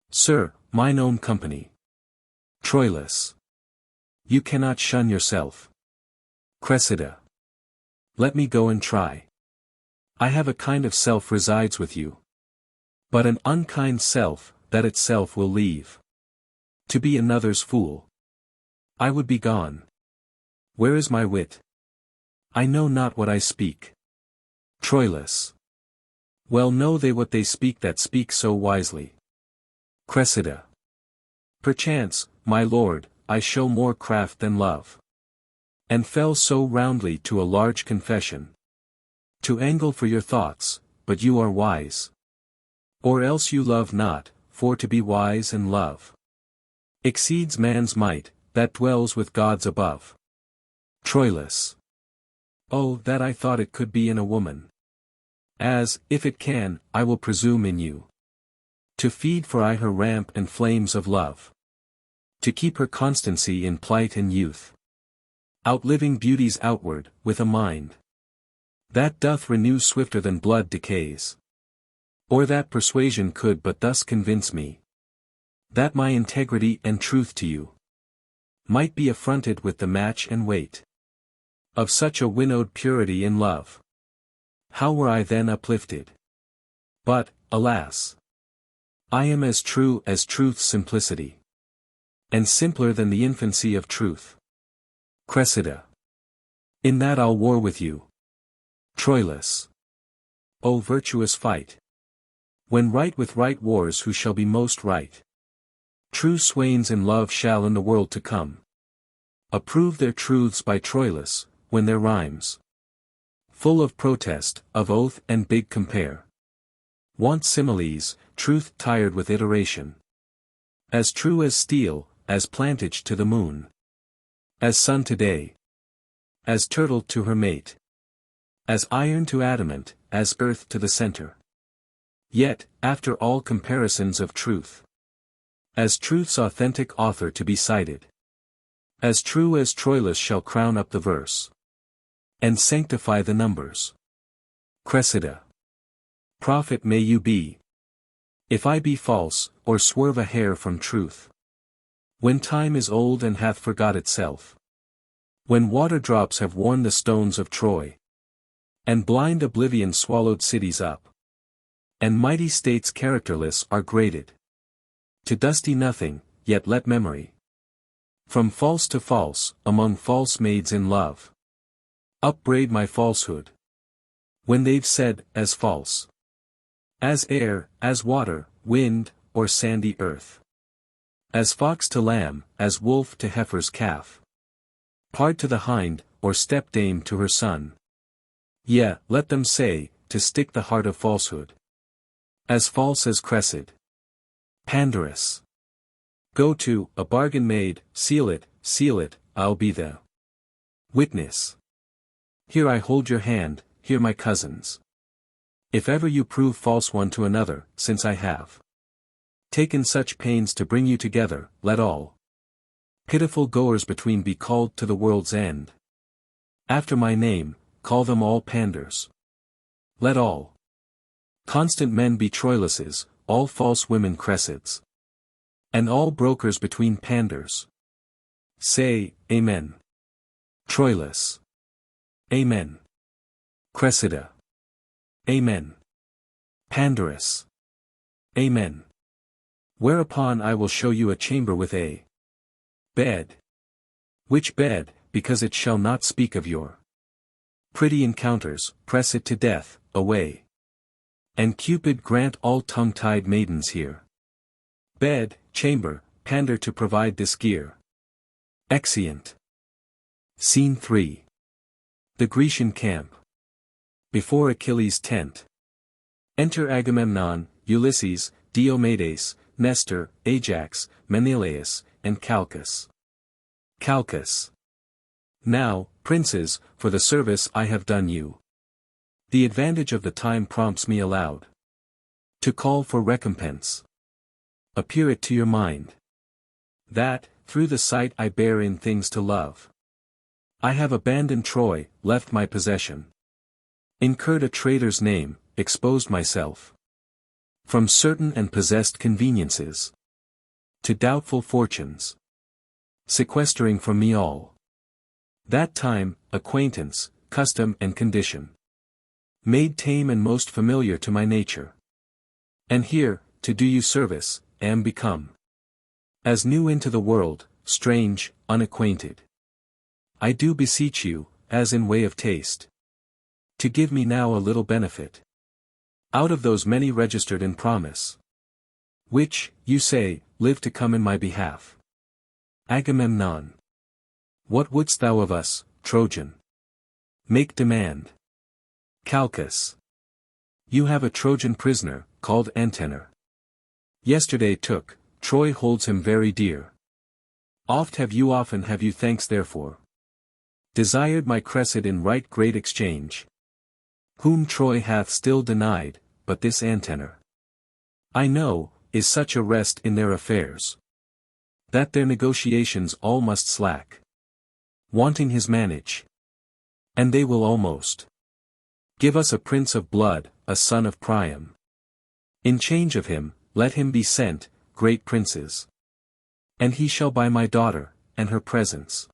Sir, mine own company. Troilus. You cannot shun yourself. Cressida. Let me go and try. I have a kind of self resides with you. But an unkind self, that itself will leave. To be another's fool. I would be gone. Where is my wit? I know not what I speak. Troilus. Well know they what they speak that speak so wisely. Cressida. Perchance, my lord, I show more craft than love. And fell so roundly to a large confession. To angle for your thoughts, but you are wise. Or else you love not, for to be wise and love exceeds man's might, that dwells with gods above. Troilus. Oh, that I thought it could be in a woman. As, if it can, I will presume in you. To feed for aye her ramp and flames of love. To keep her constancy in plight and youth. Outliving beauty's outward, with a mind that doth renew swifter than blood decays. Or that persuasion could but thus convince me, that my integrity and truth to you might be affronted with the match and weight of such a winnowed purity in love. How were I then uplifted? But, alas! I am as true as truth's simplicity, and simpler than the infancy of truth. Cressida. In that I'll war with you. Troilus. O virtuous fight! When right with right wars, who shall be most right? True swains in love shall in the world to come approve their truths by Troilus, when their rhymes, full of protest, of oath and big compare, want similes, truth tired with iteration. As true as steel, as plantage to the moon, as sun to day, as turtle to her mate, as iron to adamant, as earth to the center. Yet, after all comparisons of truth, as truth's authentic author to be cited, as true as Troilus shall crown up the verse, and sanctify the numbers. Cressida. Prophet may you be, if I be false, or swerve a hair from truth. When time is old and hath forgot itself. When water drops have worn the stones of Troy, and blind oblivion swallowed cities up, and mighty states characterless are graded to dusty nothing, yet let memory, from false to false, among false maids in love, upbraid my falsehood, when they've said, as false as air, as water, wind, or sandy earth, as fox to lamb, as wolf to heifer's calf, pard to the hind, or stepdame to her son. Yea, let them say, to stick the heart of falsehood, as false as Cressid. Pandarus. Go to, a bargain made, seal it, I'll be the witness. Here I hold your hand, here my cousins. If ever you prove false one to another, since I have taken such pains to bring you together, let all pitiful goers between be called to the world's end. After my name, call them all panders. Let all constant men be Troiluses, all false women Cressids, and all brokers between panders. Say, Amen. Troilus. Amen. Cressida. Amen. Pandarus. Amen. Whereupon I will show you a chamber with a bed. Which bed, because it shall not speak of your pretty encounters, press it to death, away. And Cupid grant all tongue-tied maidens here bed, chamber, pander to provide this gear. Exeunt. Scene 3. The Grecian camp. Before Achilles' tent. Enter Agamemnon, Ulysses, Diomedes, Nestor, Ajax, Menelaus, and Calchas. Calchas. Now, princes, for the service I have done you, the advantage of the time prompts me aloud to call for recompense. Appear it to your mind that, through the sight I bear in things to love, I have abandoned Troy, left my possession, incurred a traitor's name, exposed myself from certain and possessed conveniences to doubtful fortunes, sequestering from me all that time, acquaintance, custom and condition, made tame and most familiar to my nature. And here, to do you service, am become as new into the world, strange, unacquainted. I do beseech you, as in way of taste, to give me now a little benefit out of those many registered in promise, which, you say, live to come in my behalf. Agamemnon. What wouldst thou of us, Trojan? Make demand. Calchas. You have a Trojan prisoner, called Antenor. Yesterday took, Troy holds him very dear. Often have you thanks therefore desired my Cressid in right great exchange, whom Troy hath still denied, but this Antenor, I know, is such a rest in their affairs, that their negotiations all must slack, wanting his manage. And they will almost give us a prince of blood, a son of Priam. In change of him, let him be sent, great princes. And he shall buy my daughter, and her presence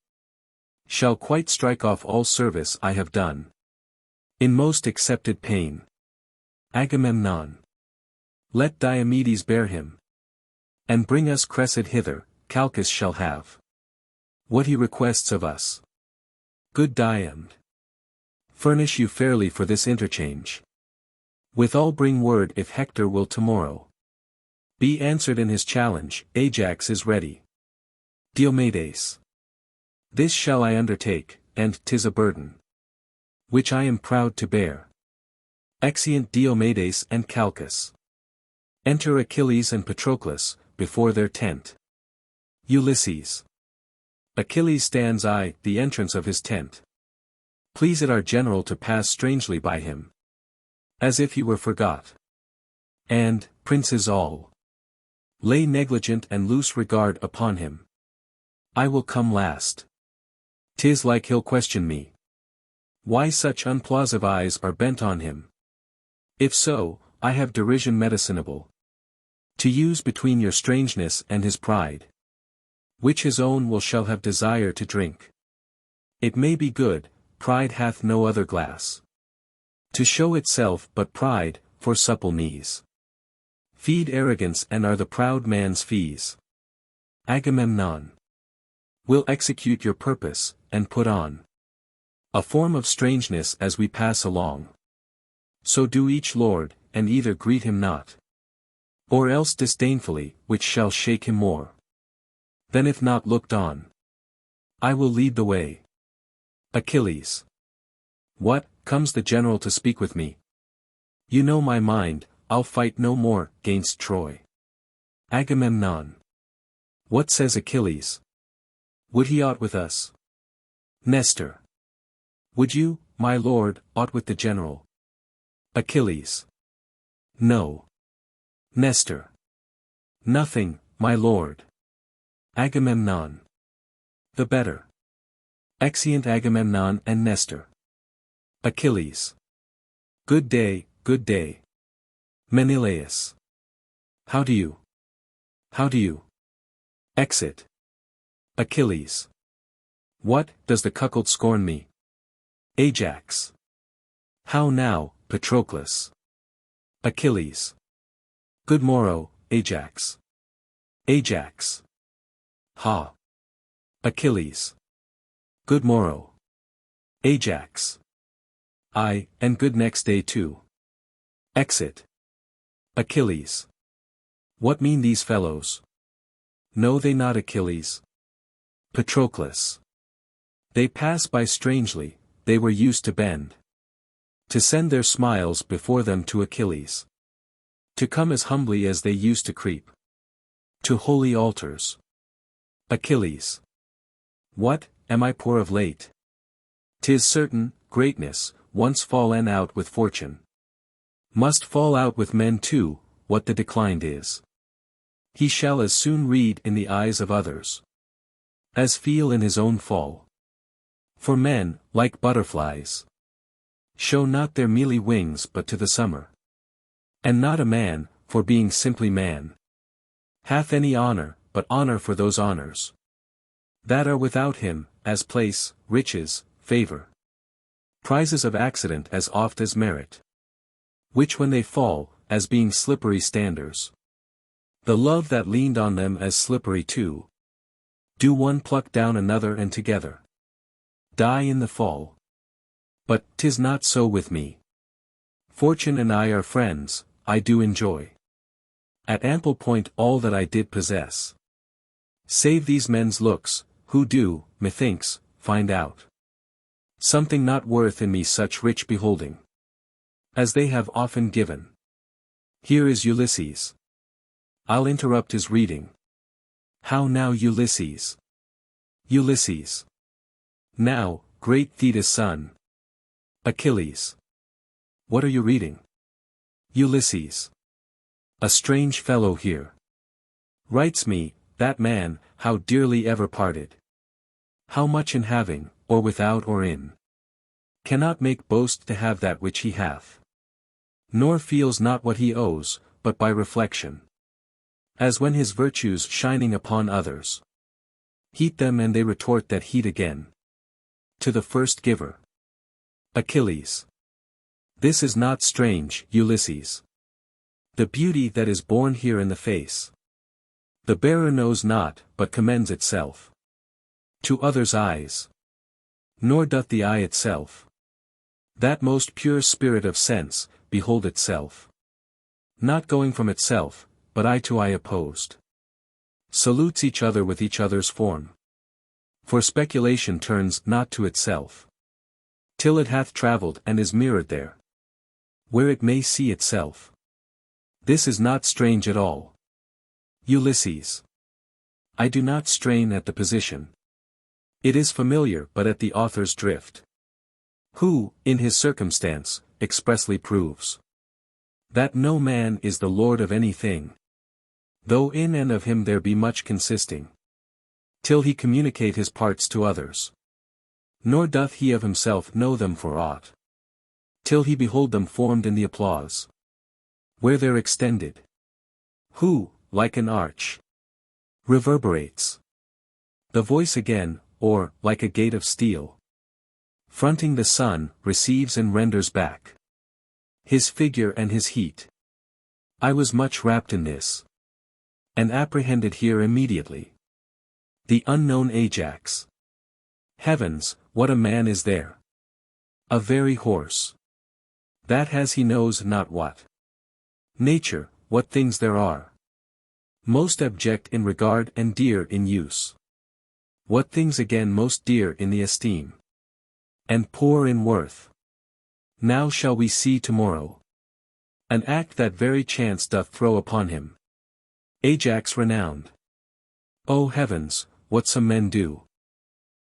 shall quite strike off all service I have done, in most accepted pain. Agamemnon. Let Diomedes bear him, and bring us Cressid hither. Calchas shall have what he requests of us. Good Diomed. Furnish you fairly for this interchange. Withal bring word if Hector will tomorrow be answered in his challenge. Ajax is ready. Diomedes. This shall I undertake, and 'tis a burden which I am proud to bear. Exeunt Diomedes and Calchas. Enter Achilles and Patroclus, before their tent. Ulysses. Achilles stands the entrance of his tent. Please it our general to pass strangely by him, as if he were forgot. And, princes all, lay negligent and loose regard upon him. I will come last. 'Tis like he'll question me, why such unplausive eyes are bent on him. If so, I have derision medicinable to use between your strangeness and his pride, which his own will shall have desire to drink. It may be good, pride hath no other glass to show itself, but pride, for supple knees, feed arrogance and are the proud man's fees. Agamemnon. Will execute your purpose, and put on a form of strangeness as we pass along. So do each lord, and either greet him not, or else disdainfully, which shall shake him more than if not looked on. I will lead the way. Achilles. What, comes the general to speak with me? You know my mind, I'll fight no more, 'gainst Troy. Agamemnon. What says Achilles? Would he aught with us? Nestor. Would you, my lord, aught with the general? Achilles. No. Nestor. Nothing, my lord. Agamemnon. The better. Exeunt Agamemnon and Nestor. Achilles. Good day, good day. Menelaus. How do you? How do you? Exit. Achilles. What, does the cuckold scorn me? Ajax. How now, Patroclus? Achilles. Good morrow, Ajax. Ajax. Ha. Achilles. Good morrow. Ajax. Ay, and good next day too. Exit. Achilles. What mean these fellows? Know they not Achilles? Patroclus. They pass by strangely, they were used to bend. To send their smiles before them to Achilles. To come as humbly as they used to creep. To holy altars. Achilles. What, am I poor of late? 'Tis certain, greatness, once fallen out with fortune. Must fall out with men too, what the declined is. He shall as soon read in the eyes of others. As feel in his own fall. For men, like butterflies, show not their mealy wings but to the summer. And not a man, for being simply man, hath any honor, but honor for those honors that are without him, as place, riches, favor. Prizes of accident as oft as merit. Which when they fall, as being slippery standers. The love that leaned on them as slippery too. Do one pluck down another and together die in the fall. But 'tis not so with me. Fortune and I are friends, I do enjoy. At ample point all that I did possess. Save these men's looks, who do, methinks, find out something not worth in me such rich beholding. As they have often given. Here is Ulysses. I'll interrupt his reading. How now Ulysses? Ulysses. Now, great Thetis' son. Achilles. What are you reading? Ulysses. A strange fellow here. Writes me, that man, how dearly ever parted. How much in having, or without or in. Cannot make boast to have that which he hath. Nor feels not what he owes, but by reflection. As when his virtues shining upon others. Heat them and they retort that heat again. To the first giver. Achilles. This is not strange, Ulysses. The beauty that is born here in the face. The bearer knows not, but commends itself. To others' eyes. Nor doth the eye itself. That most pure spirit of sense, behold itself. Not going from itself, but eye to eye opposed. Salutes each other with each other's form. For speculation turns not to itself. Till it hath travelled and is mirrored there. Where it may see itself. This is not strange at all. Ulysses. I do not strain at the position. It is familiar but at the author's drift. Who, in his circumstance, expressly proves that no man is the lord of anything. Though in and of him there be much consisting. Till he communicate his parts to others. Nor doth he of himself know them for aught. Till he behold them formed in the applause. Where they're extended. Who, like an arch, reverberates. The voice again, or, like a gate of steel. Fronting the sun, receives and renders back. His figure and his heat. I was much wrapped in this. And apprehended here immediately. The unknown Ajax. Heavens, what a man is there! A very horse. That has he knows not what. Nature, what things there are. Most abject in regard and dear in use. What things again most dear in the esteem. And poor in worth. Now shall we see tomorrow. An act that very chance doth throw upon him. Ajax renowned. O heavens, what some men do.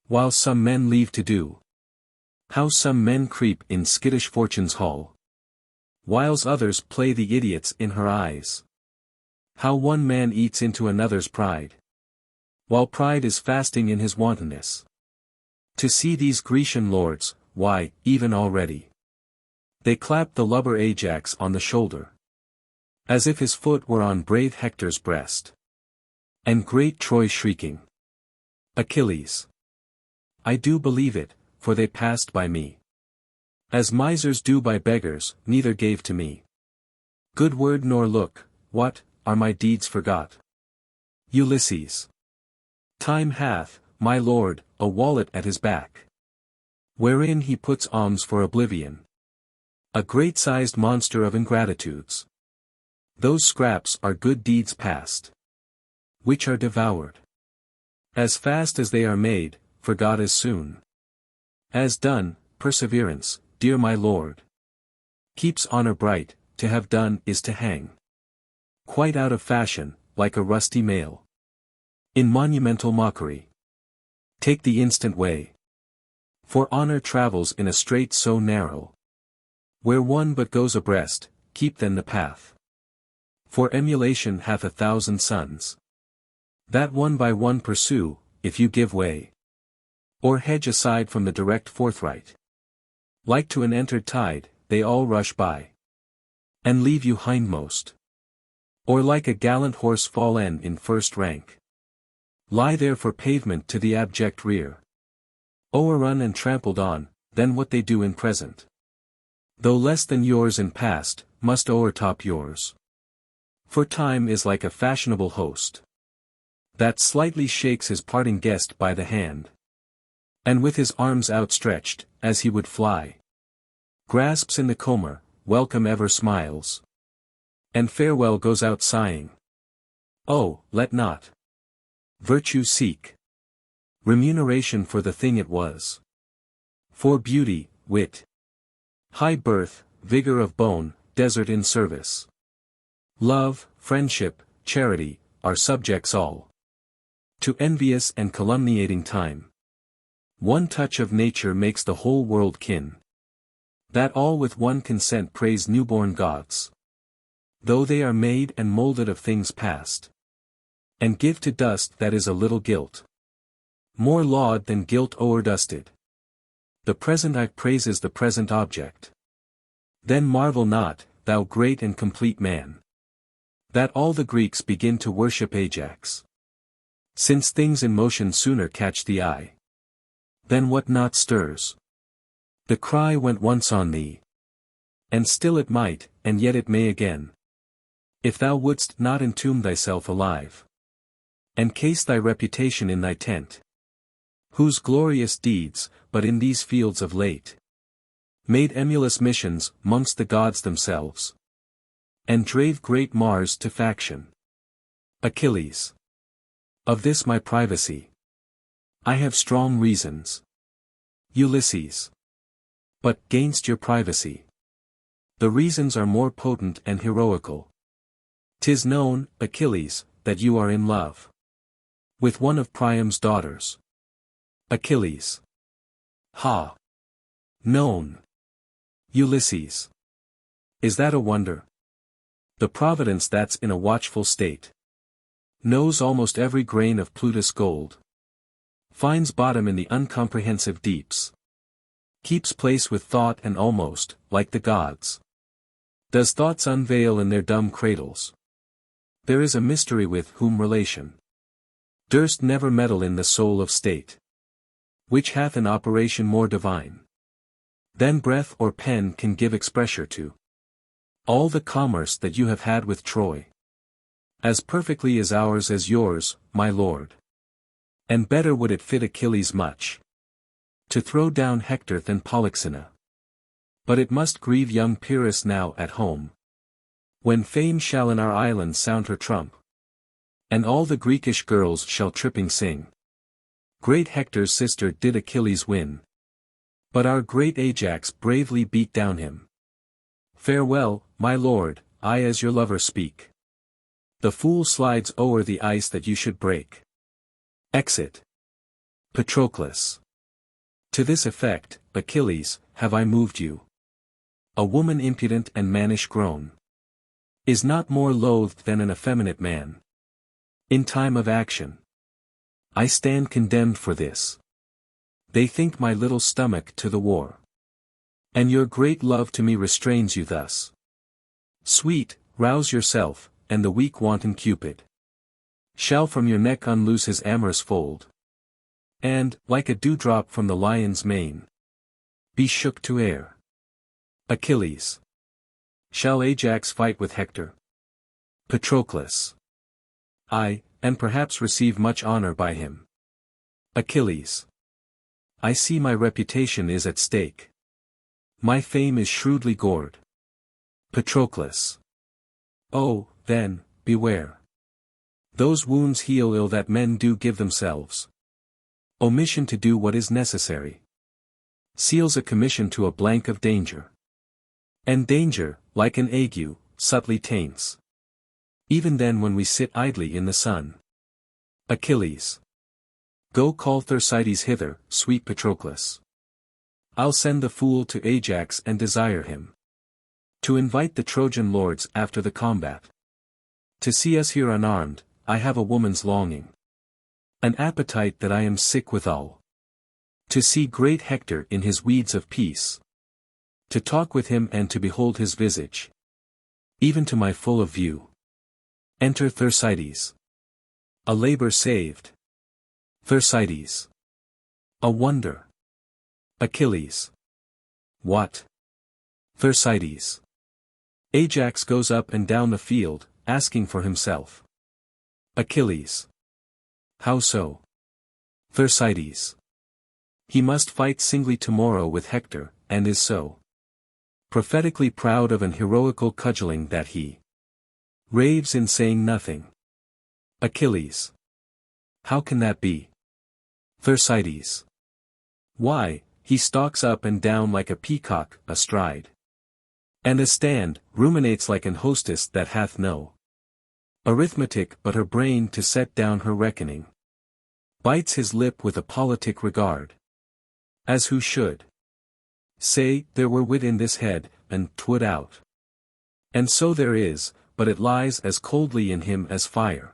while some men leave to do. How some men creep in skittish fortune's hall, whiles others play the idiots in her eyes. How one man eats into another's pride, while pride is fasting in his wantonness. To see these Grecian lords, why, even already, they clap the lubber Ajax on the shoulder, as if his foot were on brave Hector's breast. And great Troy shrieking, Achilles! I do believe it, for they passed by me, as misers do by beggars, neither gave to me good word nor look. What, are my deeds forgot? Ulysses. Time hath, my lord, a wallet at his back, wherein he puts alms for oblivion, a great-sized monster of ingratitudes. Those scraps are good deeds past, which are devoured as fast as they are made, forgot as soon as done. Perseverance, dear my lord, keeps honor bright. To have done is to hang quite out of fashion, like a rusty mail in monumental mockery. Take the instant way, for honor travels in a strait so narrow, where one but goes abreast. Keep then the path, for emulation hath 1,000 sons, that one by one pursue. If you give way, or hedge aside from the direct forthright, like to an entered tide, they all rush by, and leave you hindmost. Or like a gallant horse fallen in first rank, lie there for pavement to the abject rear, o'errun and trampled on. Then what they do in present, though less than yours in past, must o'ertop yours. For time is like a fashionable host, that slightly shakes his parting guest by the hand, and with his arms outstretched, as he would fly, grasps in the comber, welcome ever smiles, and farewell goes out sighing. Oh, let not virtue seek remuneration for the thing it was, for beauty, wit, high birth, vigor of bone, desert in service, love, friendship, charity, are subjects all to envious and calumniating time. One touch of nature makes the whole world kin, that all with one consent praise newborn gods, though they are made and moulded of things past, and give to dust that is a little guilt, more laud than guilt o'erdusted. The present eye praises the present object. Then marvel not, thou great and complete man, that all the Greeks begin to worship Ajax, since things in motion sooner catch the eye than what not stirs. The cry went once on thee, and still it might, and yet it may again, if thou wouldst not entomb thyself alive, and case thy reputation in thy tent, whose glorious deeds, but in these fields of late, made emulous missions mongst the gods themselves, and drave great Mars to faction. Achilles. Of this my privacy, I have strong reasons. Ulysses. But, 'gainst your privacy, the reasons are more potent and heroical. 'Tis known, Achilles, that you are in love with one of Priam's daughters. Achilles. Ha! Known. Ulysses. Is that a wonder? The Providence that's in a watchful state knows almost every grain of Plutus gold, finds bottom in the uncomprehensive deeps, keeps place with thought and almost, like the gods, does thoughts unveil in their dumb cradles. There is a mystery with whom relation durst never meddle in the soul of state, which hath an operation more divine than breath or pen can give expressure to. All the commerce that you have had with Troy, as perfectly is ours as yours, my lord. And better would it fit Achilles much to throw down Hector than Polyxena. But it must grieve young Pyrrhus now at home, when fame shall in our island sound her trump, and all the Greekish girls shall tripping sing. Great Hector's sister did Achilles win, but our great Ajax bravely beat down him. Farewell, my lord, I as your lover speak. The fool slides o'er the ice that you should break. Exit. Patroclus. To this effect, Achilles, have I moved you. A woman impudent and mannish grown is not more loathed than an effeminate man. In time of action, I stand condemned for this. They think my little stomach to the war. And your great love to me restrains you thus. Sweet, rouse yourself, and the weak wanton Cupid shall from your neck unloose his amorous fold. And, like a dewdrop from the lion's mane, be shook to air. Achilles. Shall Ajax fight with Hector? Patroclus. Aye, and perhaps receive much honor by him. Achilles. I see my reputation is at stake. My fame is shrewdly gored. Patroclus. Oh, then, beware. Those wounds heal ill that men do give themselves. Omission to do what is necessary seals a commission to a blank of danger. And danger, like an ague, subtly taints. Even then when we sit idly in the sun. Achilles. Go call Thersites hither, sweet Patroclus. I'll send the fool to Ajax and desire him to invite the Trojan lords after the combat. To see us here unarmed, I have a woman's longing. An appetite that I am sick withal. To see great Hector in his weeds of peace. To talk with him and to behold his visage. Even to my full of view. Enter Thersites. A labor saved. Thersites. A wonder. Achilles. What? Thersites. Ajax goes up and down the field, asking for himself. Achilles. How so? Thersites. He must fight singly tomorrow with Hector, and is so prophetically proud of an heroical cudgeling that he raves in saying nothing. Achilles. How can that be? Thersites. Why, he stalks up and down like a peacock, astride. And astand, ruminates like an hostess that hath no arithmetic but her brain to set down her reckoning. Bites his lip with a politic regard. As who should say, there were wit in this head, and 'twould out. And so there is, but it lies as coldly in him as fire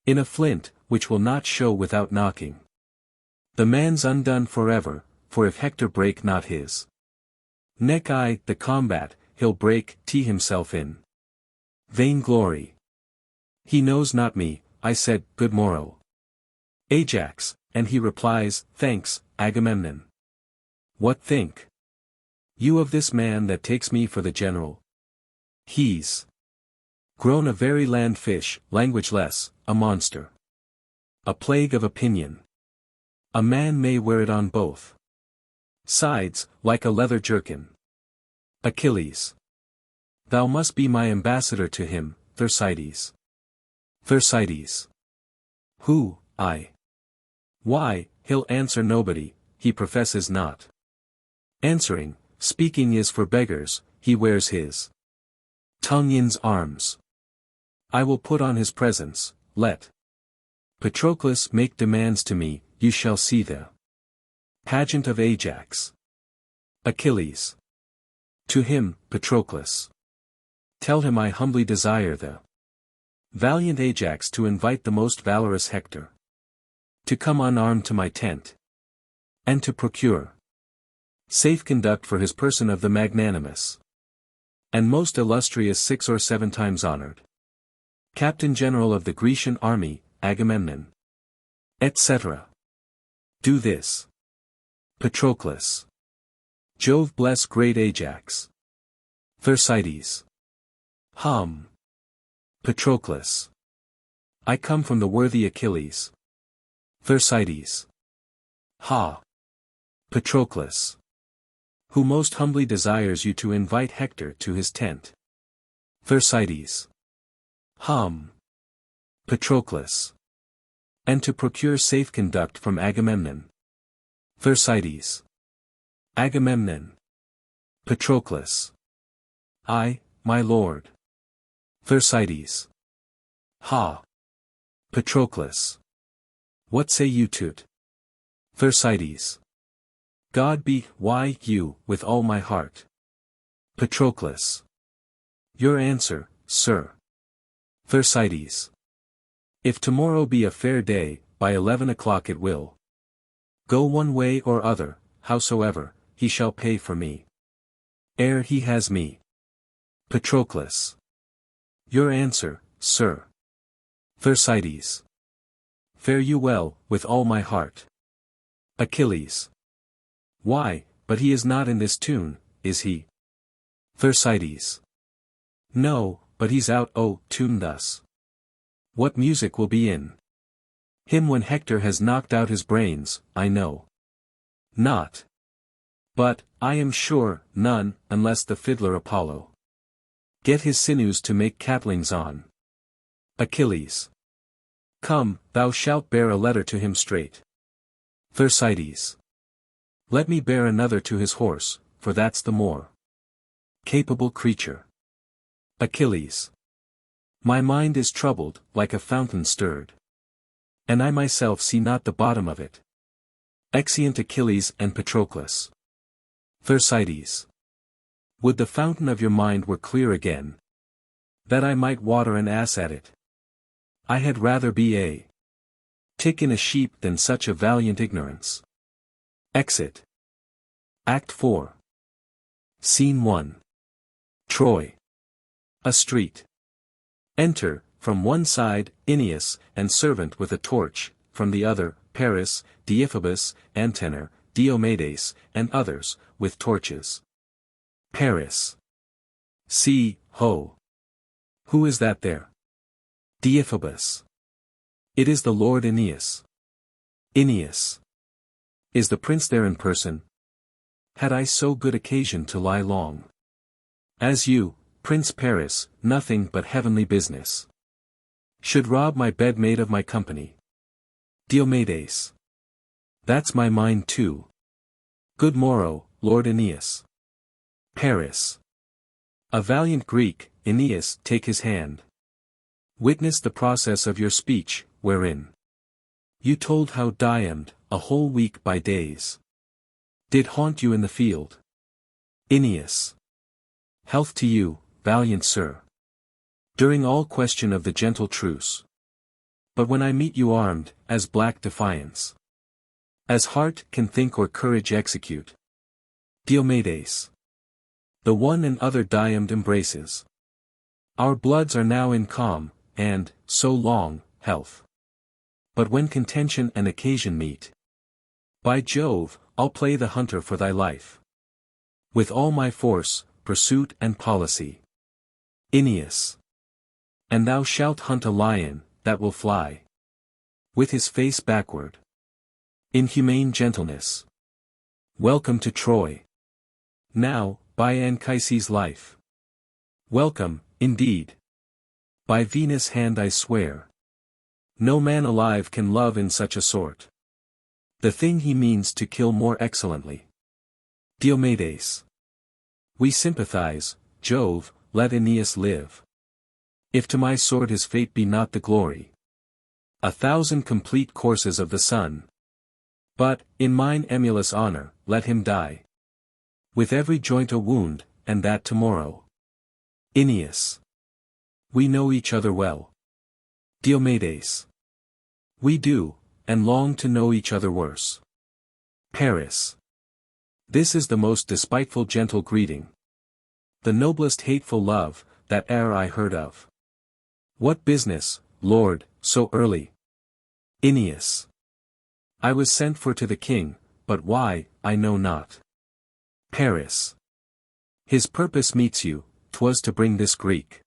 in a flint, which will not show without knocking. The man's undone forever, for if Hector break not his neck the combat, he'll break himself in vain glory. He knows not me, I said, good morrow, Ajax, and he replies, thanks, Agamemnon. What think you of this man that takes me for the general? He's grown a very land fish, languageless, a monster. A plague of opinion. A man may wear it on both sides, like a leather jerkin. Achilles. Thou must be my ambassador to him, Thersites. Thersites. Who, I? Why, he'll answer nobody, he professes not. Answering, speaking is for beggars, he wears his tongue in's arms. I will put on his presence, let Patroclus make demands to me, you shall see the pageant of Ajax. Achilles. To him, Patroclus. Tell him I humbly desire the valiant Ajax to invite the most valorous Hector to come unarmed to my tent, and to procure safe conduct for his person of the magnanimous and most illustrious 6 or 7 times honored Captain General of the Grecian army, Agamemnon, etc. Do this. Patroclus. Jove bless great Ajax. Thersites. Patroclus. I come from the worthy Achilles. Thersites. Ha! Patroclus. Who most humbly desires you to invite Hector to his tent. Thersites. Patroclus. And to procure safe conduct from Agamemnon. Thersites. Agamemnon. Patroclus. I, my lord. Thersites. Ha! Patroclus. What say you to't? Thersites. God be you with all my heart. Patroclus. Your answer, sir. Thersites. If tomorrow be a fair day, by 11 o'clock it will. Go one way or other, howsoever, he shall pay for me. Ere he has me. Patroclus. Your answer, sir. Thersites. Fare you well, with all my heart. Achilles. Why, but he is not in this tune, is he? Thersites. No, but he's out tune thus. What music will be in him when Hector has knocked out his brains, I know not. But, I am sure, none, unless the fiddler Apollo get his sinews to make caplings on. Achilles. Come, thou shalt bear a letter to him straight. Thersites. Let me bear another to his horse, for that's the more capable creature. Achilles. My mind is troubled, like a fountain stirred. And I myself see not the bottom of it. Exeunt Achilles and Patroclus. Thersites. Would the fountain of your mind were clear again, that I might water an ass at it. I had rather be a tick in a sheep than such a valiant ignorance. Exit. Act 4. Scene 1. Troy. A street. Enter, from one side, Aeneas, and servant with a torch, from the other, Paris, Deiphobus, Antenor, Diomedes, and others, with torches. Paris. See, ho! Who is that there? Deiphobus. It is the Lord Aeneas. Aeneas. Is the prince there in person? Had I so good occasion to lie long? As you, Prince Paris, nothing but heavenly business should rob my bedmate of my company. Diomedes. That's my mind too. Good morrow, Lord Aeneas. Paris. A valiant Greek, Aeneas, take his hand. Witness the process of your speech, wherein you told how Diomed, a whole week by days, did haunt you in the field. Aeneas. Health to you, valiant sir. During all question of the gentle truce. But when I meet you armed, as black defiance, as heart can think or courage execute. Diomedes. The one and other Diomed embraces. Our bloods are now in calm, and, so long, health. But when contention and occasion meet, by Jove, I'll play the hunter for thy life. With all my force, pursuit and policy. Aeneas. And thou shalt hunt a lion, that will fly with his face backward. In humane gentleness. Welcome to Troy. Now, by Anchises' life. Welcome, indeed. By Venus' hand I swear. No man alive can love in such a sort. The thing he means to kill more excellently. Diomedes. We sympathize, Jove, let Aeneas live. If to my sword his fate be not the glory. 1,000 complete courses of the sun. But, in mine emulous honor, let him die. With every joint a wound, and that tomorrow. Aeneas. We know each other well. Diomedes. We do, and long to know each other worse. Paris. This is the most despiteful gentle greeting. The noblest hateful love, that e'er I heard of. What business, Lord, so early? Aeneas. I was sent for to the king, but why, I know not. Paris. His purpose meets you, 'twas to bring this Greek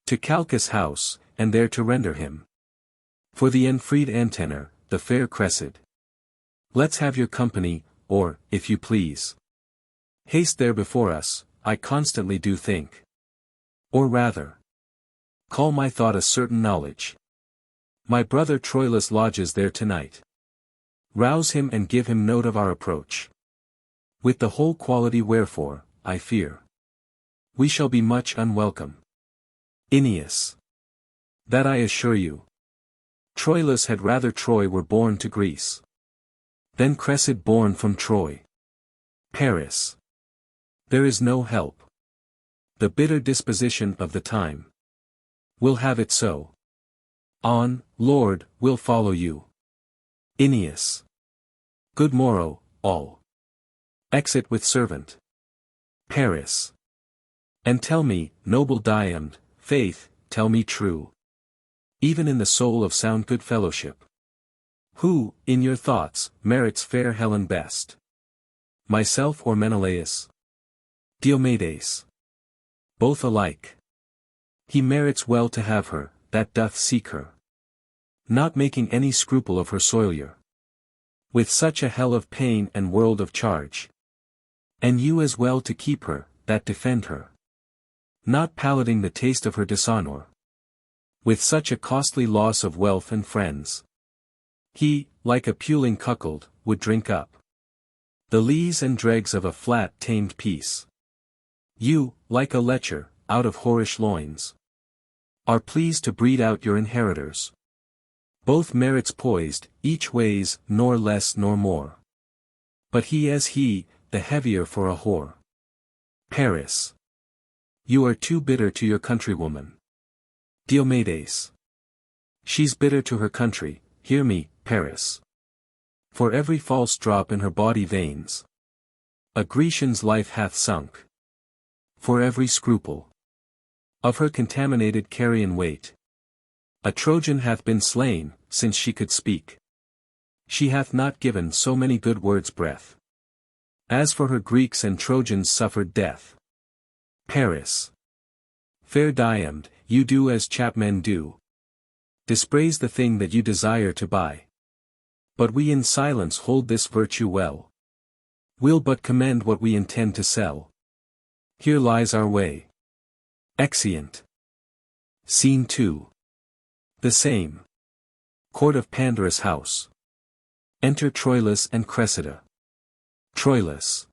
to Calchas' house, and there to render him for the enfreed Antenor, the fair Cressida. Let's have your company, or, if you please, haste there before us, I constantly do think. Or rather, call my thought a certain knowledge. My brother Troilus lodges there tonight. Rouse him and give him note of our approach. With the whole quality wherefore, I fear, we shall be much unwelcome. Aeneas. That I assure you. Troilus had rather Troy were born to Greece. Then Cressida born from Troy. Paris. There is no help. The bitter disposition of the time. Will have it so. On, Lord, will follow you. Aeneas. Good morrow, all. Exit with servant. Paris. And tell me, noble Diomed, faith, tell me true. Even in the soul of sound good fellowship. Who, in your thoughts, merits fair Helen best? Myself or Menelaus? Diomedes. Both alike. He merits well to have her, that doth seek her. Not making any scruple of her soilure. With such a hell of pain and world of charge. And you as well to keep her, that defend her. Not palliating the taste of her dishonor. With such a costly loss of wealth and friends. He, like a puling cuckold, would drink up the lees and dregs of a flat tamed peace. You, like a lecher, out of whorish loins, are pleased to breed out your inheritors. Both merits poised, each weighs, nor less nor more. But he as he, the heavier for a whore. Paris. You are too bitter to your countrywoman. Diomedes. She's bitter to her country, hear me, Paris. For every false drop in her body veins, a Grecian's life hath sunk. For every scruple of her contaminated carrion weight, a Trojan hath been slain, since she could speak. She hath not given so many good words breath. As for her Greeks and Trojans suffered death. Paris. Fair Diomed, you do as chapmen do. Dispraise the thing that you desire to buy. But we in silence hold this virtue well. We'll but commend what we intend to sell. Here lies our way. Exeunt. Scene 2. The same. Court of Pandarus' house. Enter Troilus and Cressida. Troilus.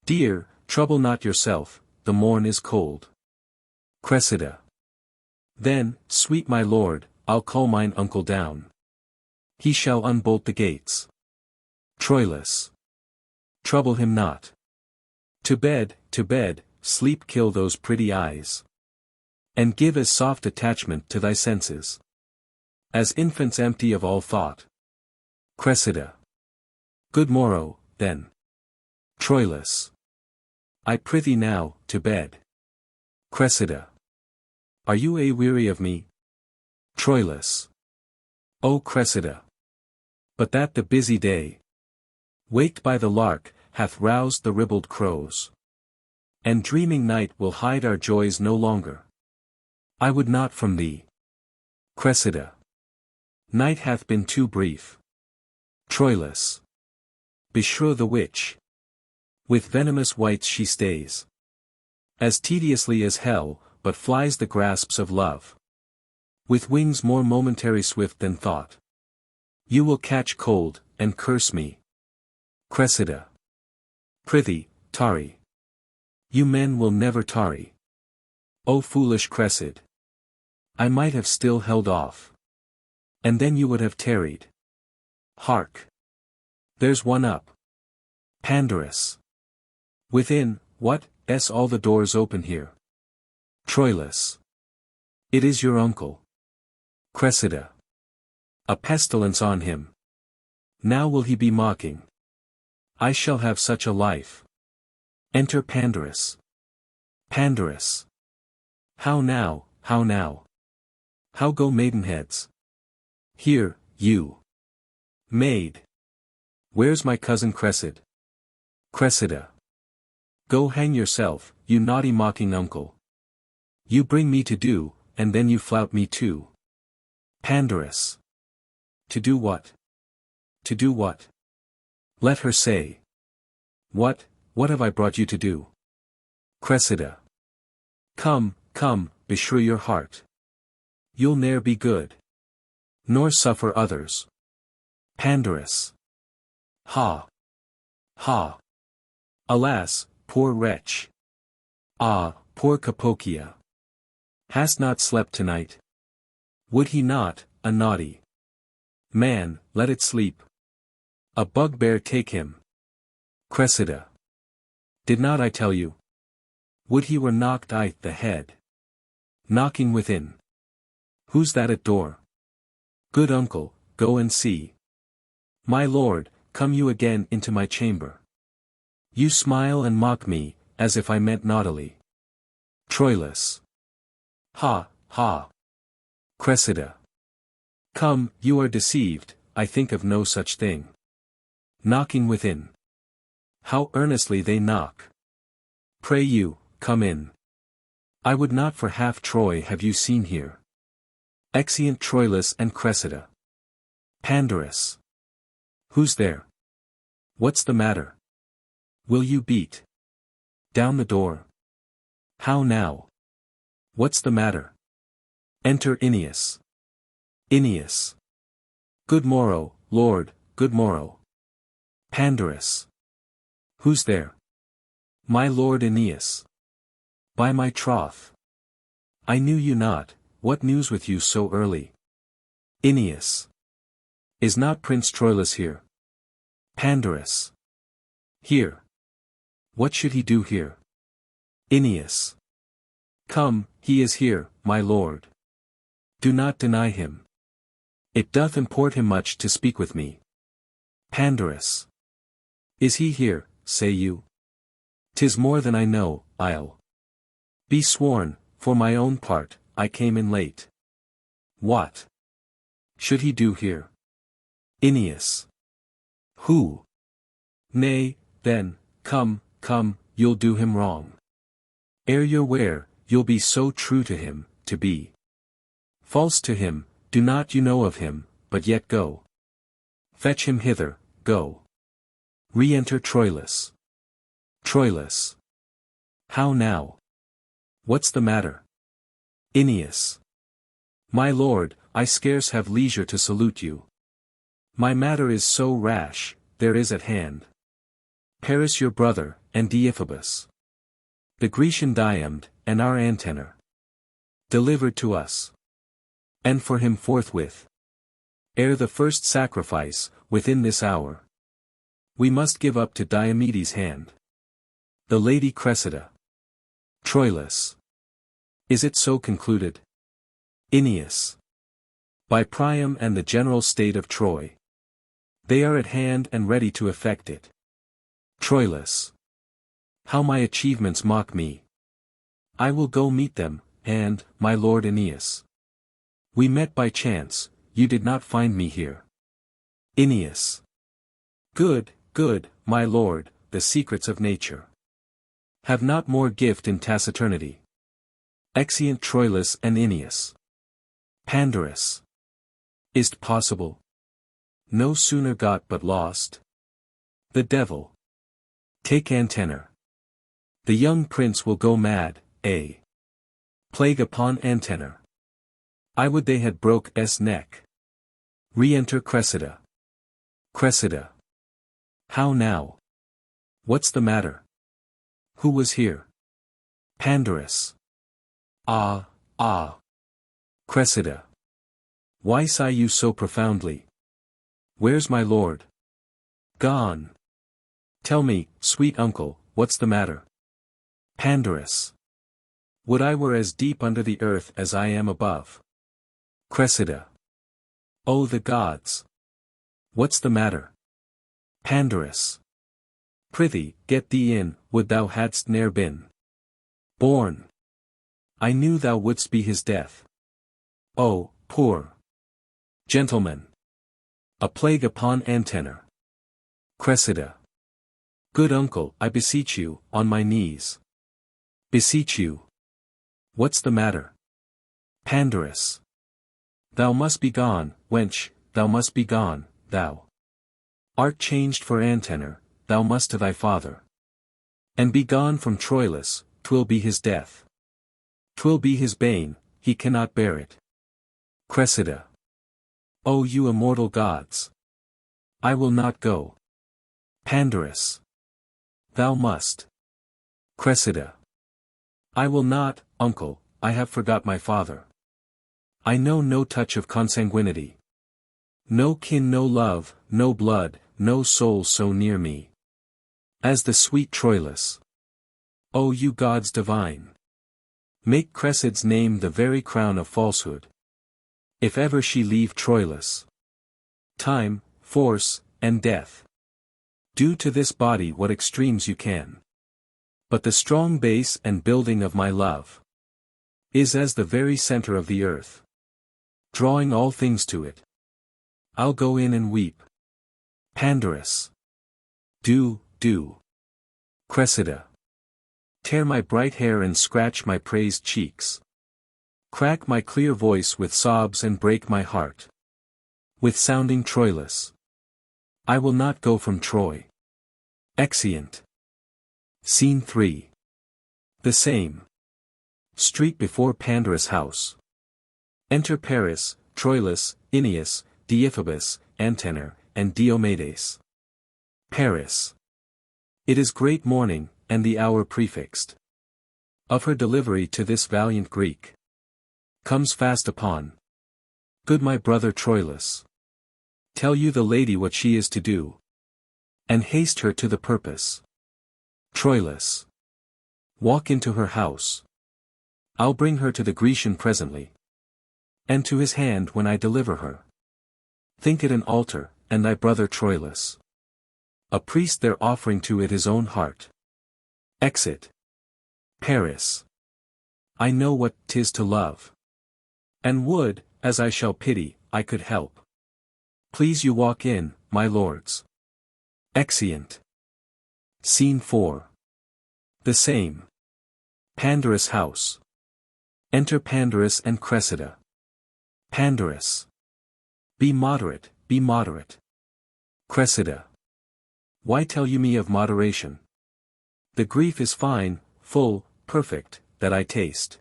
Dear, trouble not yourself, the morn is cold. Cressida. Then, sweet my lord, I'll call mine uncle down. He shall unbolt the gates. Troilus. Trouble him not. To bed, sleep kill those pretty eyes. And give as soft attachment to thy senses. As infants empty of all thought. Cressida. Good morrow, then. Troilus. I prithee now, to bed. Cressida. Are you weary of me? Troilus. O Cressida. But that the busy day, waked by the lark, hath roused the ribald crows. And dreaming night will hide our joys no longer. I would not from thee. Cressida. Night hath been too brief. Troilus. Beshrew the witch. With venomous wights she stays. As tediously as hell, but flies the grasps of love. With wings more momentary swift than thought. You will catch cold, and curse me. Cressida. Prithee, tarry. You men will never tarry. O foolish Cressida. I might have still held off. And then you would have tarried. Hark! There's one up. Pandarus. Within, what, all the doors open here. Troilus. It is your uncle. Cressida. A pestilence on him. Now will he be mocking. I shall have such a life. Enter Pandarus. Pandarus. How now, how now? How go maidenheads? Here, you. Maid. Where's my cousin Cressida? Cressida. Go hang yourself, you naughty mocking uncle. You bring me to do, and then you flout me too. Pandarus. To do what? To do what? Let her say. What have I brought you to do? Cressida. Come, beshrew your heart. You'll ne'er be good. Nor suffer others. Pandarus. Ha! Ha! Alas, poor wretch! Ah, poor Capocchia! Hast not slept tonight? Would he not, a naughty man, let it sleep? A bugbear take him. Cressida. Did not I tell you? Would he were knocked I the head. Knocking within. Who's that at door? Good uncle, go and see. My lord, come you again into my chamber. You smile and mock me, as if I meant naughtily. Troilus. Ha, ha. Cressida. Come, you are deceived, I think of no such thing. Knocking within. How earnestly they knock. Pray you, come in. I would not for half Troy have you seen here. Exeunt Troilus and Cressida. Pandarus. Who's there? What's the matter? Will you beat down the door? How now? What's the matter? Enter Aeneas. Aeneas. Good morrow, lord, good morrow. Pandarus. Who's there? My lord Aeneas. By my troth. I knew you not, what news with you so early? Aeneas. Is not Prince Troilus here? Pandarus. Here. What should he do here? Aeneas. Come, he is here, my lord. Do not deny him. It doth import him much to speak with me. Pandarus. Is he here, say you? 'Tis more than I know, I'll be sworn, for my own part, I came in late. What should he do here? Aeneas. Who? Nay, then, come, you'll do him wrong. Ere you're ware, you'll be so true to him, to be false to him, do not you know of him, but yet go. Fetch him hither, go. Re-enter Troilus. Troilus. How now? What's the matter? Aeneas. My lord, I scarce have leisure to salute you. My matter is so rash, there is at hand Paris your brother, and Deiphobus, the Grecian Diomed, and our Antenor, delivered to us. And for him forthwith, ere the first sacrifice, within this hour, we must give up to Diomedes' hand. The Lady Cressida. Troilus. Is it so concluded? Aeneas. By Priam and the general state of Troy. They are at hand and ready to effect it. Troilus. How my achievements mock me. I will go meet them, and, my lord Aeneas. We met by chance, you did not find me here. Aeneas. Good, my lord, the secrets of nature have not more gift in taciturnity. Exeunt Troilus and Aeneas. Pandarus. Is't possible? No sooner got but lost. The devil. Take Antenor. The young prince will go mad, a plague upon Antenor. I would they had broke s neck. Re-enter Cressida. Cressida. How now? What's the matter? Who was here? Pandarus. Ah. Cressida. Why sigh you so profoundly? Where's my lord? Gone. Tell me, sweet uncle, what's the matter? Pandarus. Would I were as deep under the earth as I am above. Cressida. Oh the gods! What's the matter? Pandarus. Prithee, get thee in, would thou hadst ne'er been born. I knew thou wouldst be his death. Oh, poor gentleman! A plague upon Antenor. Cressida. Good uncle, I beseech you, on my knees. Beseech you. What's the matter? Pandarus. Thou must be gone, wench, thou must be gone, thou art changed for Antenor, thou must to thy father. And be gone from Troilus, 'twill be his death. 'Twill be his bane, he cannot bear it. Cressida. O you immortal gods! I will not go. Pandarus. Thou must. Cressida. I will not, uncle, I have forgot my father. I know no touch of consanguinity. No kin, no love, no blood, no soul so near me as the sweet Troilus. O you gods divine! Make Cressida's name the very crown of falsehood, if ever she leave Troilus. Time, force, and death. Do to this body what extremes you can. But the strong base and building of my love is as the very center of the earth, drawing all things to it. I'll go in and weep. Pandarus. Do. Cressida. Tear my bright hair and scratch my praised cheeks. Crack my clear voice with sobs and break my heart with sounding Troilus. I will not go from Troy. Exeunt. Scene 3. The same street before Pandarus' house. Enter Paris, Troilus, Aeneas, Deiphobus, Antenor, and Diomedes. Paris. It is great morning, and the hour prefixed of her delivery to this valiant Greek comes fast upon. Good my brother Troilus, tell you the lady what she is to do, and haste her to the purpose. Troilus. Walk into her house. I'll bring her to the Grecian presently, and to his hand when I deliver her. Think it an altar, and thy brother Troilus a priest there offering to it his own heart. Exit. Paris. I know what 'tis to love, and would, as I shall pity, I could help. Please you walk in, my lords. Exeunt. Scene 4. The same. Pandarus' house. Enter Pandarus and Cressida. Pandarus. Be moderate, be moderate. Cressida. Why tell you me of moderation? The grief is fine, full, perfect, that I taste.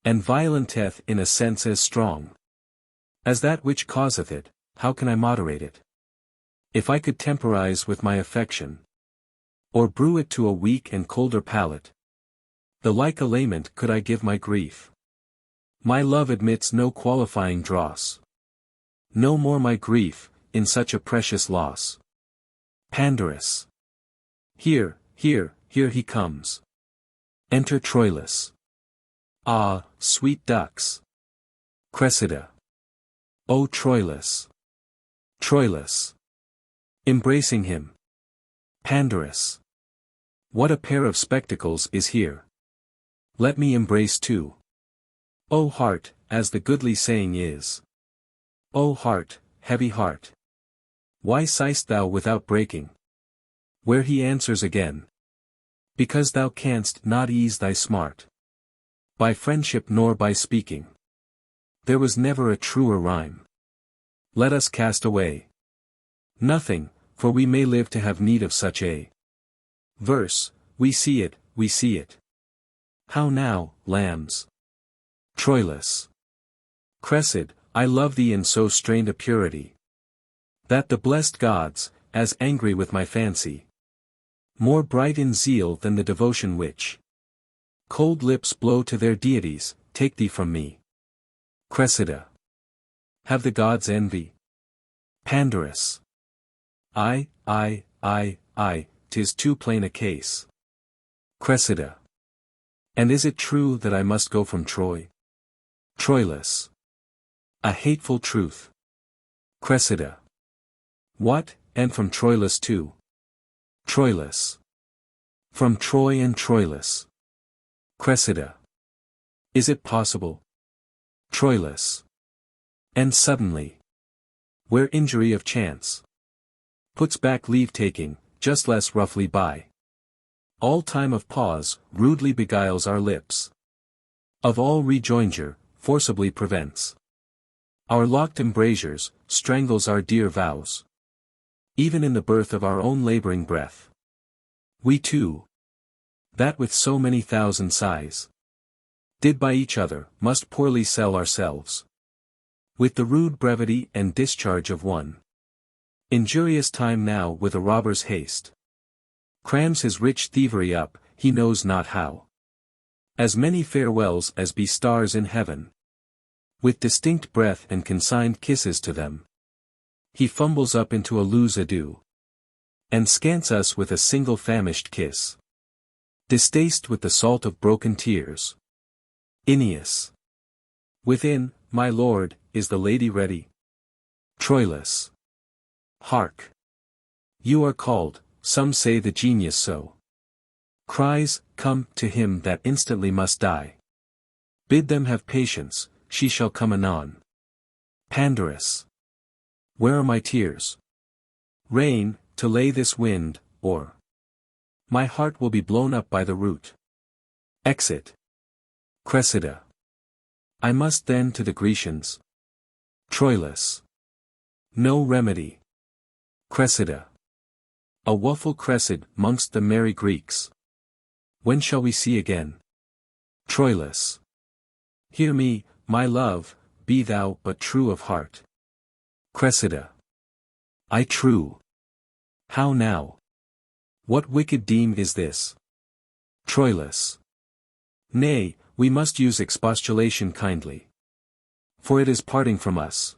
And violenteth in a sense as strong as that which causeth it. How can I moderate it? If I could temporize with my affection, or brew it to a weak and colder palate, the like allayment could I give my grief. My love admits no qualifying dross. No more my grief, in such a precious loss. Pandarus. Here he comes. Enter Troilus. Ah, sweet ducks. Cressida. O Troilus. Troilus. Embracing him. Pandarus. What a pair of spectacles is here. Let me embrace too. O heart, as the goodly saying is. O heart, heavy heart. Why sighst thou without breaking? Where he answers again. Because thou canst not ease thy smart by friendship nor by speaking. There was never a truer rhyme. Let us cast away nothing, for we may live to have need of such a verse. We see it, we see it. How now, lambs? Troilus. Cressid, I love thee in so strained a purity, that the blessed gods, as angry with my fancy, more bright in zeal than the devotion which cold lips blow to their deities, take thee from me. Cressida. Have the gods envy? Pandarus. I, 'tis too plain a case. Cressida. And is it true that I must go from Troy? Troilus. A hateful truth. Cressida. What, and from Troilus too? Troilus. From Troy and Troilus. Cressida. Is it possible? Troilus. And suddenly, where injury of chance puts back leave-taking, just less roughly by, all time of pause, rudely beguiles our lips. Of all rejoinder, forcibly prevents our locked embrasures, strangles our dear vows. Even in the birth of our own laboring breath. We too, that with so many thousand sighs, did by each other, must poorly sell ourselves. With the rude brevity and discharge of one injurious time now with a robber's haste, crams his rich thievery up, he knows not how. As many farewells as be stars in heaven, with distinct breath and consigned kisses to them, he fumbles up into a loose adieu. And scants us with a single famished kiss. Distaced with the salt of broken tears. Aeneas. Within, my lord, is the lady ready? Troilus. Hark! You are called, some say the genius so. Cries, come, to him that instantly must die. Bid them have patience, she shall come anon. Pandarus. Where are my tears? Rain, to lay this wind, or my heart will be blown up by the root. Exit. Cressida. I must then to the Grecians. Troilus. No remedy. Cressida. A woeful Cressid mongst the merry Greeks. When shall we see again? Troilus. Hear me, my love, be thou but true of heart. Cressida. I true. How now? What wicked deem is this? Troilus. Nay, we must use expostulation kindly. For it is parting from us.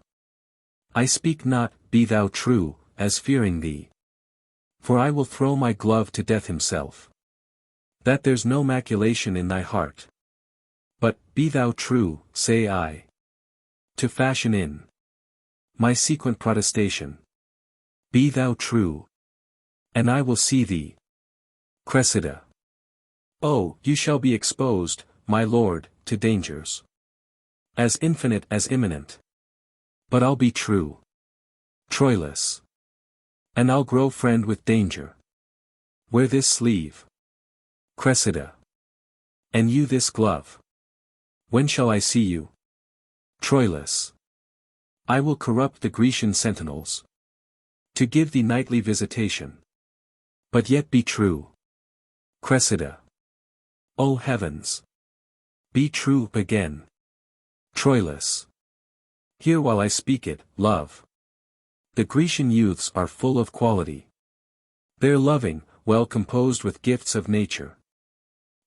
I speak not, be thou true, as fearing thee. For I will throw my glove to death himself. That there's no maculation in thy heart. But, be thou true, say I. To fashion in my sequent protestation. Be thou true. And I will see thee. Cressida. Oh, you shall be exposed, my lord, to dangers. As infinite as imminent. But I'll be true. Troilus. And I'll grow friend with danger. Wear this sleeve. Cressida. And you this glove. When shall I see you? Troilus. I will corrupt the Grecian sentinels. To give thee nightly visitation. But yet be true. Cressida. O heavens! Be true again. Troilus. Hear while I speak it, love. The Grecian youths are full of quality. They're loving, well composed with gifts of nature.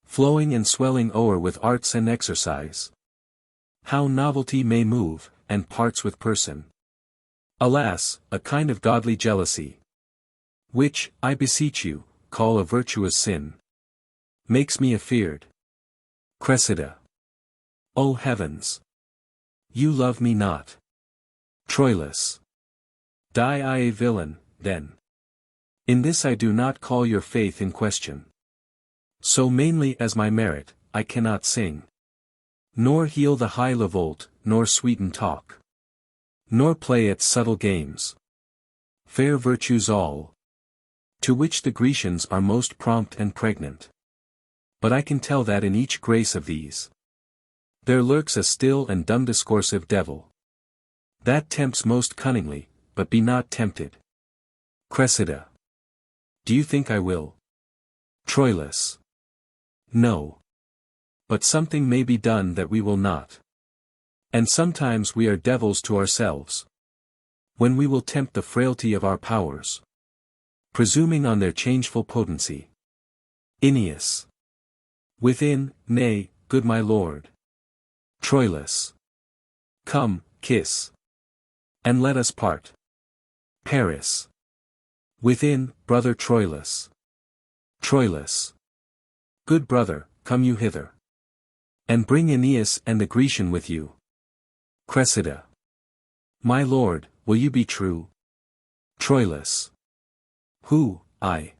Flowing and swelling o'er with arts and exercise. How novelty may move, and parts with person. Alas, a kind of godly jealousy. Which, I beseech you, call a virtuous sin. Makes me afeard. Cressida. O heavens! You love me not. Troilus. Die I a villain, then. In this I do not call your faith in question. So mainly as my merit, I cannot sing. Nor heal the high revolt, nor sweeten talk. Nor play at subtle games. Fair virtues all. To which the Grecians are most prompt and pregnant. But I can tell that in each grace of these. There lurks a still and dumb discoursive devil. That tempts most cunningly, but be not tempted. Cressida. Do you think I will? Troilus. No. But something may be done that we will not. And sometimes we are devils to ourselves. When we will tempt the frailty of our powers. Presuming on their changeful potency. Aeneas. Within, nay, good my lord. Troilus. Come, kiss. And let us part. Paris. Within, brother Troilus. Troilus. Good brother, come you hither. And bring Aeneas and the Grecian with you. Cressida. My lord, will you be true? Troilus. Who, I?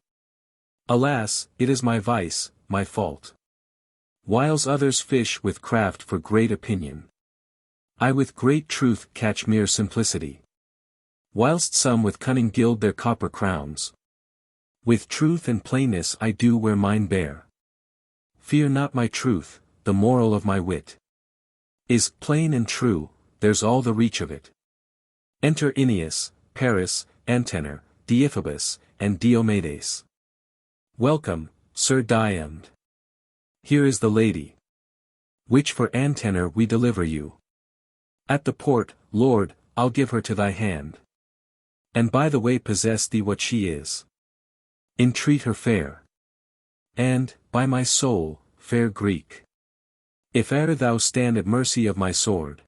Alas, it is my vice, my fault. Whiles others fish with craft for great opinion. I with great truth catch mere simplicity. Whilst some with cunning gild their copper crowns. With truth and plainness I do wear mine bare. Fear not my truth, the moral of my wit is plain and true, there's all the reach of it. Enter Aeneas, Paris, Antenor, Deiphobus, and Diomedes. Welcome, Sir Diomed. Here is the lady. Which for Antenor we deliver you. At the port, Lord, I'll give her to thy hand. And by the way possess thee what she is. Entreat her fair. And, by my soul, fair Greek. If e'er thou stand at mercy of my sword.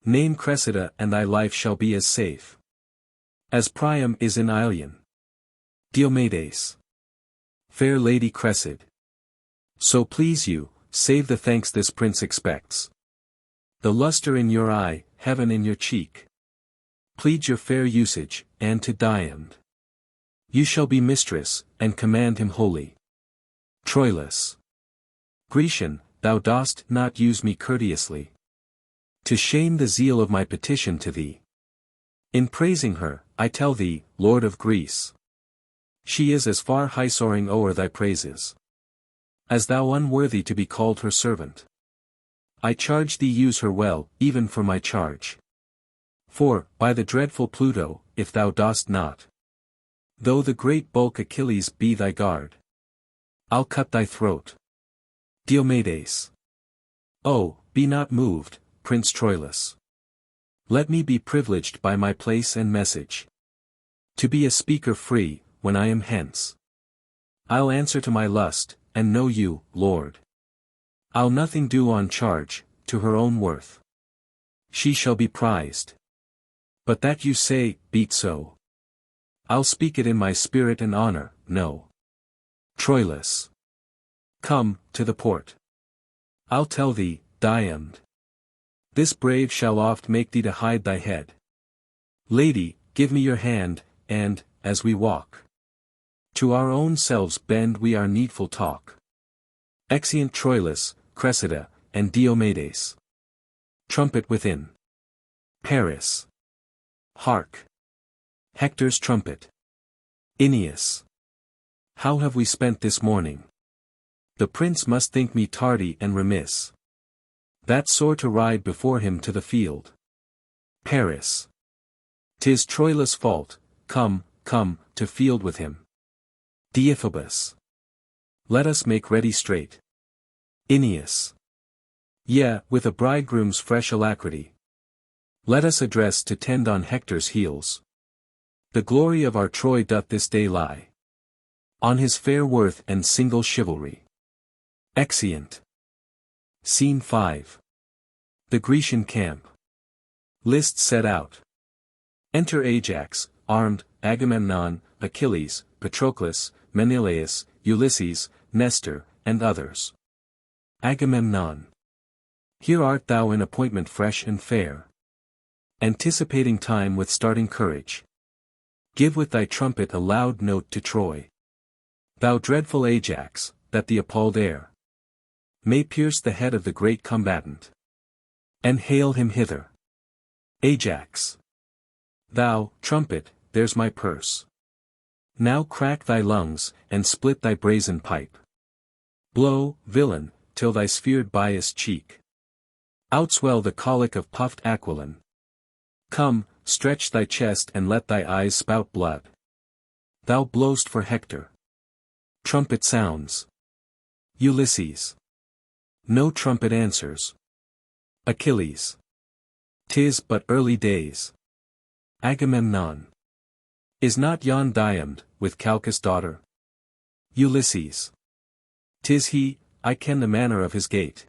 Name Cressida and thy life shall be as safe. As Priam is in Ilion. Diomedes. Fair Lady Cressida. So please you, save the thanks this prince expects. The luster in your eye, heaven in your cheek. Plead your fair usage, and to Diomed. You shall be mistress, and command him wholly. Troilus. Grecian, thou dost not use me courteously. To shame the zeal of my petition to thee. In praising her, I tell thee, Lord of Greece. She is as far high soaring o'er thy praises, as thou unworthy to be called her servant. I charge thee use her well, even for my charge. For, by the dreadful Pluto, if thou dost not, though the great bulk Achilles be thy guard, I'll cut thy throat. Diomedes. Oh, be not moved, Prince Troilus. Let me be privileged by my place and message, to be a speaker free, when I am hence. I'll answer to my lust, and know you, Lord. I'll nothing do on charge, to her own worth. She shall be prized. But that you say, be't so. I'll speak it in my spirit and honor, no. Troilus. Come, to the port. I'll tell thee, Diomed. This brave shall oft make thee to hide thy head. Lady, give me your hand, and, as we walk, to our own selves bend we our needful talk. Exeunt Troilus, Cressida, and Diomedes. Trumpet within. Paris. Hark! Hector's trumpet. Aeneas. How have we spent this morning? The prince must think me tardy and remiss. That sore to ride before him to the field. Paris. 'Tis Troilus' fault, come, to field with him. Deiphobus. Let us make ready straight. Aeneas. Yea, with a bridegroom's fresh alacrity. Let us address to tend on Hector's heels. The glory of our Troy doth this day lie on his fair worth and single chivalry. Exeunt. Scene 5. The Grecian camp. List set out. Enter Ajax, armed, Agamemnon, Achilles, Patroclus, Menelaus, Ulysses, Nestor, and others. Agamemnon. Here art thou in appointment fresh and fair, anticipating time with starting courage. Give with thy trumpet a loud note to Troy. Thou dreadful Ajax, that the appalled air may pierce the head of the great combatant, and hail him hither. Ajax. Thou, trumpet, there's my purse. Now crack thy lungs, and split thy brazen pipe. Blow, villain, till thy sphered bias cheek outswell the colic of puffed Aquiline. Come, stretch thy chest and let thy eyes spout blood. Thou blowst for Hector. Trumpet sounds. Ulysses. No trumpet answers. Achilles. 'Tis but early days. Agamemnon. Is not yon Diomed, with Calchas' daughter? Ulysses. 'Tis he, I ken the manner of his gait.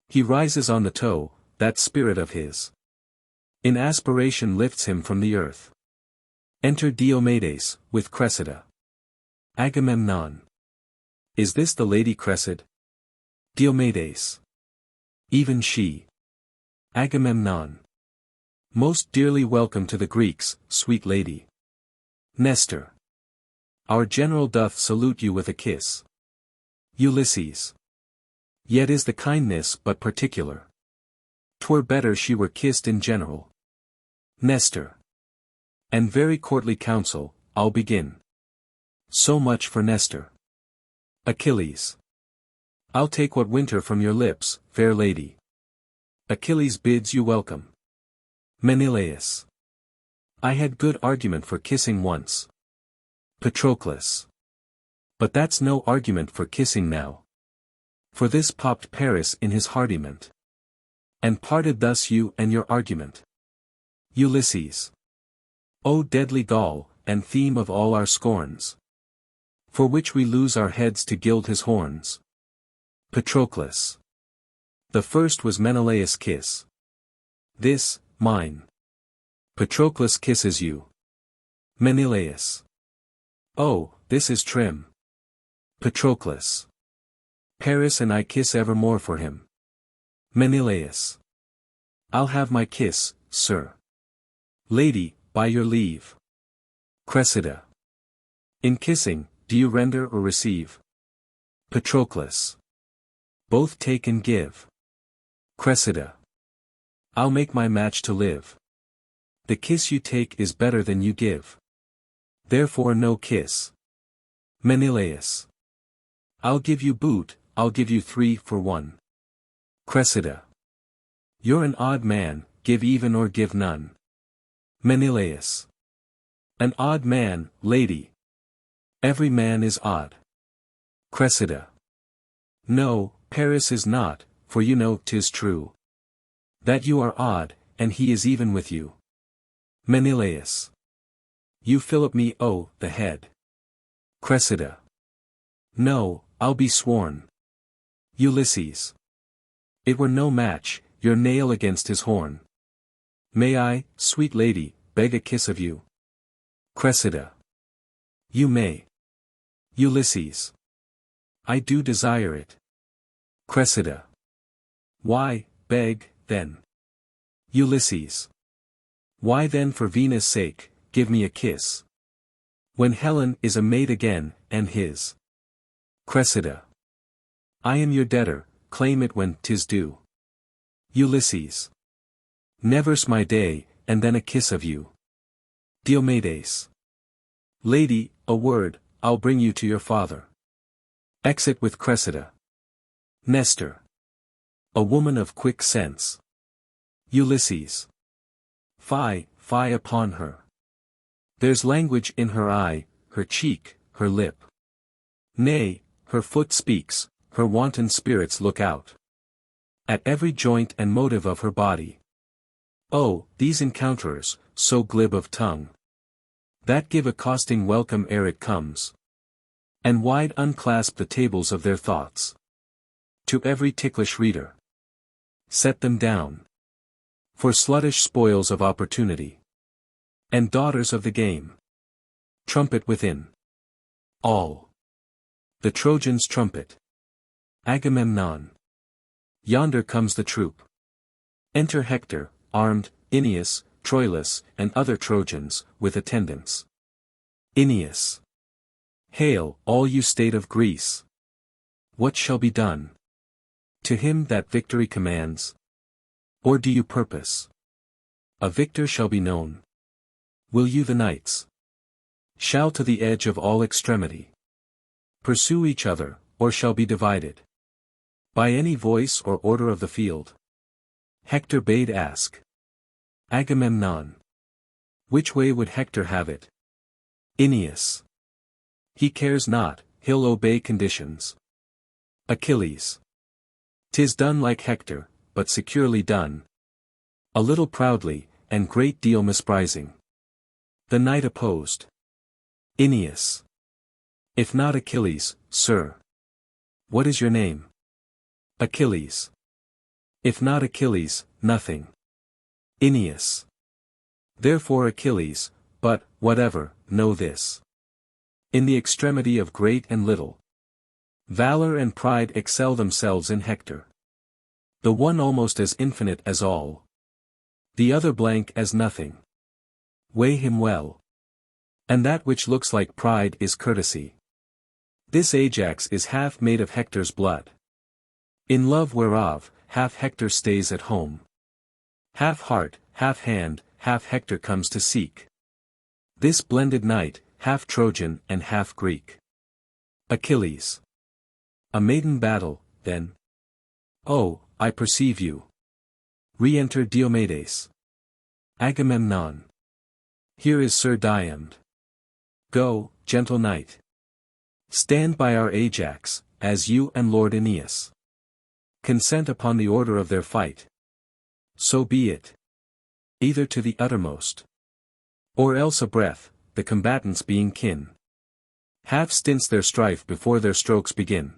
He rises on the toe, that spirit of his in aspiration lifts him from the earth. Enter Diomedes, with Cressida. Agamemnon. Is this the lady Cressida? Diomedes. Even she. Agamemnon. Most dearly welcome to the Greeks, sweet lady. Nestor. Our general doth salute you with a kiss. Ulysses. Yet is the kindness but particular. 'Twere better she were kissed in general. Nestor. And very courtly counsel, I'll begin. So much for Nestor. Achilles. I'll take what winter from your lips, fair lady. Achilles bids you welcome. Menelaus. I had good argument for kissing once. Patroclus. But that's no argument for kissing now. For this popped Paris in his hardiment, and parted thus you and your argument. Ulysses. O deadly gall, and theme of all our scorns, for which we lose our heads to gild his horns. Patroclus. The first was Menelaus' kiss. This, mine. Patroclus kisses you. Menelaus. Oh, this is trim. Patroclus. Paris and I kiss evermore for him. Menelaus. I'll have my kiss, sir. Lady, by your leave. Cressida. In kissing, do you render or receive? Patroclus. Both take and give. Cressida. I'll make my match to live. The kiss you take is better than you give. Therefore no kiss. Menelaus. I'll give you boot, I'll give you 3 for 1. Cressida. You're an odd man, give even or give none. Menelaus. An odd man, lady. Every man is odd. Cressida. No, Paris is not, for you know 'tis true. That you are odd, and he is even with you. Menelaus. You fillip me, oh, the head. Cressida. No, I'll be sworn. Ulysses. It were no match, your nail against his horn. May I, sweet lady, beg a kiss of you? Cressida. You may. Ulysses. I do desire it. Cressida. Why, beg, then. Ulysses. Why then for Venus' sake, give me a kiss. When Helen is a maid again, and his. Cressida. I am your debtor, claim it when 'tis due. Ulysses. Never's my day, and then a kiss of you. Diomedes. Lady, a word, I'll bring you to your father. Exit with Cressida. Nestor. A woman of quick sense. Ulysses. Fie, fie upon her. There's language in her eye, her cheek, her lip. Nay, her foot speaks, her wanton spirits look out. At every joint and motive of her body. Oh, these encounters, so glib of tongue. That give accosting welcome ere it comes. And wide unclasp the tables of their thoughts. To every ticklish reader. Set them down. For sluttish spoils of opportunity. And daughters of the game. Trumpet within. All. The Trojans trumpet. Agamemnon. Yonder comes the troop. Enter Hector, armed, Aeneas, Troilus, and other Trojans, with attendants. Aeneas. Hail, all you state of Greece. What shall be done? To him that victory commands? Or do you purpose? A victor shall be known. Will you the knights? Shall to the edge of all extremity pursue each other, or shall be divided? By any voice or order of the field? Hector bade ask. Agamemnon. Which way would Hector have it? Aeneas. He cares not, he'll obey conditions. Achilles. 'Tis done like Hector, but securely done. A little proudly, and great deal misprising. The knight opposed. Aeneas. If not Achilles, sir. What is your name? Achilles. If not Achilles, nothing. Aeneas. Therefore Achilles, but, whatever, know this. In the extremity of great and little, valor and pride excel themselves in Hector. The one almost as infinite as all. The other blank as nothing. Weigh him well. And that which looks like pride is courtesy. This Ajax is half made of Hector's blood. In love whereof, half Hector stays at home. Half heart, half hand, half Hector comes to seek. This blended knight, half Trojan and half Greek. Achilles. A maiden battle, then. Oh, I perceive you. Re-enter Diomedes. Agamemnon. Here is Sir Diomed. Go, gentle knight. Stand by our Ajax, as you and Lord Aeneas. Consent upon the order of their fight. So be it. Either to the uttermost. Or else a breath, the combatants being kin. Half stints their strife before their strokes begin.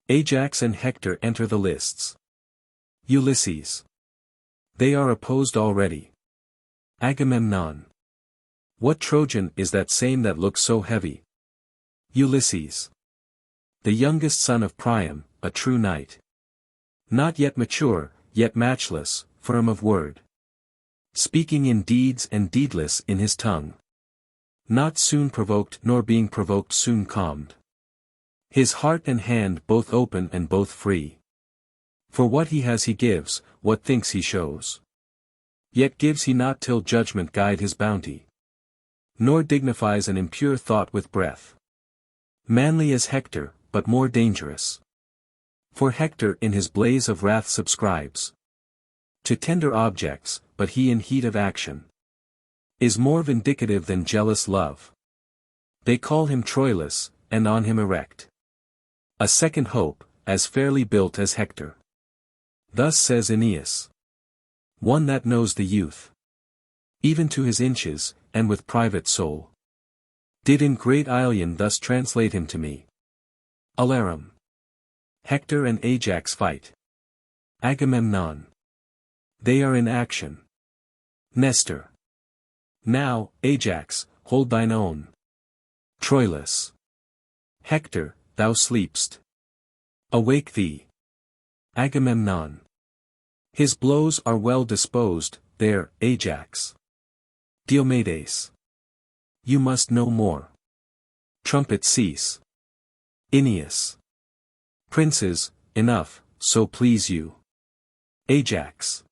Ajax and Hector enter the lists. Ulysses. They are opposed already. Agamemnon. What Trojan is that same that looks so heavy? Ulysses. The youngest son of Priam, a true knight. Not yet mature, yet matchless, firm of word. Speaking in deeds and deedless in his tongue. Not soon provoked nor being provoked soon calmed. His heart and hand both open and both free. For what he has he gives, what thinks he shows. Yet gives he not till judgment guide his bounty. Nor dignifies an impure thought with breath. Manly as Hector, but more dangerous. For Hector in his blaze of wrath subscribes to tender objects, but he in heat of action is more vindicative than jealous love. They call him Troilus, and on him erect a second hope, as fairly built as Hector. Thus says Aeneas, one that knows the youth, even to his inches, and with private soul, did in great Ilion thus translate him to me. Alarum. Hector and Ajax fight. Agamemnon. They are in action. Nestor. Now, Ajax, hold thine own. Troilus. Hector, thou sleepst. Awake thee. Agamemnon. His blows are well disposed, there, Ajax. Diomedes. You must know more. Trumpet cease. Aeneas. Princes, enough, so please you. Ajax.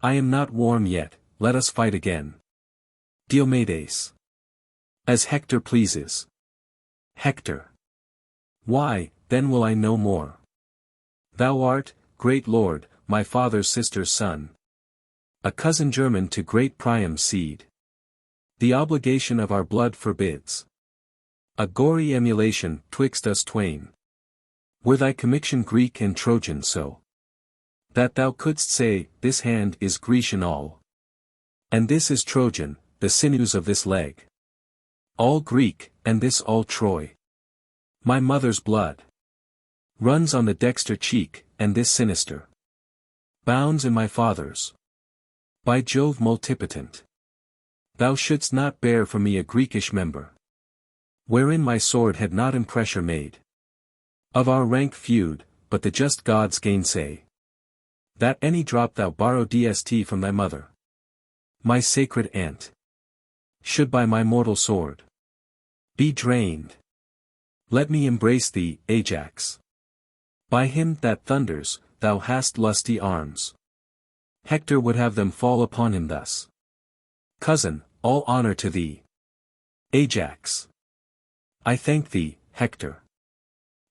I am not warm yet, let us fight again. Diomedes. As Hector pleases. Hector. Why, then will I know more. Thou art, great lord, my father's sister's son. A cousin german to great Priam's seed. The obligation of our blood forbids a gory emulation twixt us twain. Were thy commixtion Greek and Trojan so that thou couldst say, this hand is Grecian all, and this is Trojan, the sinews of this leg all Greek, and this all Troy. My mother's blood runs on the dexter cheek, and this sinister bounds in my father's. By Jove multipotent, thou shouldst not bear from me a Greekish member, wherein my sword had not impressure made. Of our rank feud, but the just gods gainsay that any drop thou borrow dst from thy mother, my sacred aunt, should by my mortal sword be drained. Let me embrace thee, Ajax. By him that thunders, thou hast lusty arms. Hector would have them fall upon him thus. Cousin, all honor to thee. Ajax. I thank thee, Hector.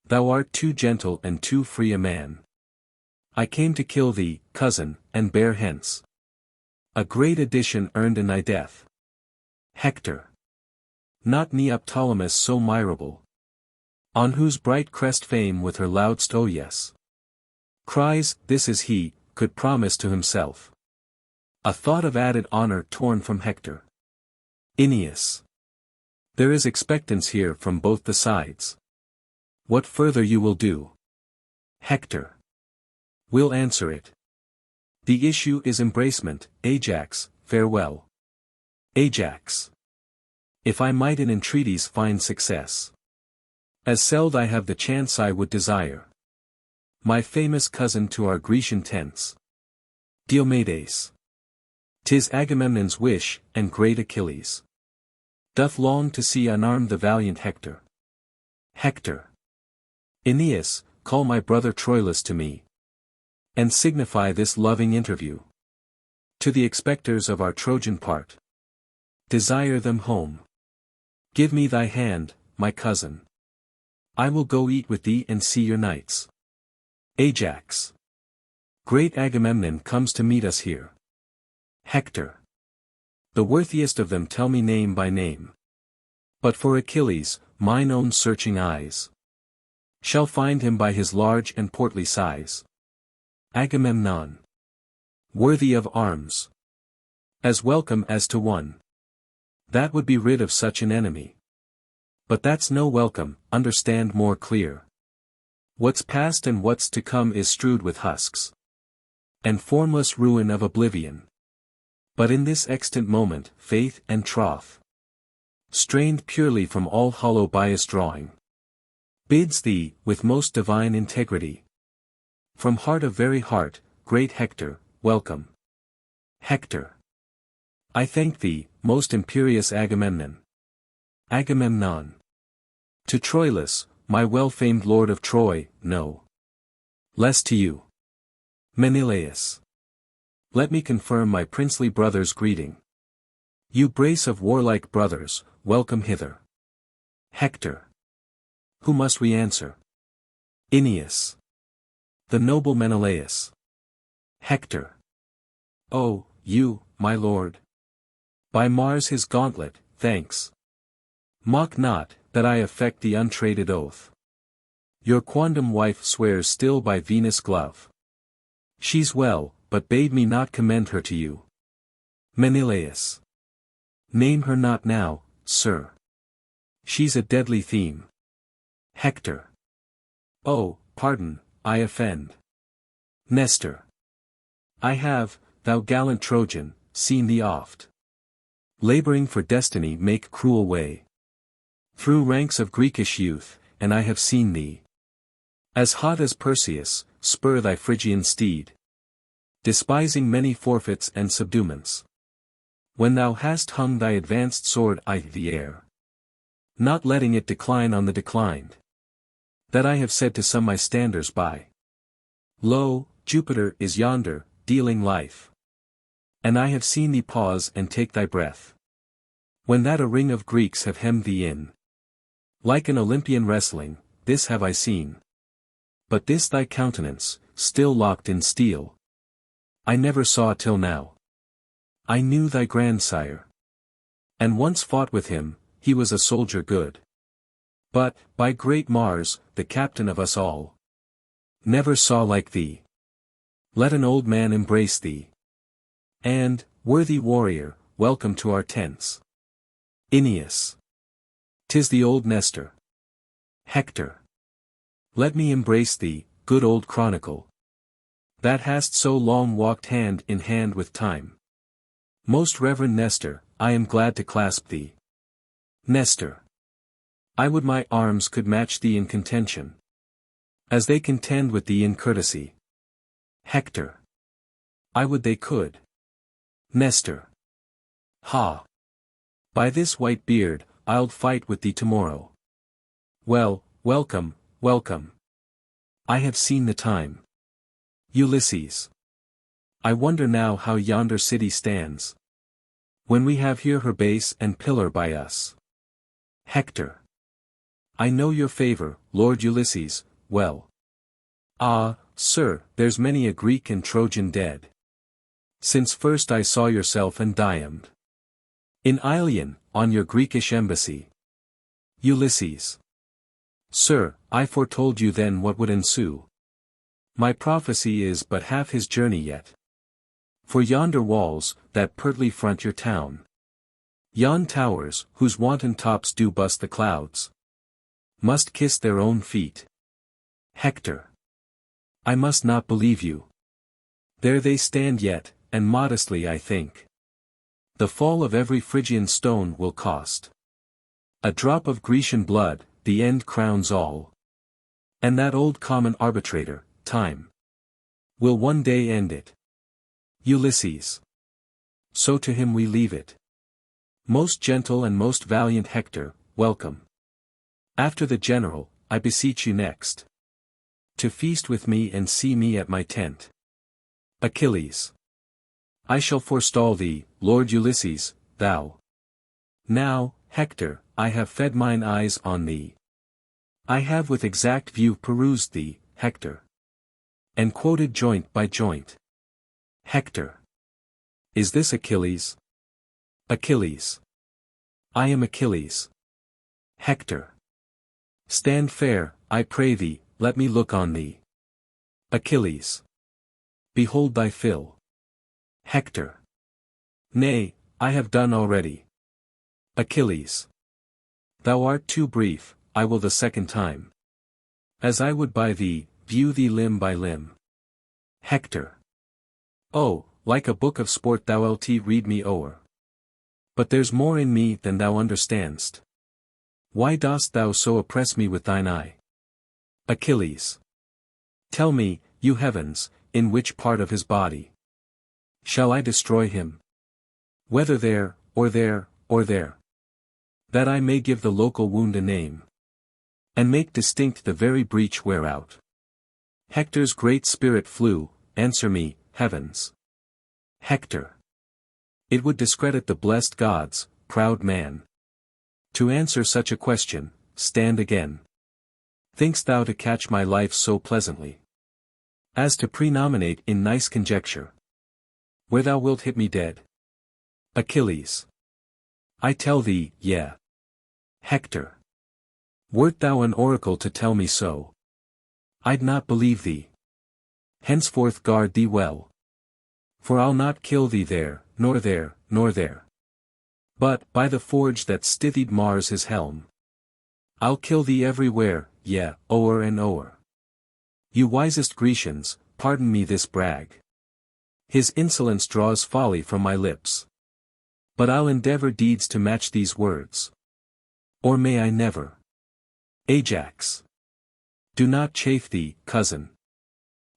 Thou art too gentle and too free a man. I came to kill thee, cousin, and bear hence a great addition earned in thy death. Hector. Not Neoptolemus so mirable, on whose bright crest fame with her loud oh yes cries, this is he, could promise to himself a thought of added honor torn from Hector. Aeneas. There is expectance here from both the sides. What further you will do? Hector. Will answer it. The issue is embracement, Ajax, farewell. Ajax. If I might in entreaties find success, as seld I have the chance I would desire, my famous cousin to our Grecian tents. Diomedes. 'Tis Agamemnon's wish, and great Achilles doth long to see unarmed the valiant Hector. Hector. Aeneas, call my brother Troilus to me, and signify this loving interview to the expectors of our Trojan part. Desire them home. Give me thy hand, my cousin. I will go eat with thee and see your knights. Ajax. Great Agamemnon comes to meet us here. Hector. The worthiest of them tell me name by name. But for Achilles, mine own searching eyes shall find him by his large and portly size. Agamemnon. Worthy of arms. As welcome as to one that would be rid of such an enemy. But that's no welcome, understand more clear. What's past and what's to come is strewed with husks and formless ruin of oblivion. But in this extant moment, faith and troth strained purely from all hollow bias drawing. Bids thee, with most divine integrity. From heart of very heart, great Hector, welcome. Hector. I thank thee, most imperious Agamemnon. Agamemnon. To Troilus, my well-famed lord of Troy, no less to you. Menelaus. Let me confirm my princely brother's greeting. You brace of warlike brothers, welcome hither. Hector. Who must we answer? Aeneas. The noble Menelaus. Hector. Oh, you, my lord. By Mars his gauntlet, thanks. Mock not, that I affect the untraded oath. Your quondam wife swears still by Venus' glove. She's well, but bade me not commend her to you. Menelaus. Name her not now, sir. She's a deadly theme. Hector. Oh, pardon, I offend. Nestor. I have, thou gallant Trojan, seen thee oft. Laboring for destiny make cruel way. Through ranks of Greekish youth, and I have seen thee. As hot as Perseus, spur thy Phrygian steed. Despising many forfeits and subduements. When thou hast hung thy advanced sword I the air. Not letting it decline on the declined. That I have said to some my standers by. Lo, Jupiter is yonder, dealing life. And I have seen thee pause and take thy breath. When that a ring of Greeks have hemmed thee in. Like an Olympian wrestling, this have I seen. But this thy countenance, still locked in steel. I never saw till now. I knew thy grandsire. And once fought with him, he was a soldier good. But, by great Mars, the captain of us all. Never saw like thee. Let an old man embrace thee. And, worthy warrior, welcome to our tents. Aeneas. 'Tis the old Nestor. Hector. Let me embrace thee, good old chronicle. That hast so long walked hand in hand with time. Most reverend Nestor, I am glad to clasp thee. Nestor. I would my arms could match thee in contention. As they contend with thee in courtesy. Hector. I would they could. Nestor. Ha! By this white beard, I'll fight with thee tomorrow. Well, welcome, welcome. I have seen the time. Ulysses. I wonder now how yonder city stands. When we have here her base and pillar by us. Hector. I know your favor, Lord Ulysses, well. Ah, sir, there's many a Greek and Trojan dead. Since first I saw yourself and Diomedes. In Ilion, on your Greekish embassy. Ulysses. Sir, I foretold you then what would ensue. My prophecy is but half his journey yet. For yonder walls, that pertly front your town. Yon towers, whose wanton tops do bust the clouds. Must kiss their own feet. Hector. I must not believe you. There they stand yet, and modestly I think. The fall of every Phrygian stone will cost. A drop of Grecian blood, the end crowns all. And that old common arbitrator, time. Will one day end it. Ulysses. So to him we leave it. Most gentle and most valiant Hector, welcome. After the general, I beseech you next. To feast with me and see me at my tent. Achilles. I shall forestall thee, Lord Ulysses, thou. Now, Hector, I have fed mine eyes on thee. I have with exact view perused thee, Hector. And quoted joint by joint. Hector. Is this Achilles? Achilles. I am Achilles. Hector. Stand fair, I pray thee, let me look on thee. Achilles. Behold thy fill. Hector. Nay, I have done already. Achilles. Thou art too brief, I will the second time. As I would by thee, view thee limb by limb. Hector. Oh, like a book of sport thou lt read me o'er. But there's more in me than thou understandst. Why dost thou so oppress me with thine eye? Achilles. Tell me, you heavens, in which part of his body shall I destroy him? Whether there, or there, or there. That I may give the local wound a name, and make distinct the very breach whereout Hector's great spirit flew. Answer me, heavens. Hector. It would discredit the blessed gods, proud man, to answer such a question. Stand again. Think'st thou to catch my life so pleasantly as to prenominate in nice conjecture where thou wilt hit me dead? Achilles. I tell thee, yea. Hector. Wert thou an oracle to tell me so, I'd not believe thee. Henceforth guard thee well. For I'll not kill thee there, nor there, nor there. But, by the forge that stithied Mars his helm, I'll kill thee everywhere, yea, o'er and o'er. You wisest Grecians, pardon me this brag. His insolence draws folly from my lips. But I'll endeavor deeds to match these words. Or may I never. Ajax. Do not chafe thee, cousin.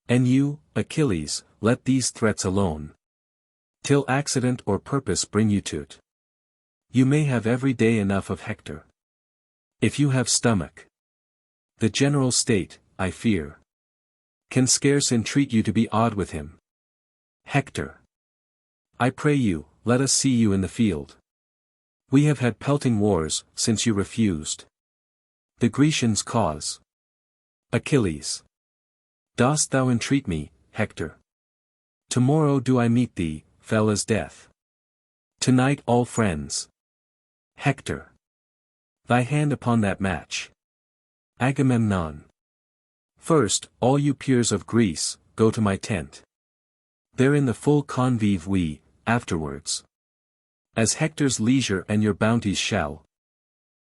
And you, Achilles, let these threats alone, till accident or purpose bring you to't. You may have every day enough of Hector, if you have stomach. The general state, I fear, can scarce entreat you to be odd with him. Hector. I pray you, let us see you in the field. We have had pelting wars, since you refused the Grecians' cause. Achilles. Dost thou entreat me, Hector? Tomorrow do I meet thee, fell as death. Tonight all friends. Hector. Thy hand upon that match. Agamemnon. First, all you peers of Greece, go to my tent. There in the full convive we, afterwards, as Hector's leisure and your bounties shall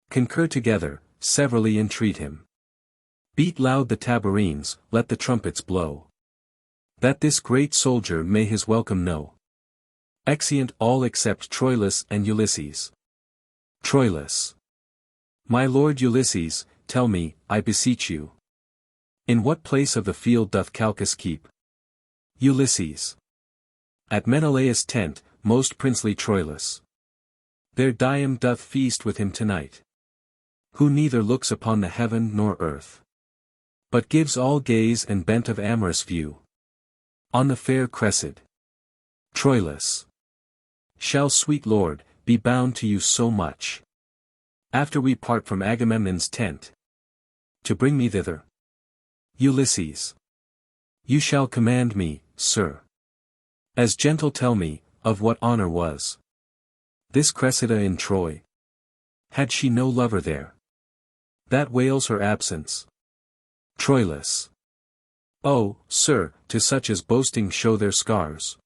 concur together, severally entreat him. Beat loud the tabourines, let the trumpets blow, that this great soldier may his welcome know. Exeunt all except Troilus and Ulysses. Troilus. My lord Ulysses, tell me, I beseech you, in what place of the field doth Calchas keep? Ulysses. At Menelaus' tent, most princely Troilus. There Diom doth feast with him tonight, who neither looks upon the heaven nor earth, but gives all gaze and bent of amorous view on the fair Cressida. Troilus. Shall, sweet lord, be bound to you so much, after we part from Agamemnon's tent, to bring me thither? Ulysses. You shall command me, sir. As gentle tell me, of what honor was this Cressida in Troy? Had she no lover there, that wails her absence? Troilus. Oh, sir, to such as boasting show their scars,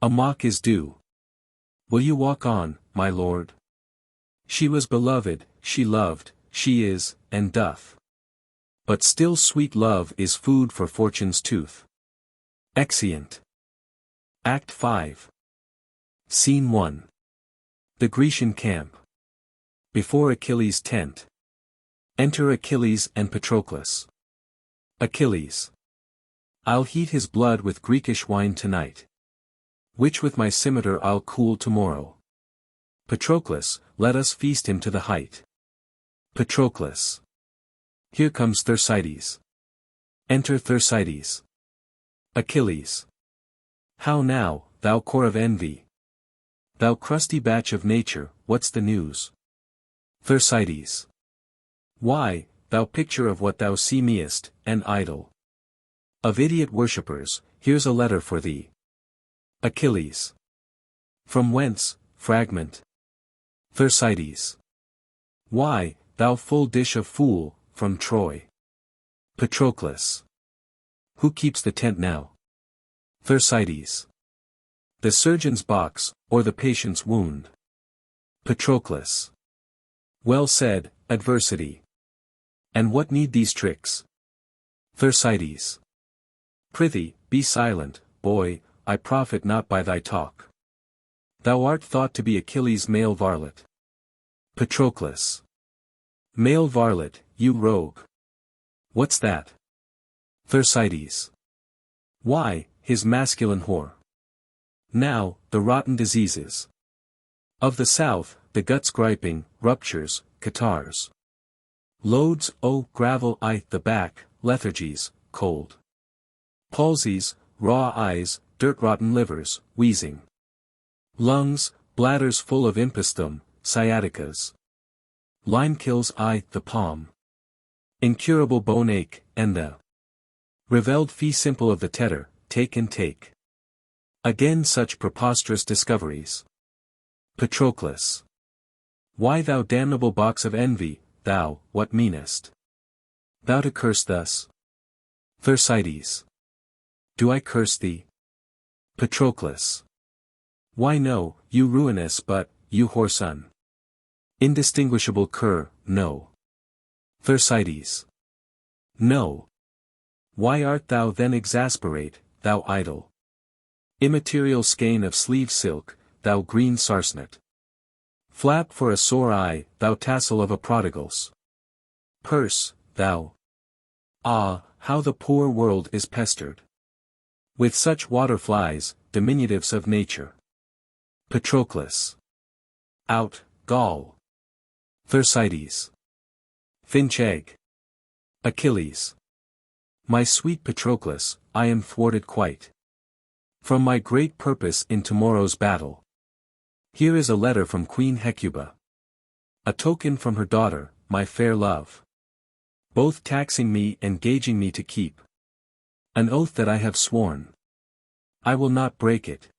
a mock is due. Will you walk on, my lord? She was beloved, she loved, she is, and doth. But still sweet love is food for fortune's tooth. Exeunt. Act 5. Scene 1. The Grecian camp. Before Achilles' tent. Enter Achilles and Patroclus. Achilles. I'll heat his blood with Greekish wine tonight, which with my scimitar I'll cool tomorrow. Patroclus, let us feast him to the height. Patroclus. Here comes Thersites. Enter Thersites. Achilles. How now, thou core of envy? Thou crusty batch of nature, what's the news? Thersites. Why, thou picture of what thou seemest, an idol of idiot worshippers, here's a letter for thee. Achilles. From whence, fragment? Thersites. Why, thou full dish of fool, from Troy. Patroclus. Who keeps the tent now? Thersites. The surgeon's box, or the patient's wound. Patroclus. Well said, adversity. And what need these tricks? Thersites. Prithee, be silent, boy, I profit not by thy talk. Thou art thought to be Achilles' male varlet. Patroclus. Male varlet, you rogue. What's that? Thersites. Why, his masculine whore. Now, the rotten diseases of the south, the guts griping, ruptures, catarrhs. Loads, gravel, the back, lethargies, cold. Palsies, raw eyes, dirt-rotten livers, wheezing. Lungs, bladders full of impostum, sciaticas. Lime kills the palm. Incurable bone ache, and the revelled fee simple of the tetter, take and take. Again such preposterous discoveries. Patroclus. Why thou damnable box of envy, thou, what meanest? Thou to curse thus? Thersites. Do I curse thee? Patroclus. Why no, you ruinous but, you whoreson. Indistinguishable cur, no. Thersites. No. Why art thou then exasperate, thou idle? Immaterial skein of sleeve silk, thou green sarcenet. Flap for a sore eye, thou tassel of a prodigal's purse, thou. Ah, how the poor world is pestered with such waterflies, diminutives of nature. Patroclus. Out, Gaul. Thersites. Finch egg. Achilles. My sweet Patroclus, I am thwarted quite from my great purpose in tomorrow's battle. Here is a letter from Queen Hecuba. A token from her daughter, my fair love. Both taxing me and gaging me to keep an oath that I have sworn. I will not break it.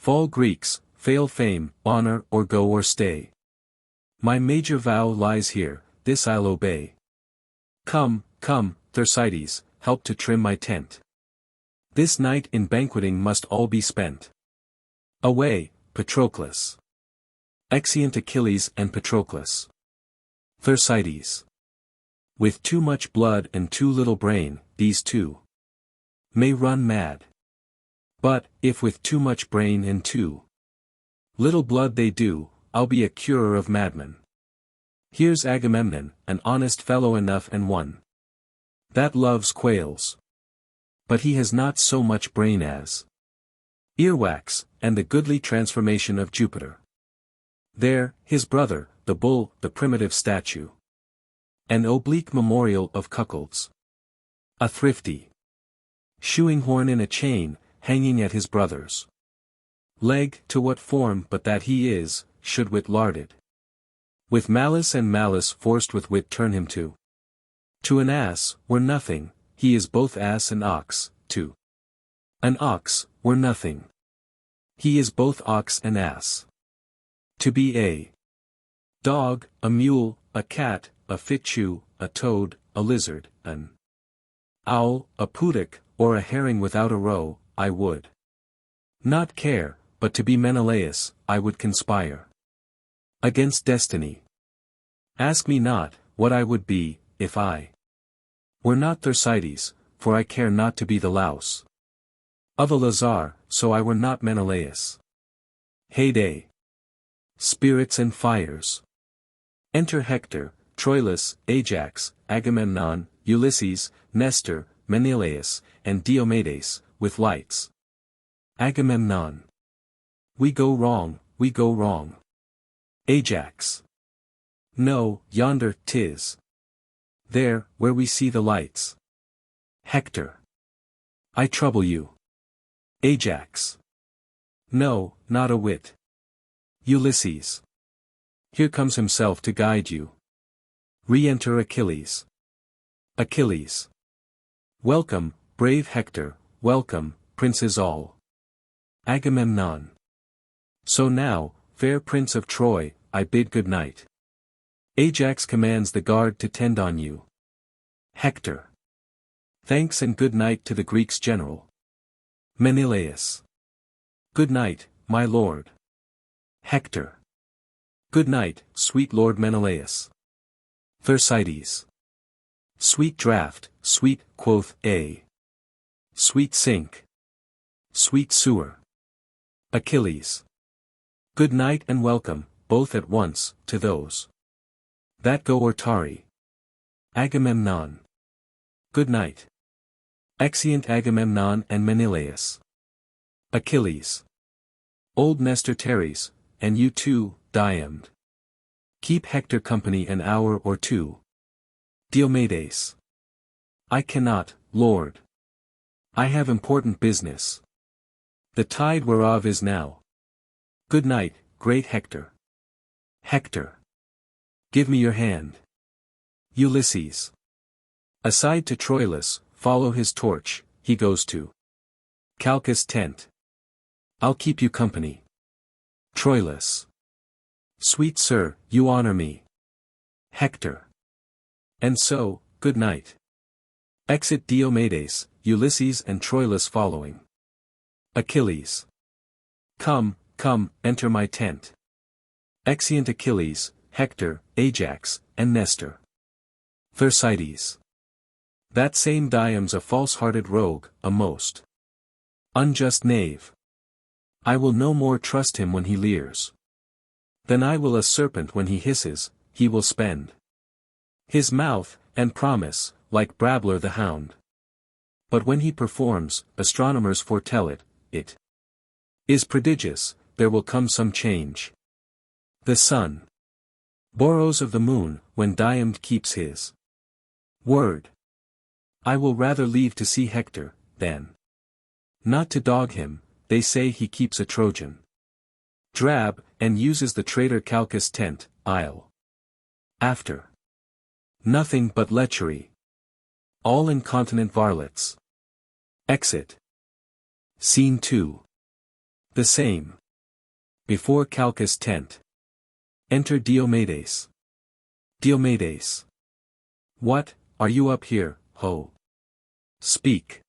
Fall Greeks, fail fame, honor, or go or stay. My major vow lies here, this I'll obey. Come, come, Thersites, help to trim my tent. This night in banqueting must all be spent. Away, Patroclus. Exeunt Achilles and Patroclus. Thersites. With too much blood and too little brain, these two may run mad. But, if with too much brain and too little blood they do, I'll be a curer of madmen. Here's Agamemnon, an honest fellow enough and one that loves quails. But he has not so much brain as earwax, and the goodly transformation of Jupiter. There, his brother, the bull, the primitive statue. An oblique memorial of cuckolds. A thrifty shoeing horn in a chain, hanging at his brother's leg, to what form but that he is, should wit larded with malice, and malice forced with wit turn him to an ass, were nothing, he is both ass and ox, to an ox, were nothing. He is both ox and ass. To be a dog, a mule, a cat, a fichu, a toad, a lizard, an owl, a puddock, or a herring without a roe, I would not care, but to be Menelaus, I would conspire against destiny. Ask me not, what I would be, if I were not Thersites, for I care not to be the louse of a lazar, so I were not Menelaus. Heyday! Spirits and fires! Enter Hector, Troilus, Ajax, Agamemnon, Ulysses, Nestor, Menelaus, and Diomedes, with lights. Agamemnon. We go wrong, we go wrong. Ajax. No, yonder 'tis. There, where we see the lights. Hector. I trouble you. Ajax. No, not a whit. Ulysses. Here comes himself to guide you. Re-enter Achilles. Achilles. Welcome, brave Hector, welcome, princes all. Agamemnon. So now, fair prince of Troy, I bid good night. Ajax commands the guard to tend on you. Hector. Thanks and good night to the Greeks' general. Menelaus. Good night, my lord. Hector. Good night, sweet Lord Menelaus. Thersites. Sweet draught, sweet, quoth A. Sweet sink. Sweet sewer. Achilles. Good night and welcome, both at once, to those that go or tarry. Agamemnon. Good night. Exeunt Agamemnon and Menelaus. Achilles. Old Nestor tarries, and you too, Diomed. Keep Hector company an hour or two. Diomedes. I cannot, Lord. I have important business. The tide whereof is now. Good night, great Hector. Hector. Give me your hand. Ulysses. Aside to Troilus, follow his torch, he goes to Calchas' tent. I'll keep you company. Troilus. Sweet sir, you honor me. Hector. And so, good night. Exit Diomedes, Ulysses and Troilus following. Achilles. Come, come, enter my tent. Exeunt Achilles, Hector, Ajax, and Nestor. Thersites. That same Diom's a false-hearted rogue, a most unjust knave. I will no more trust him when he leers. Then I will a serpent when he hisses, he will spend his mouth, and promise, like Brabbler the hound. But when he performs, astronomers foretell it, it is prodigious, there will come some change. The sun borrows of the moon, when Diomed keeps his word. I will rather leave to see Hector, than not to dog him. They say he keeps a Trojan drab, and uses the traitor Calchas' tent. I'll after nothing but lechery. All incontinent varlets. Exit. Scene 2. The same. Before Calchas' tent. Enter Diomedes. Diomedes. What, are you up here, ho? Speak.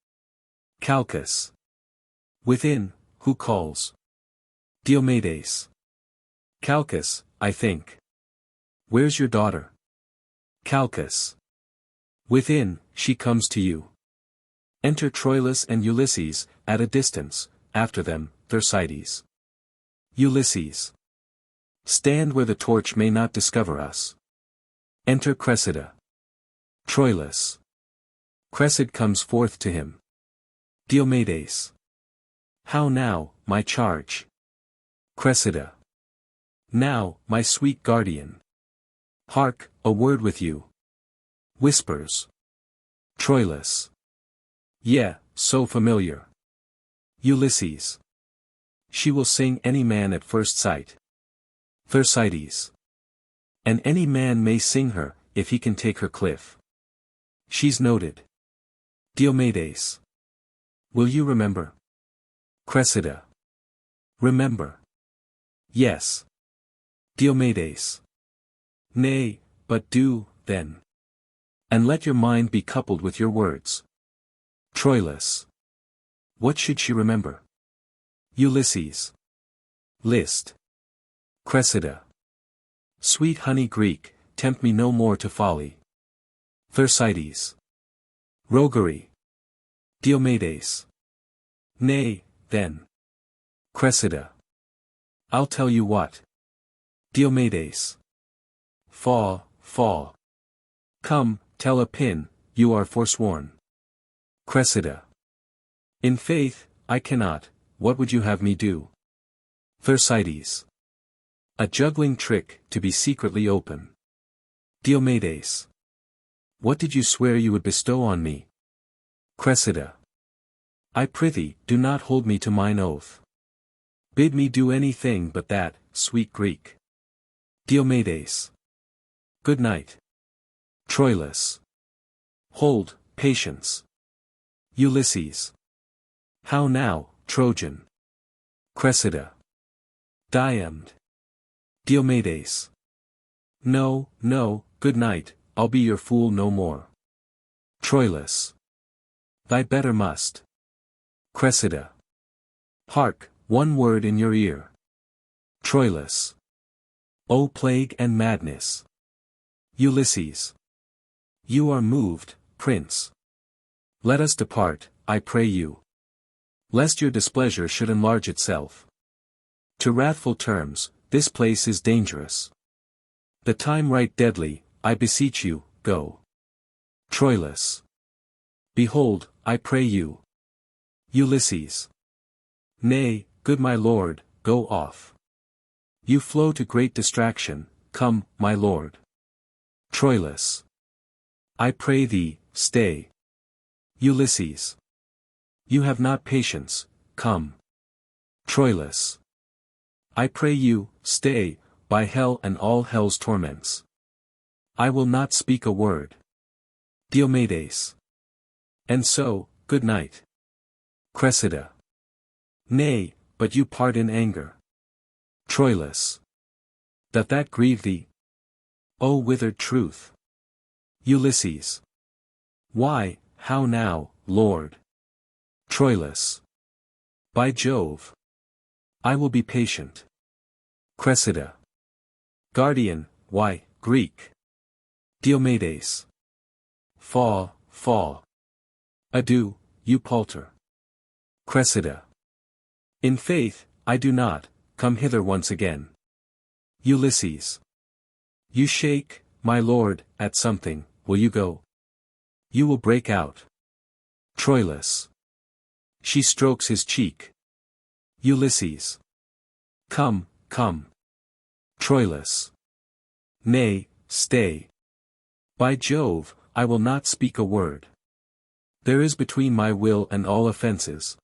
Calchas. Within, who calls? Diomedes. Calchas, I think. Where's your daughter? Calchas. Within, she comes to you. Enter Troilus and Ulysses, at a distance, after them, Thersites. Ulysses. Stand where the torch may not discover us. Enter Cressida. Troilus. Cressida comes forth to him. Diomedes. How now, my charge? Cressida. Now, my sweet guardian. Hark, a word with you. Whispers. Troilus. Yeah, so familiar. Ulysses. She will sing any man at first sight. Thersites. And any man may sing her, if he can take her cliff. She's noted. Diomedes. Will you remember? Cressida. Remember. Yes. Diomedes. Nay, but do, then. And let your mind be coupled with your words. Troilus. What should she remember? Ulysses. List. Cressida. Sweet honey Greek, tempt me no more to folly. Thersites. Roguery. Diomedes. Nay, then. Cressida. I'll tell you what. Diomedes. Fall. Come, tell a pin, you are forsworn. Cressida. In faith, I cannot, what would you have me do? Thersites. A juggling trick, to be secretly open. Diomedes. What did you swear you would bestow on me? Cressida. I prithee, do not hold me to mine oath. Bid me do anything but that, sweet Greek. Diomedes. Good night. Troilus. Hold, patience. Ulysses. How now, Trojan? Cressida. Diomed. Diomedes. No, good night, I'll be your fool no more. Troilus. Thy better must. Cressida. Hark, one word in your ear. Troilus. O plague and madness. Ulysses. You are moved, prince. Let us depart, I pray you. Lest your displeasure should enlarge itself. To wrathful terms, this place is dangerous. The time right deadly, I beseech you, go. Troilus. Behold, I pray you. Ulysses. Nay, good my lord, go off. You flow to great distraction, come, my lord. Troilus. I pray thee, stay. Ulysses. You have not patience, come. Troilus. I pray you, stay, by hell and all hell's torments. I will not speak a word. Diomedes. And so, good night. Cressida. Nay, but you part in anger. Troilus. Doth that grieve thee? O withered truth! Ulysses. Why, how now, Lord? Troilus. By Jove! I will be patient. Cressida. Guardian, why, Greek. Diomedes. Fall. Adieu, you palter. Cressida. In faith, I do not, come hither once again. Ulysses. You shake, my lord, at something, will you go? You will break out. Troilus. She strokes his cheek. Ulysses. Come. Troilus. Nay, stay. By Jove, I will not speak a word. There is between my will and all offences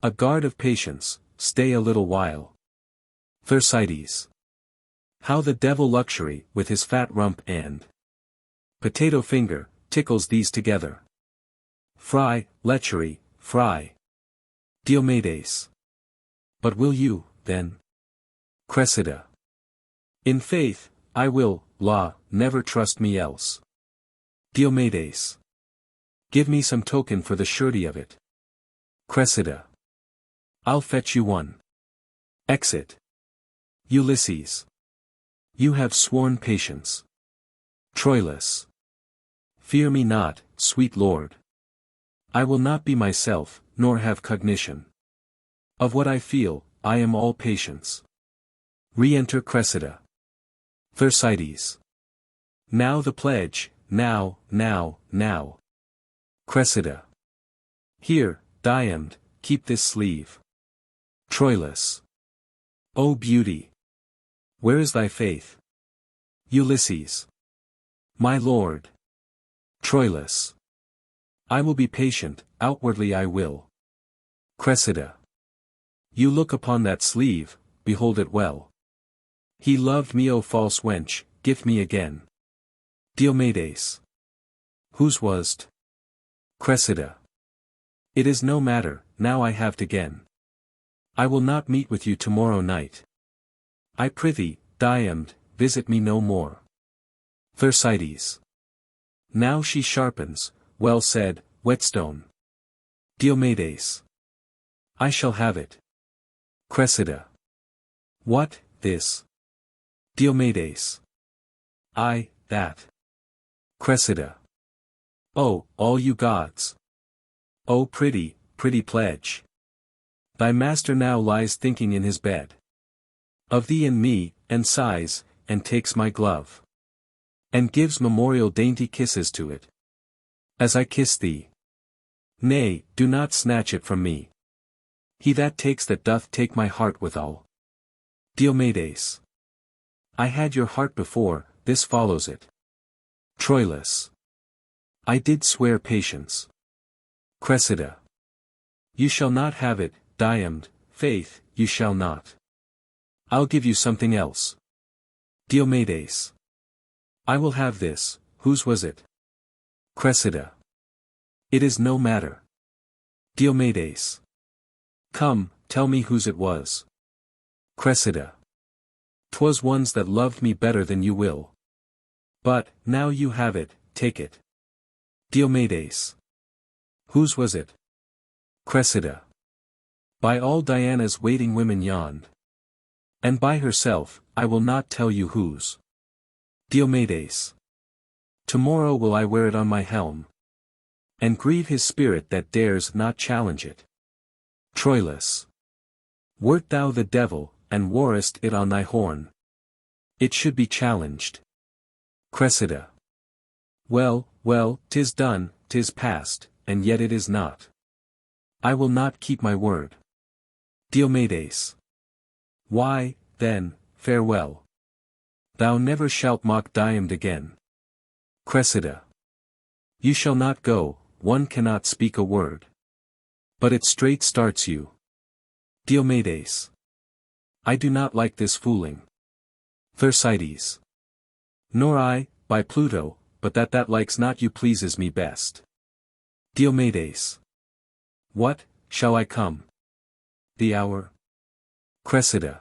a guard of patience, stay a little while. Thersites. How the devil luxury, with his fat rump and potato finger, tickles these together. Fry, lechery, fry. Diomedes. But will you, then? Cressida. In faith, I will, law, never trust me else. Diomedes. Give me some token for the surety of it. Cressida. I'll fetch you one. Exit. Ulysses. You have sworn patience. Troilus. Fear me not, sweet lord. I will not be myself, nor have cognition. Of what I feel, I am all patience. Re-enter Cressida. Thersites. Now the pledge, now. Cressida. Here, Diomed, keep this sleeve. Troilus. O beauty! Where is thy faith? Ulysses. My lord. Troilus. I will be patient, outwardly I will. Cressida. You look upon that sleeve, behold it well. He loved me, O false wench, give me again. Diomedes. Whose was't? Cressida. It is no matter, now I have't again. I will not meet with you tomorrow night. I prithee, Diomed, visit me no more. Thersites. Now she sharpens, well said, whetstone. Diomedes. I shall have it. Cressida. What, this? Diomedes. I, that. Cressida. Oh, all you gods. Oh pretty pledge. Thy master now lies thinking in his bed of thee and me, and sighs, and takes my glove, and gives memorial dainty kisses to it. As I kiss thee. Nay, do not snatch it from me. He that takes that doth take my heart withal. Diomedes. I had your heart before, this follows it. Troilus. I did swear patience. Cressida. You shall not have it, Diomed, faith, you shall not. I'll give you something else. Diomedes. I will have this, whose was it? Cressida. It is no matter. Diomedes. Come, tell me whose it was. Cressida. 'Twas one's that loved me better than you will. But, now you have it, take it. Diomedes. Whose was it? Cressida. By all Diana's waiting women yond. And by herself, I will not tell you whose. Diomedes. Tomorrow will I wear it on my helm. And grieve his spirit that dares not challenge it. Troilus. Wert thou the devil, and worest it on thy horn. It should be challenged. Cressida. Well, well, 'tis done, 'tis past, and yet it is not. I will not keep my word. Diomedes. Why, then, farewell. Thou never shalt mock Diomed again. Cressida. You shall not go, one cannot speak a word. But it straight starts you. Diomedes. I do not like this fooling. Thersites. Nor I, by Pluto, but that likes not you pleases me best. Diomedes. What, shall I come? The hour? Cressida.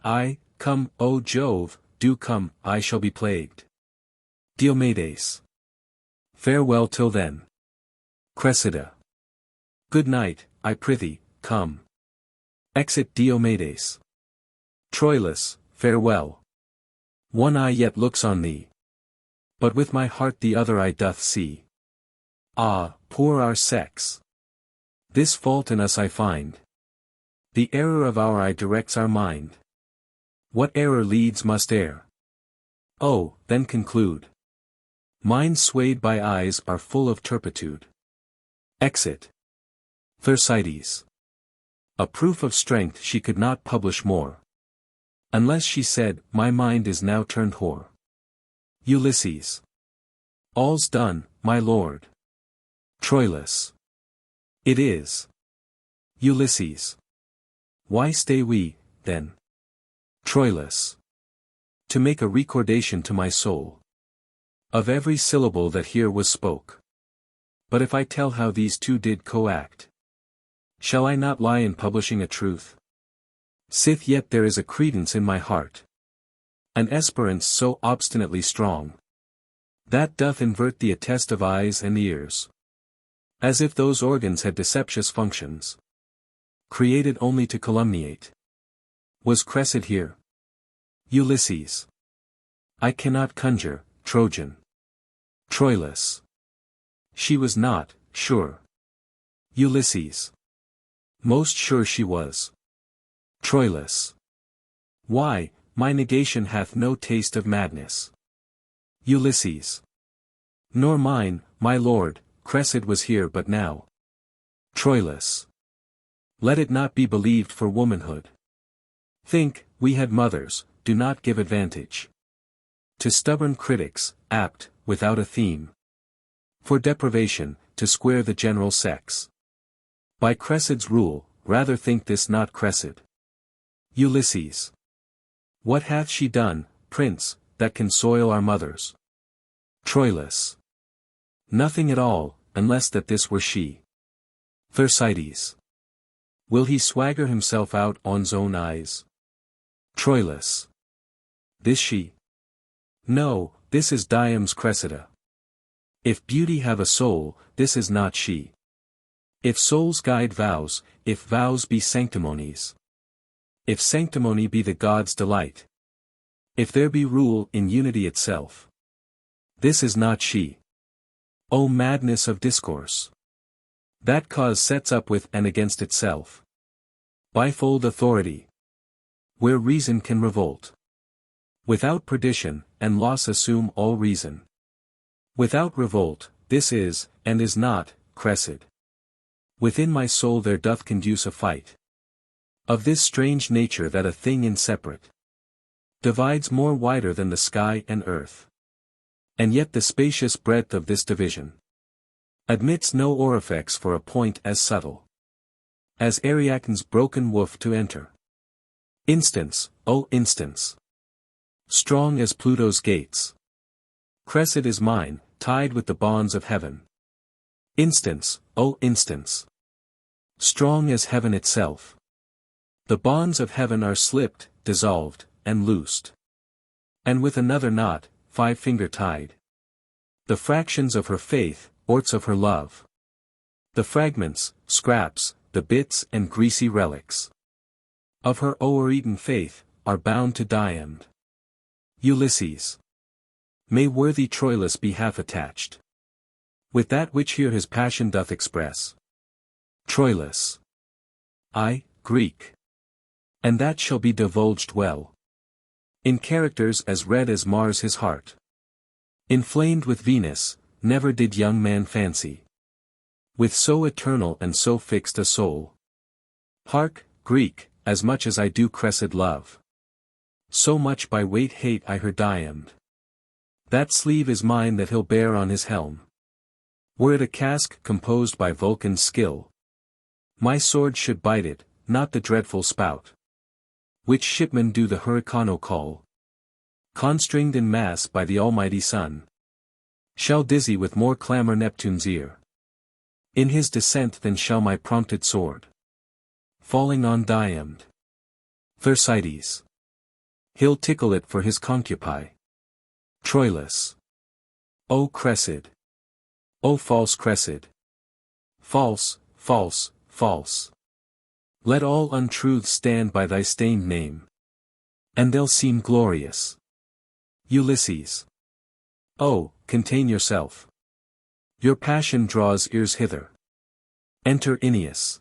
I, come, O Jove, do come, I shall be plagued. Diomedes. Farewell till then. Cressida. Good night, I prithee, come. Exit Diomedes. Troilus, farewell. One eye yet looks on thee. But with my heart the other eye doth see. Ah, poor our sex! This fault in us I find. The error of our eye directs our mind. What error leads must err. Oh, then conclude. Minds swayed by eyes are full of turpitude. Exit. Thersites. A proof of strength she could not publish more. Unless she said, my mind is now turned whore. Ulysses. All's done, my lord. Troilus. It is. Ulysses. Why stay we, then? Troilus. To make a recordation to my soul. Of every syllable that here was spoke. But if I tell how these two did co-act, shall I not lie in publishing a truth? Sith yet there is a credence in my heart. An esperance so obstinately strong. That doth invert the attest of eyes and ears. As if those organs had deceptious functions. Created only to calumniate. Was Cressida here? Ulysses. I cannot conjure, Trojan. Troilus. She was not, sure. Ulysses. Most sure she was. Troilus. Why, my negation hath no taste of madness. Ulysses. Nor mine, my lord, Cressida was here but now. Troilus. Let it not be believed for womanhood. Think, we had mothers, do not give advantage. To stubborn critics, apt, without a theme. For deprivation, to square the general sex. By Cressida's rule, rather think this not Cressida. Ulysses. What hath she done, prince, that can soil our mothers? Troilus. Nothing at all, unless that this were she. Thersites. Will he swagger himself out on's own eyes? Troilus. This she? No, this is Diom's Cressida. If beauty have a soul, this is not she. If souls guide vows, if vows be sanctimonies. If sanctimony be the god's delight. If there be rule in unity itself. This is not she. O madness of discourse! That cause sets up with and against itself. Bifold authority. Where reason can revolt. Without perdition, and loss assume all reason. Without revolt, this is, and is not, Cressida. Within my soul there doth conduce a fight. Of this strange nature that a thing inseparate. Divides more wider than the sky and earth. And yet the spacious breadth of this division. Admits no orifex for a point as subtle. As Ariacon's broken woof to enter. Instance, O instance. Strong as Pluto's gates. Cressida is mine, tied with the bonds of heaven. Instance, O instance. Strong as heaven itself. The bonds of heaven are slipped, dissolved, and loosed. And with another knot, 5-finger tied. The fractions of her faith, orts of her love. The fragments, scraps, the bits and greasy relics. Of her o'er-eaten faith, are bound to Diomed. Ulysses. May worthy Troilus be half attached. With that which here his passion doth express. Troilus. I, Greek. And that shall be divulged well. In characters as red as Mars his heart. Inflamed with Venus, never did young man fancy. With so eternal and so fixed a soul. Hark, Greek, as much as I do Cressid love. So much by weight hate I her Diomed. That sleeve is mine that he'll bear on his helm. Were it a casque composed by Vulcan's skill, my sword should bite it, not the dreadful spout, which shipmen do the hurricano call. Constringed in mass by the almighty sun, shall dizzy with more clamour Neptune's ear. In his descent than shall my prompted sword, falling on Diomed, Thersites, he'll tickle it for his concupi. Troilus. O Cressid. O false Cressid. False, false, false. Let all untruths stand by thy stained name, and they'll seem glorious. Ulysses. Oh, contain yourself. Your passion draws ears hither. Enter Aeneas.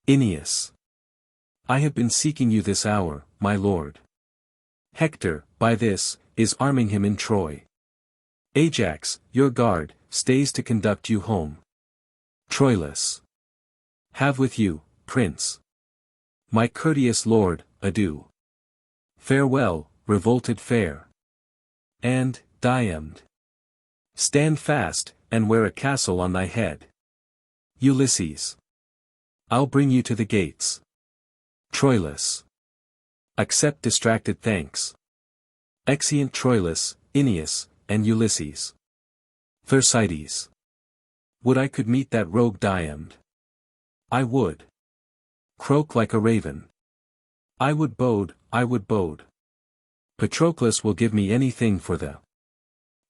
Aeneas. I have been seeking you this hour, my lord. Hector, by this, is arming him in Troy. Ajax, your guard, stays to conduct you home. Troilus. Have with you, prince. My courteous lord, adieu. Farewell, revolted fair. And, Diomed. Stand fast, and wear a castle on thy head. Ulysses. I'll bring you to the gates. Troilus. Accept distracted thanks. Exeunt Troilus, Aeneas, and Ulysses. Thersites. Would I could meet that rogue Diomed. I would. Croak like a raven. I would bode. Patroclus will give me anything for the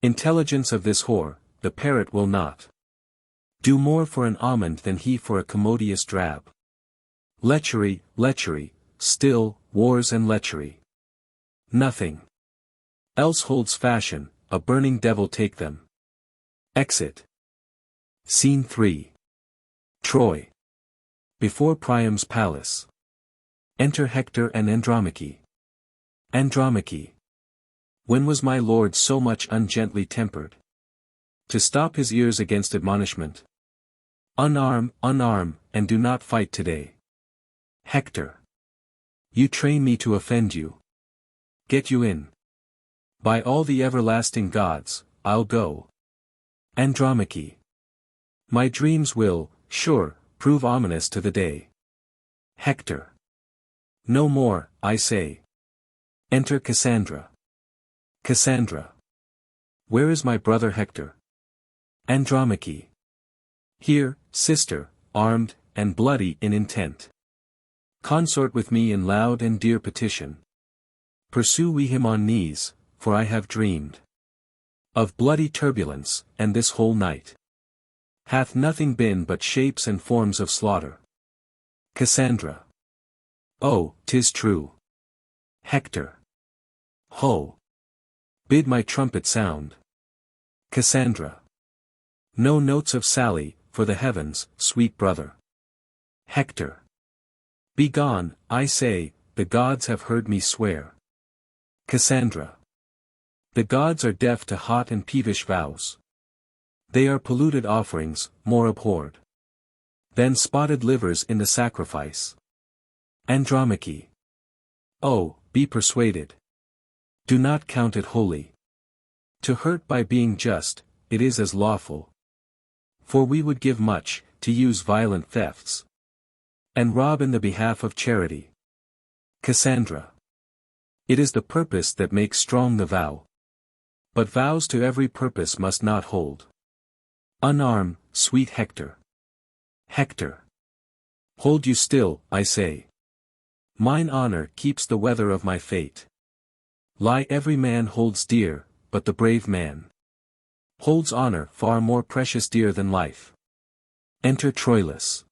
intelligence of this whore, the parrot will not do more for an almond than he for a commodious drab. Lechery, still, wars and lechery. Nothing else holds fashion, a burning devil take them. Exit. Scene 3. Troy. Before Priam's palace. Enter Hector and Andromache. Andromache. When was my lord so much ungently tempered? To stop his ears against admonishment. Unarm, and do not fight today. Hector. You train me to offend you. Get you in. By all the everlasting gods, I'll go. Andromache. My dreams will, sure, prove ominous to the day. Hector. No more, I say. Enter Cassandra. Cassandra. Where is my brother Hector? Andromache. Here, sister, armed, and bloody in intent. Consort with me in loud and dear petition. Pursue we him on knees, for I have dreamed of bloody turbulence, and this whole night hath nothing been but shapes and forms of slaughter. Cassandra. Oh, 'tis true. Hector. Ho! Bid my trumpet sound. Cassandra. No notes of sally, for the heavens, sweet brother. Hector. Begone, I say, the gods have heard me swear. Cassandra. The gods are deaf to hot and peevish vows. They are polluted offerings, more abhorred than spotted livers in the sacrifice. Andromache. Oh, be persuaded. Do not count it holy. To hurt by being just, it is as lawful. For we would give much, to use violent thefts, and rob in the behalf of charity. Cassandra. It is the purpose that makes strong the vow. But vows to every purpose must not hold. Unarm, sweet Hector. Hector. Hold you still, I say. Mine honor keeps the weather of my fate. Lie every man holds dear, but the brave man holds honor far more precious dear than life. Enter Troilus.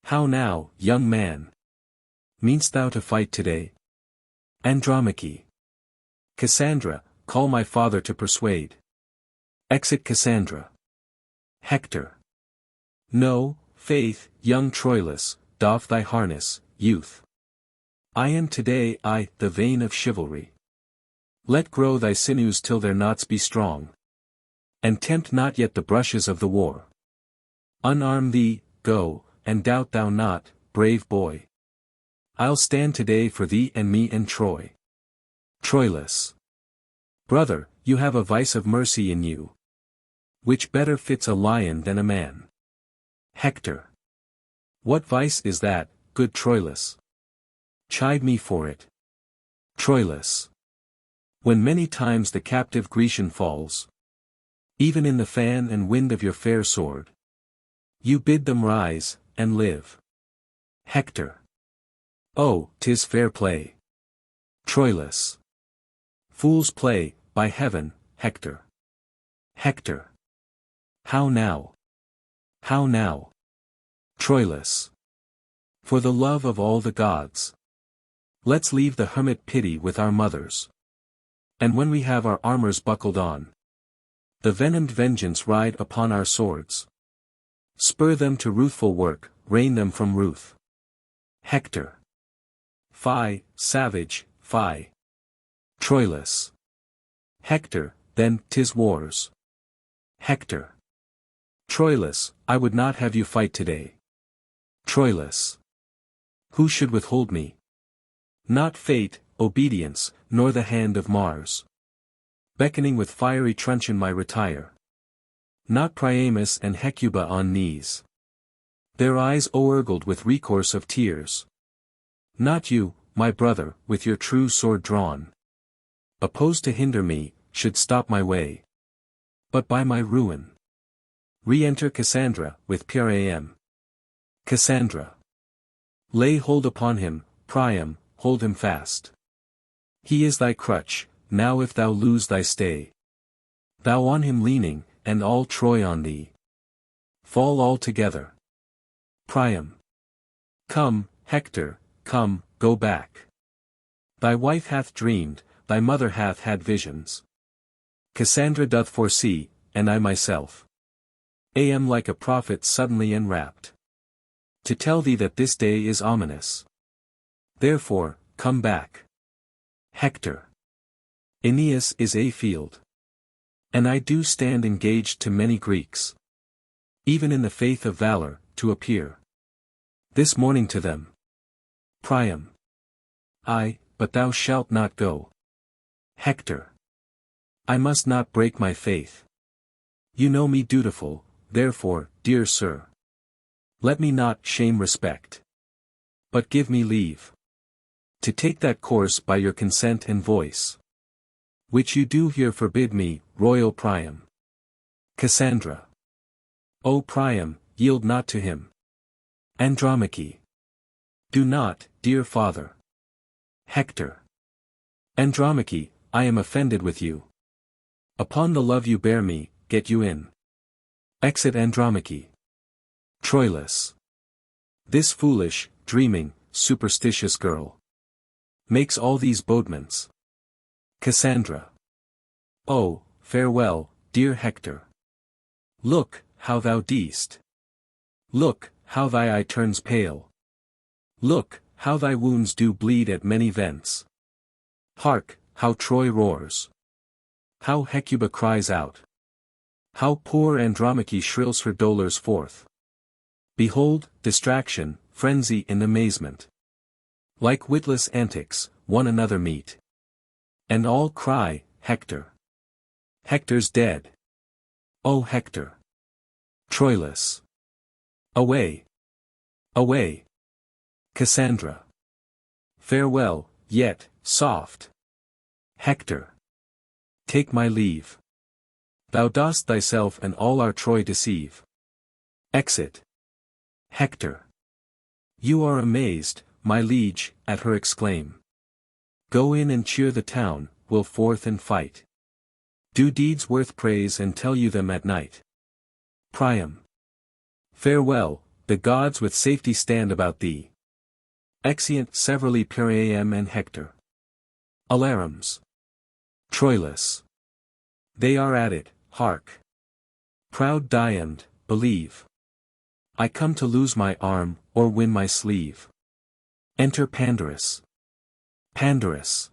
How now, young man? Mean'st thou to fight today? Andromache. Cassandra, call my father to persuade. Exit Cassandra. Hector. No, faith, young Troilus, doff thy harness, youth. I am today the vein of chivalry. Let grow thy sinews till their knots be strong. And tempt not yet the brushes of the war. Unarm thee, go, and doubt thou not, brave boy. I'll stand today for thee and me and Troy. Troilus. Brother, you have a vice of mercy in you, which better fits a lion than a man. Hector. What vice is that, good Troilus? Chide me for it. Troilus. When many times the captive Grecian falls, even in the fan and wind of your fair sword, you bid them rise, and live. Hector. Oh, 'tis fair play. Troilus. Fool's play, by heaven, Hector. Hector. How now? How now? Troilus. For the love of all the gods, let's leave the hermit pity with our mothers. And when we have our armors buckled on, the venomed vengeance ride upon our swords. Spur them to ruthful work, rein them from ruth. Hector. Fie, savage, fie. Troilus. Hector, then 'tis wars. Hector. Troilus, I would not have you fight today. Troilus. Who should withhold me? Not fate, obedience, nor the hand of Mars. Beckoning with fiery truncheon my retire. Not Priamus and Hecuba on knees, their eyes o'ergled with recourse of tears. Not you, my brother, with your true sword drawn, opposed to hinder me, should stop my way, but by my ruin. Re-enter Cassandra, with Priam. Cassandra. Lay hold upon him, Priam, hold him fast. He is thy crutch, now if thou lose thy stay. Thou on him leaning, and all Troy on thee, fall all together. Priam. Come, Hector, come, go back. Thy wife hath dreamed, thy mother hath had visions. Cassandra doth foresee, and I myself am like a prophet suddenly enwrapped, to tell thee that this day is ominous. Therefore, come back. Hector. Aeneas is a field, and I do stand engaged to many Greeks, even in the faith of valor, to appear this morning to them. Priam. Ay, but thou shalt not go. Hector. I must not break my faith. You know me dutiful, therefore, dear sir, let me not shame respect, but give me leave to take that course by your consent and voice, which you do here forbid me, royal Priam. Cassandra. O Priam, yield not to him. Andromache. Do not, dear father. Hector. Andromache, I am offended with you. Upon the love you bear me, get you in. Exit Andromache. Troilus. This foolish, dreaming, superstitious girl makes all these bodements. Cassandra. Oh, farewell, dear Hector. Look, how thou deest. Look, how thy eye turns pale. Look, how thy wounds do bleed at many vents. Hark, how Troy roars. How Hecuba cries out. How poor Andromache shrills her dolors forth. Behold, distraction, frenzy and amazement, like witless antics, one another meet. And all cry, Hector. Hector's dead. O Hector. Troilus. Away. Away. Cassandra. Farewell, yet, soft. Hector. Take my leave. Thou dost thyself and all our Troy deceive. Exit. Hector. You are amazed, my liege, at her exclaim. Go in and cheer the town, will forth and fight. Do deeds worth praise and tell you them at night. Priam. Farewell, the gods with safety stand about thee. Exeunt severally Priam and Hector. Alarums. Troilus. They are at it, hark. Proud Diomed, believe. I come to lose my arm, or win my sleeve. Enter Pandarus. Pandarus.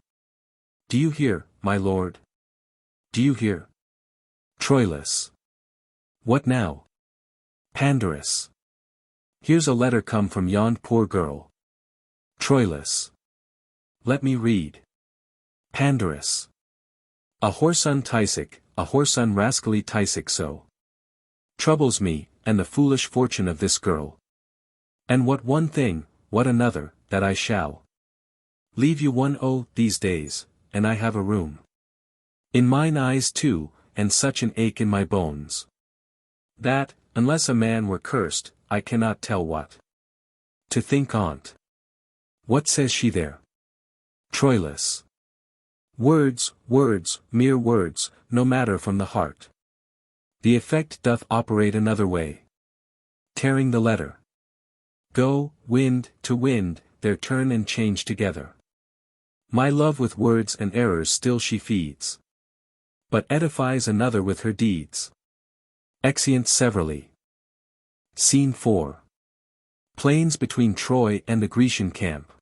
Do you hear, my lord? Do you hear? Troilus. What now? Pandarus. Here's a letter come from yon poor girl. Troilus. Let me read. Pandarus. A whoreson Tysic, a whoreson rascally Tysic so troubles me, and the foolish fortune of this girl. And what one thing, what another, that I shall leave you these days, and I have a room in mine eyes too, and such an ache in my bones, that, unless a man were cursed, I cannot tell what to think on't. What says she there? Troilus. Words, words, mere words, no matter from the heart. The effect doth operate another way. Tearing the letter. Go, wind, to wind, their turn and change together. My love with words and errors still she feeds, but edifies another with her deeds. Exeunt severally. Scene 4. Plains between Troy and the Grecian camp.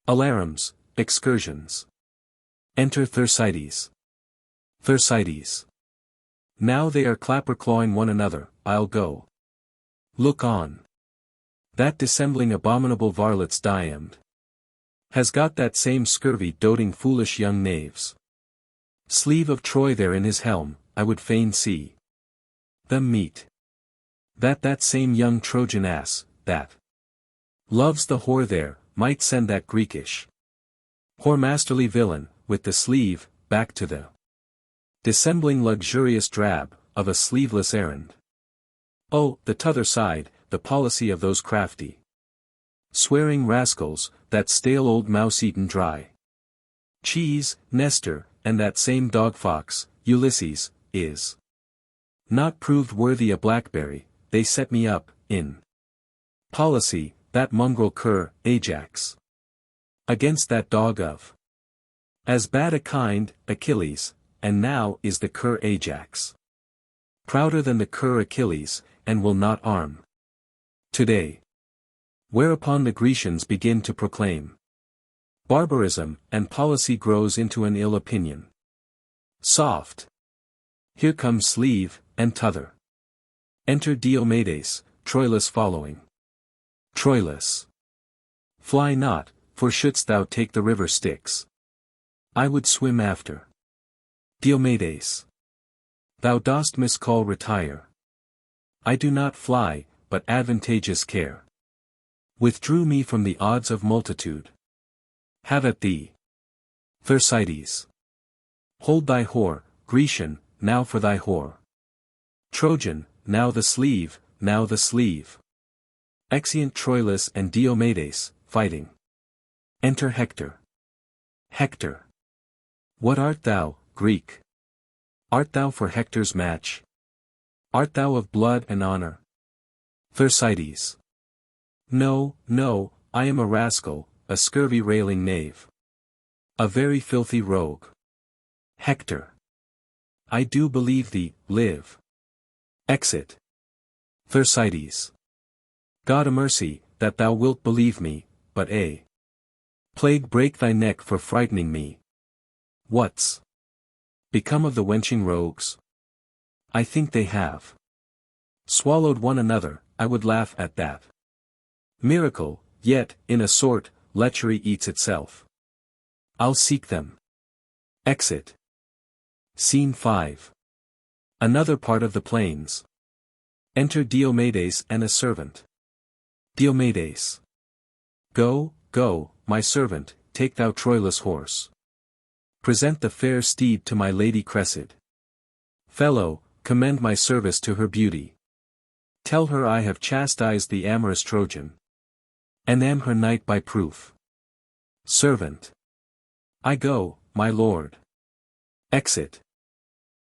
Alarums, excursions. Enter Thersites. Thersites. Now they are clapper-clawing one another, I'll go look on. That dissembling abominable varlets Diomedes has got that same scurvy doting foolish young knaves. Sleeve of Troy there in his helm, I would fain see them meet. That same young Trojan ass, that loves the whore there, might send that Greekish whoremasterly villain, with the sleeve, back to the dissembling luxurious drab, of a sleeveless errand. Oh, the t'other side, the policy of those crafty swearing rascals, that stale old mouse-eaten dry cheese, Nestor, and that same dog-fox, Ulysses, is not proved worthy a blackberry. They set me up, in policy, that mongrel cur, Ajax, against that dog of as bad a kind, Achilles, and now is the cur Ajax prouder than the cur Achilles, and will not arm today. Whereupon the Grecians begin to proclaim barbarism, and policy grows into an ill opinion. Soft. Here comes sleeve, and t'other. Enter Diomedes, Troilus following. Troilus. Fly not, for shouldst thou take the river Styx, I would swim after. Diomedes. Thou dost miscall retire. I do not fly, but advantageous care withdrew me from the odds of multitude. Have at thee. Thersites. Hold thy whore, Grecian, now for thy whore. Trojan, now the sleeve, now the sleeve. Exeunt Troilus and Diomedes, fighting. Enter Hector. Hector. What art thou, Greek? Art thou for Hector's match? Art thou of blood and honor? Thersites. No, no, I am a rascal, a scurvy railing knave. A very filthy rogue. Hector. I do believe thee, live. Exit. Thersites. God a mercy, that thou wilt believe me, but a plague break thy neck for frightening me. What's become of the wenching rogues? I think they have swallowed one another. I would laugh at that miracle, yet, in a sort, lechery eats itself. I'll seek them. Exit. Scene 5. Another part of the plains. Enter Diomedes and a servant. Diomedes. Go, go, my servant, take thou Troilus' horse. Present the fair steed to my lady Cressida. Fellow, commend my service to her beauty. Tell her I have chastised the amorous Trojan, and am her knight by proof. Servant. I go, my lord. Exit.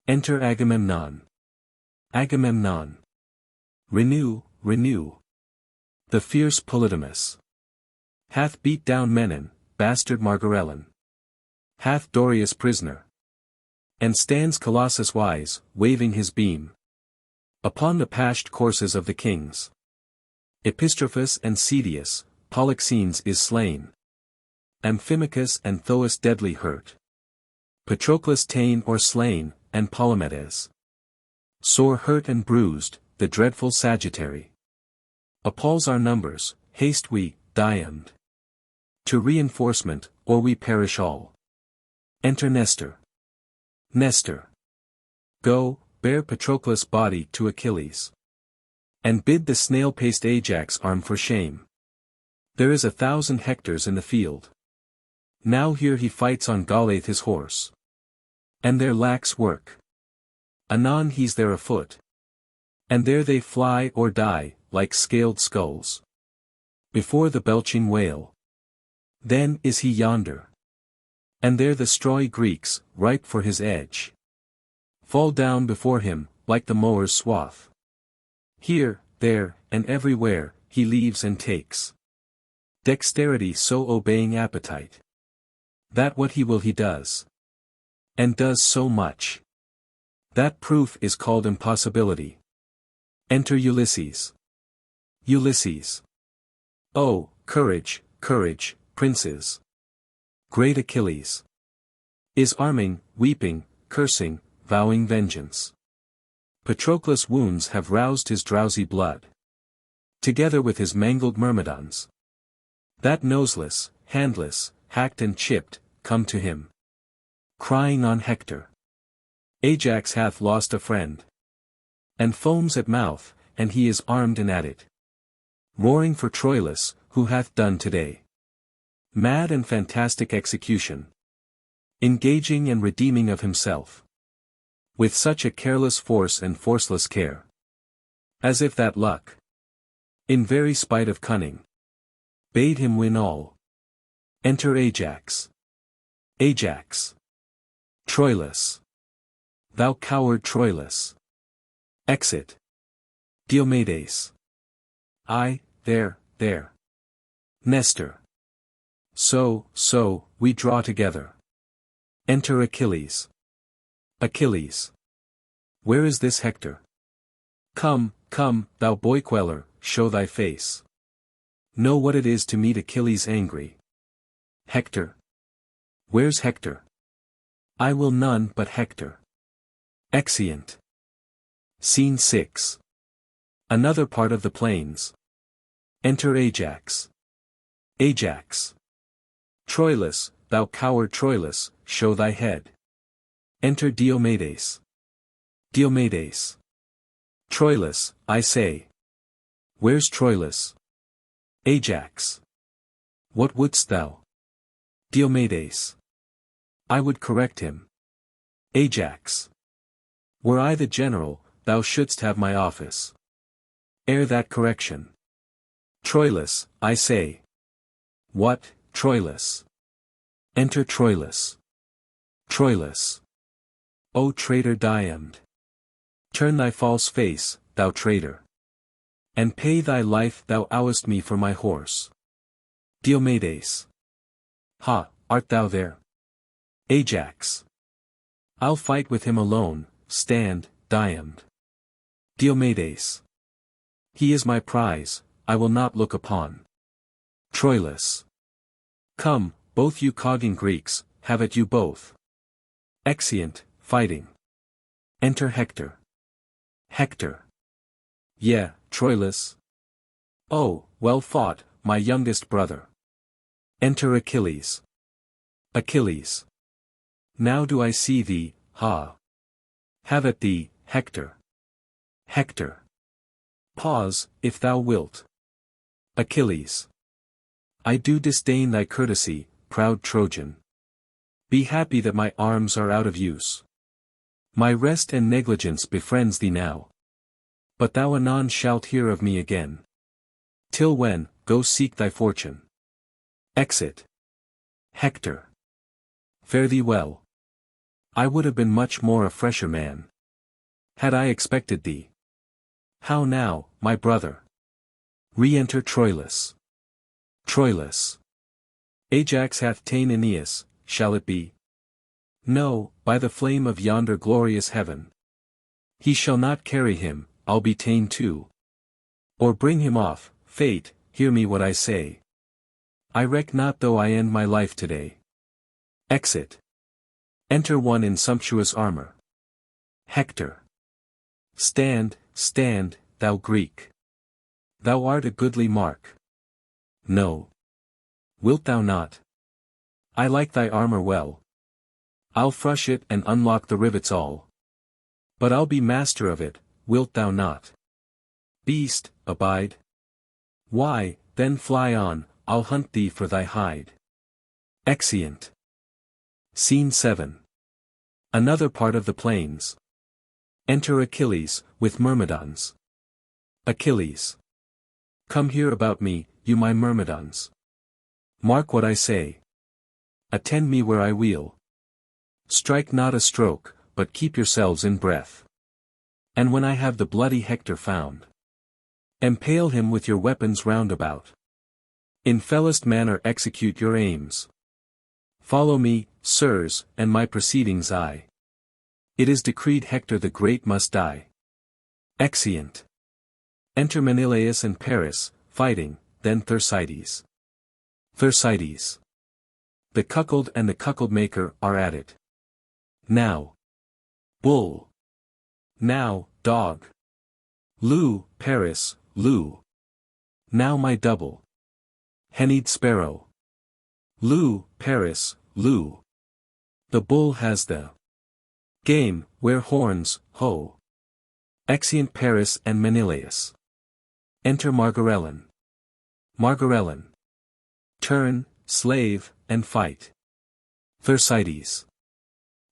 Enter Agamemnon. Agamemnon. Renew, renew. The fierce Polydamas hath beat down Menon, bastard Margarellon. Hath Dorius prisoner. And stands Colossus wise, waving his beam upon the pashed courses of the kings. Epistrophus and Cedius, Polixenes is slain. Amphimachus and Thoas deadly hurt. Patroclus ta'en or slain, and Diomedes sore hurt and bruised, the dreadful Sagittary. Appalls our numbers, haste we, Diomed, to reinforcement, or we perish all. Enter Nestor. Nestor. Go, bear Patroclus' body to Achilles. And bid the snail-paced Ajax arm for shame. There is 1,000 Hectors in the field. Now here he fights on Goliath his horse. And there lacks work. Anon he's there afoot. And there they fly or die, like scaled skulls. Before the belching whale. Then is he yonder. And there the strawy Greeks, ripe for his edge, fall down before him, like the mower's swath. Here, there, and everywhere, he leaves and takes. Dexterity so obeying appetite, that what he will he does. And does so much, that proof is called impossibility. Enter Ulysses. Ulysses. Oh, courage, courage, princes. Great Achilles is arming, weeping, cursing, vowing vengeance. Patroclus' wounds have roused his drowsy blood, together with his mangled myrmidons, that noseless, handless, hacked and chipped, come to him, crying on Hector. Ajax hath lost a friend, and foams at mouth, and he is armed and at it, roaring for Troilus, who hath done today mad and fantastic execution, engaging and redeeming of himself, with such a careless force and forceless care, as if that luck, in very spite of cunning, bade him win all. Enter Ajax. Ajax. Troilus. Thou coward Troilus. Exit. Diomedes. There. Nestor. So, we draw together. Enter Achilles. Achilles. Where is this Hector? Come, thou boy queller, show thy face. Know what it is to meet Achilles angry. Hector. Where's Hector? I will none but Hector. Exeunt. Scene 6. Another part of the plains. Enter Ajax. Ajax. Troilus, thou coward Troilus, show thy head. Enter Diomedes. Diomedes. Troilus, I say. Where's Troilus? Ajax. What wouldst thou? Diomedes. I would correct him. Ajax. Were I the general, thou shouldst have my office. Ere that correction. Troilus, I say. What, Troilus? Enter Troilus. Troilus. O traitor Diomed! Turn thy false face, thou traitor, and pay thy life thou owest me for my horse. Diomedes. Ha, art thou there? Ajax. I'll fight with him alone, stand, Diomed. Diomedes. He is my prize, I will not look upon. Troilus. Come, both you cogging Greeks, have at you both. Exeunt, fighting. Enter Hector. Hector. Yea, Troilus. Oh, well fought, my youngest brother. Enter Achilles. Achilles. Now do I see thee, ha. Have at thee, Hector. Hector. Pause, if thou wilt. Achilles. I do disdain thy courtesy, proud Trojan. Be happy that my arms are out of use. My rest and negligence befriends thee now. But thou anon shalt hear of me again. Till when, go seek thy fortune. Exit. Hector. Fare thee well. I would have been much more a fresher man, had I expected thee. How now, my brother? Re-enter Troilus. Troilus. Ajax hath ta'en Aeneas, shall it be? No, by the flame of yonder glorious heaven. He shall not carry him, I'll be ta'en too. Or bring him off, fate, hear me what I say. I reck not though I end my life today. Exit. Enter one in sumptuous armor. Hector. Stand, stand, thou Greek. Thou art a goodly mark. No. Wilt thou not? I like thy armor well. I'll frush it and unlock the rivets all. But I'll be master of it, wilt thou not? Beast, abide. Why, then fly on, I'll hunt thee for thy hide. Exeunt. Scene 7. Another part of the plains. Enter Achilles, with Myrmidons. Achilles. Come here about me, you my Myrmidons. Mark what I say. Attend me where I wheel. Strike not a stroke, but keep yourselves in breath. And when I have the bloody Hector found, impale him with your weapons round about. In fellest manner execute your aims. Follow me, sirs, and my proceedings I. It is decreed Hector the Great must die. Exeunt. Enter Menelaus and Paris, fighting, then Thersites. Thersites. The cuckold and the cuckold maker are at it. Now. Bull. Now, dog. Loo, Paris, loo. Now my double. Hennied sparrow. Loo, Paris, loo. The bull has the game, where horns, ho. Exeunt Paris and Menelaus. Enter Margarellin. Margarellin. Turn, slave, and fight. Thersites.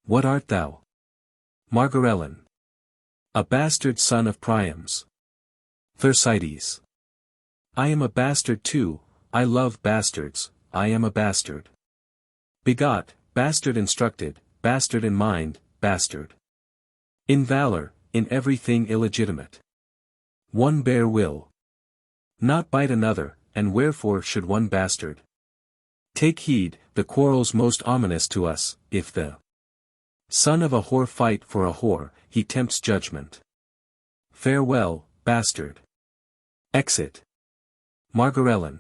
What art thou? Margarellin. A bastard son of Priam's. Thersites. I am a bastard too, I love bastards, I am a bastard. Begot, bastard instructed, bastard in mind, bastard. In valor, in everything illegitimate. One bear will not bite another, and wherefore should one bastard? Take heed, the quarrel's most ominous to us, if the son of a whore fight for a whore, he tempts judgment. Farewell, bastard. Exit. Margarellin.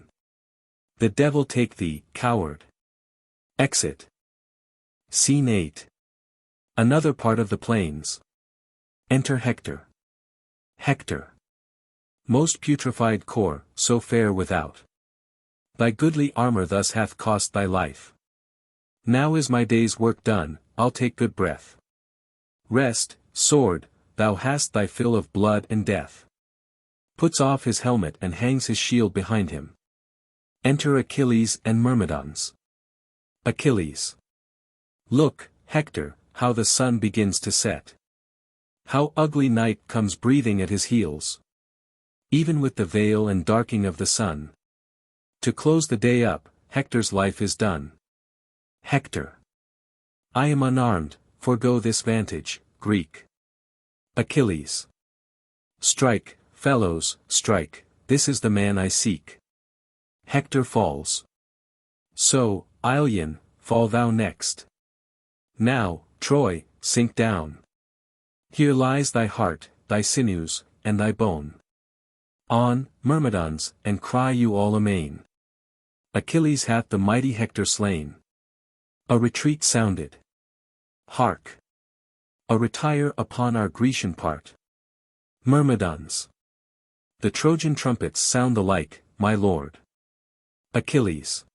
The devil take thee, coward. Exit. Scene 8. Another part of the plains. Enter Hector. Hector. Most putrefied core, so fair without. Thy goodly armor thus hath cost thy life. Now is my day's work done, I'll take good breath. Rest, sword, thou hast thy fill of blood and death. Puts off his helmet and hangs his shield behind him. Enter Achilles and Myrmidons. Achilles. Look, Hector, how the sun begins to set. How ugly night comes breathing at his heels. Even with the veil and darking of the sun. To close the day up, Hector's life is done. Hector. I am unarmed, forego this vantage, Greek. Achilles. Strike, fellows, strike, this is the man I seek. Hector falls. So, Ilion, fall thou next. Now, Troy, sink down. Here lies thy heart, thy sinews, and thy bone. On, Myrmidons, and cry you all amain. Achilles hath the mighty Hector slain. A retreat sounded. Hark! A retire upon our Grecian part. Myrmidons. The Trojan trumpets sound alike, my lord. Achilles.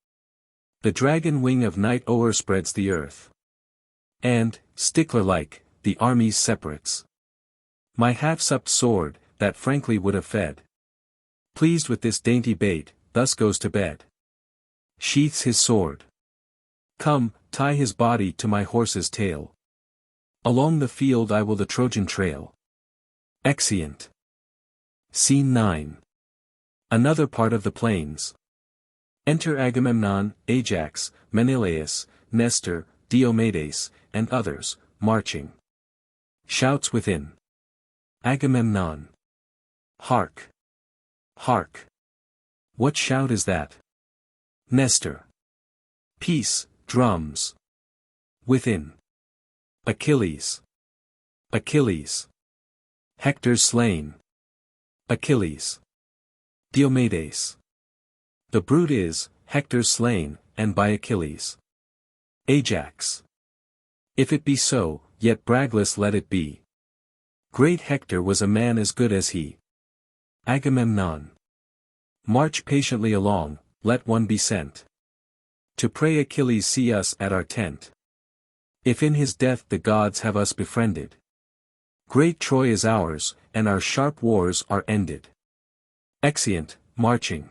The dragon wing of night o'erspreads the earth. And, stickler-like, the armies separates. My half-supped sword, that frankly would have fed. Pleased with this dainty bait, thus goes to bed. Sheaths his sword. Come, tie his body to my horse's tail. Along the field I will the Trojan trail. Exeunt. Scene 9. Another part of the plains. Enter Agamemnon, Ajax, Menelaus, Nestor, Diomedes, and others, marching. Shouts within. Agamemnon. Hark! Hark! What shout is that? Nestor. Peace, drums. Within. Achilles. Achilles. Hector's slain. Achilles. Diomedes. The brute is, Hector's slain, and by Achilles. Ajax. If it be so, yet bragless let it be. Great Hector was a man as good as he. Agamemnon. March patiently along, let one be sent. To pray Achilles see us at our tent. If in his death the gods have us befriended. Great Troy is ours, and our sharp wars are ended. Exeunt, marching.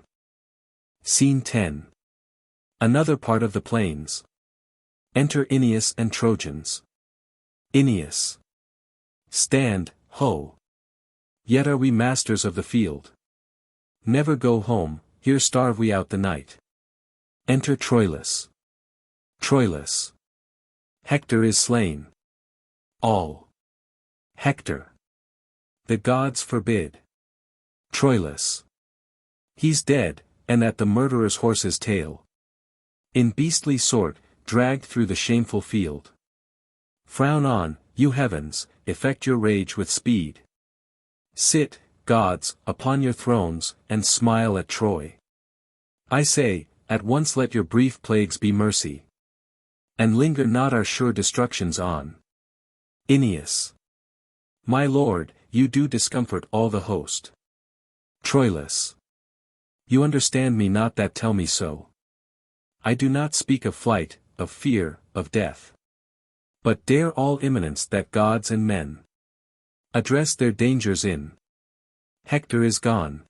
Scene 10. Another part of the plains. Enter Aeneas and Trojans. Aeneas. Stand, ho! Yet are we masters of the field. Never go home, here starve we out the night. Enter Troilus. Troilus. Hector is slain. All. Hector. The gods forbid. Troilus. He's dead, and at the murderer's horse's tail. In beastly sort, dragged through the shameful field. Frown on, you heavens, effect your rage with speed. Sit, gods, upon your thrones, and smile at Troy. I say, at once let your brief plagues be mercy. And linger not our sure destructions on. Aeneas. My lord, you do discomfort all the host. Troilus. You understand me not that tell me so. I do not speak of flight, of fear, of death. But dare all imminence that gods and men address their dangers in. Hector is gone.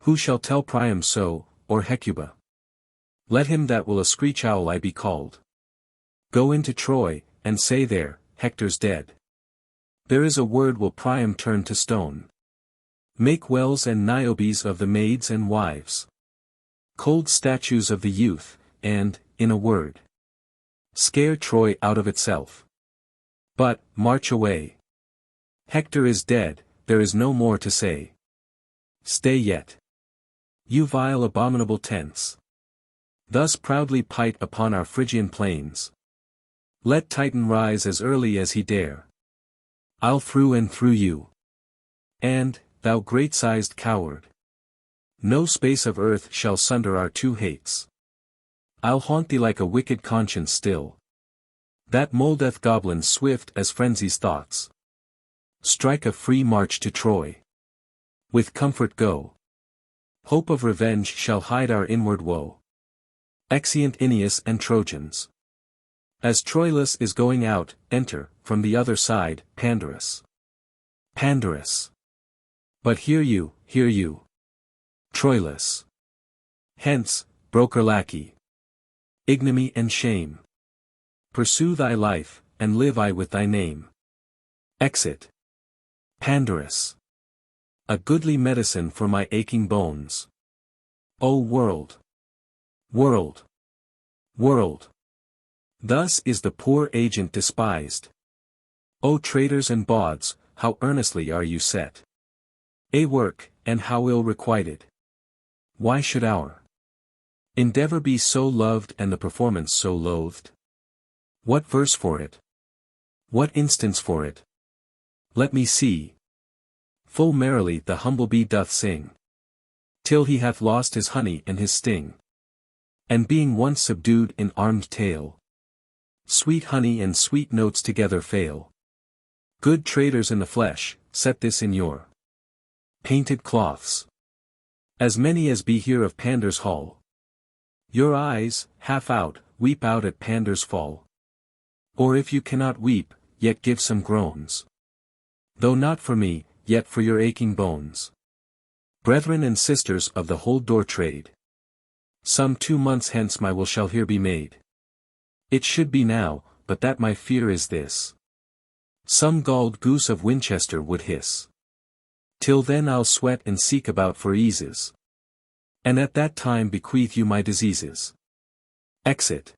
Who shall tell Priam so, or Hecuba? Let him that will a screech owl I be called. Go into Troy, and say there, Hector's dead. There is a word will Priam turn to stone. Make wells and Niobes of the maids and wives. Cold statues of the youth, and, in a word, scare Troy out of itself. But, march away. Hector is dead, there is no more to say. Stay yet. You vile abominable tents. Thus proudly pite upon our Phrygian plains. Let Titan rise as early as he dare. I'll through and through you. And, thou great-sized coward, no space of earth shall sunder our two hates. I'll haunt thee like a wicked conscience still, that moldeth goblins swift as frenzy's thoughts. Strike a free march to Troy. With comfort go. Hope of revenge shall hide our inward woe. Exeunt Aeneas and Trojans. As Troilus is going out, enter, from the other side, Pandarus. Pandarus. But hear you, hear you. Troilus. Hence, broker lackey. Ignominy and shame. Pursue thy life, and live I with thy name. Exit. Pandarus. A goodly medicine for my aching bones. O world! World! World! Thus is the poor agent despised. O traitors and bawds, how earnestly are you set a work, and how ill requited. Why should our endeavor be so loved and the performance so loathed? What verse for it? What instance for it? Let me see. Full merrily the humble bee doth sing, till he hath lost his honey and his sting. And being once subdued in armed tale, sweet honey and sweet notes together fail. Good traders in the flesh, set this in your painted cloths. As many as be here of Pandar's hall. Your eyes, half out, weep out at Pandar's fall. Or if you cannot weep, yet give some groans. Though not for me, yet for your aching bones. Brethren and sisters of the whole door trade. Some 2 months hence my will shall here be made. It should be now, but that my fear is this. Some galled goose of Winchester would hiss. Till then I'll sweat and seek about for eases. And at that time bequeath you my diseases. Exit.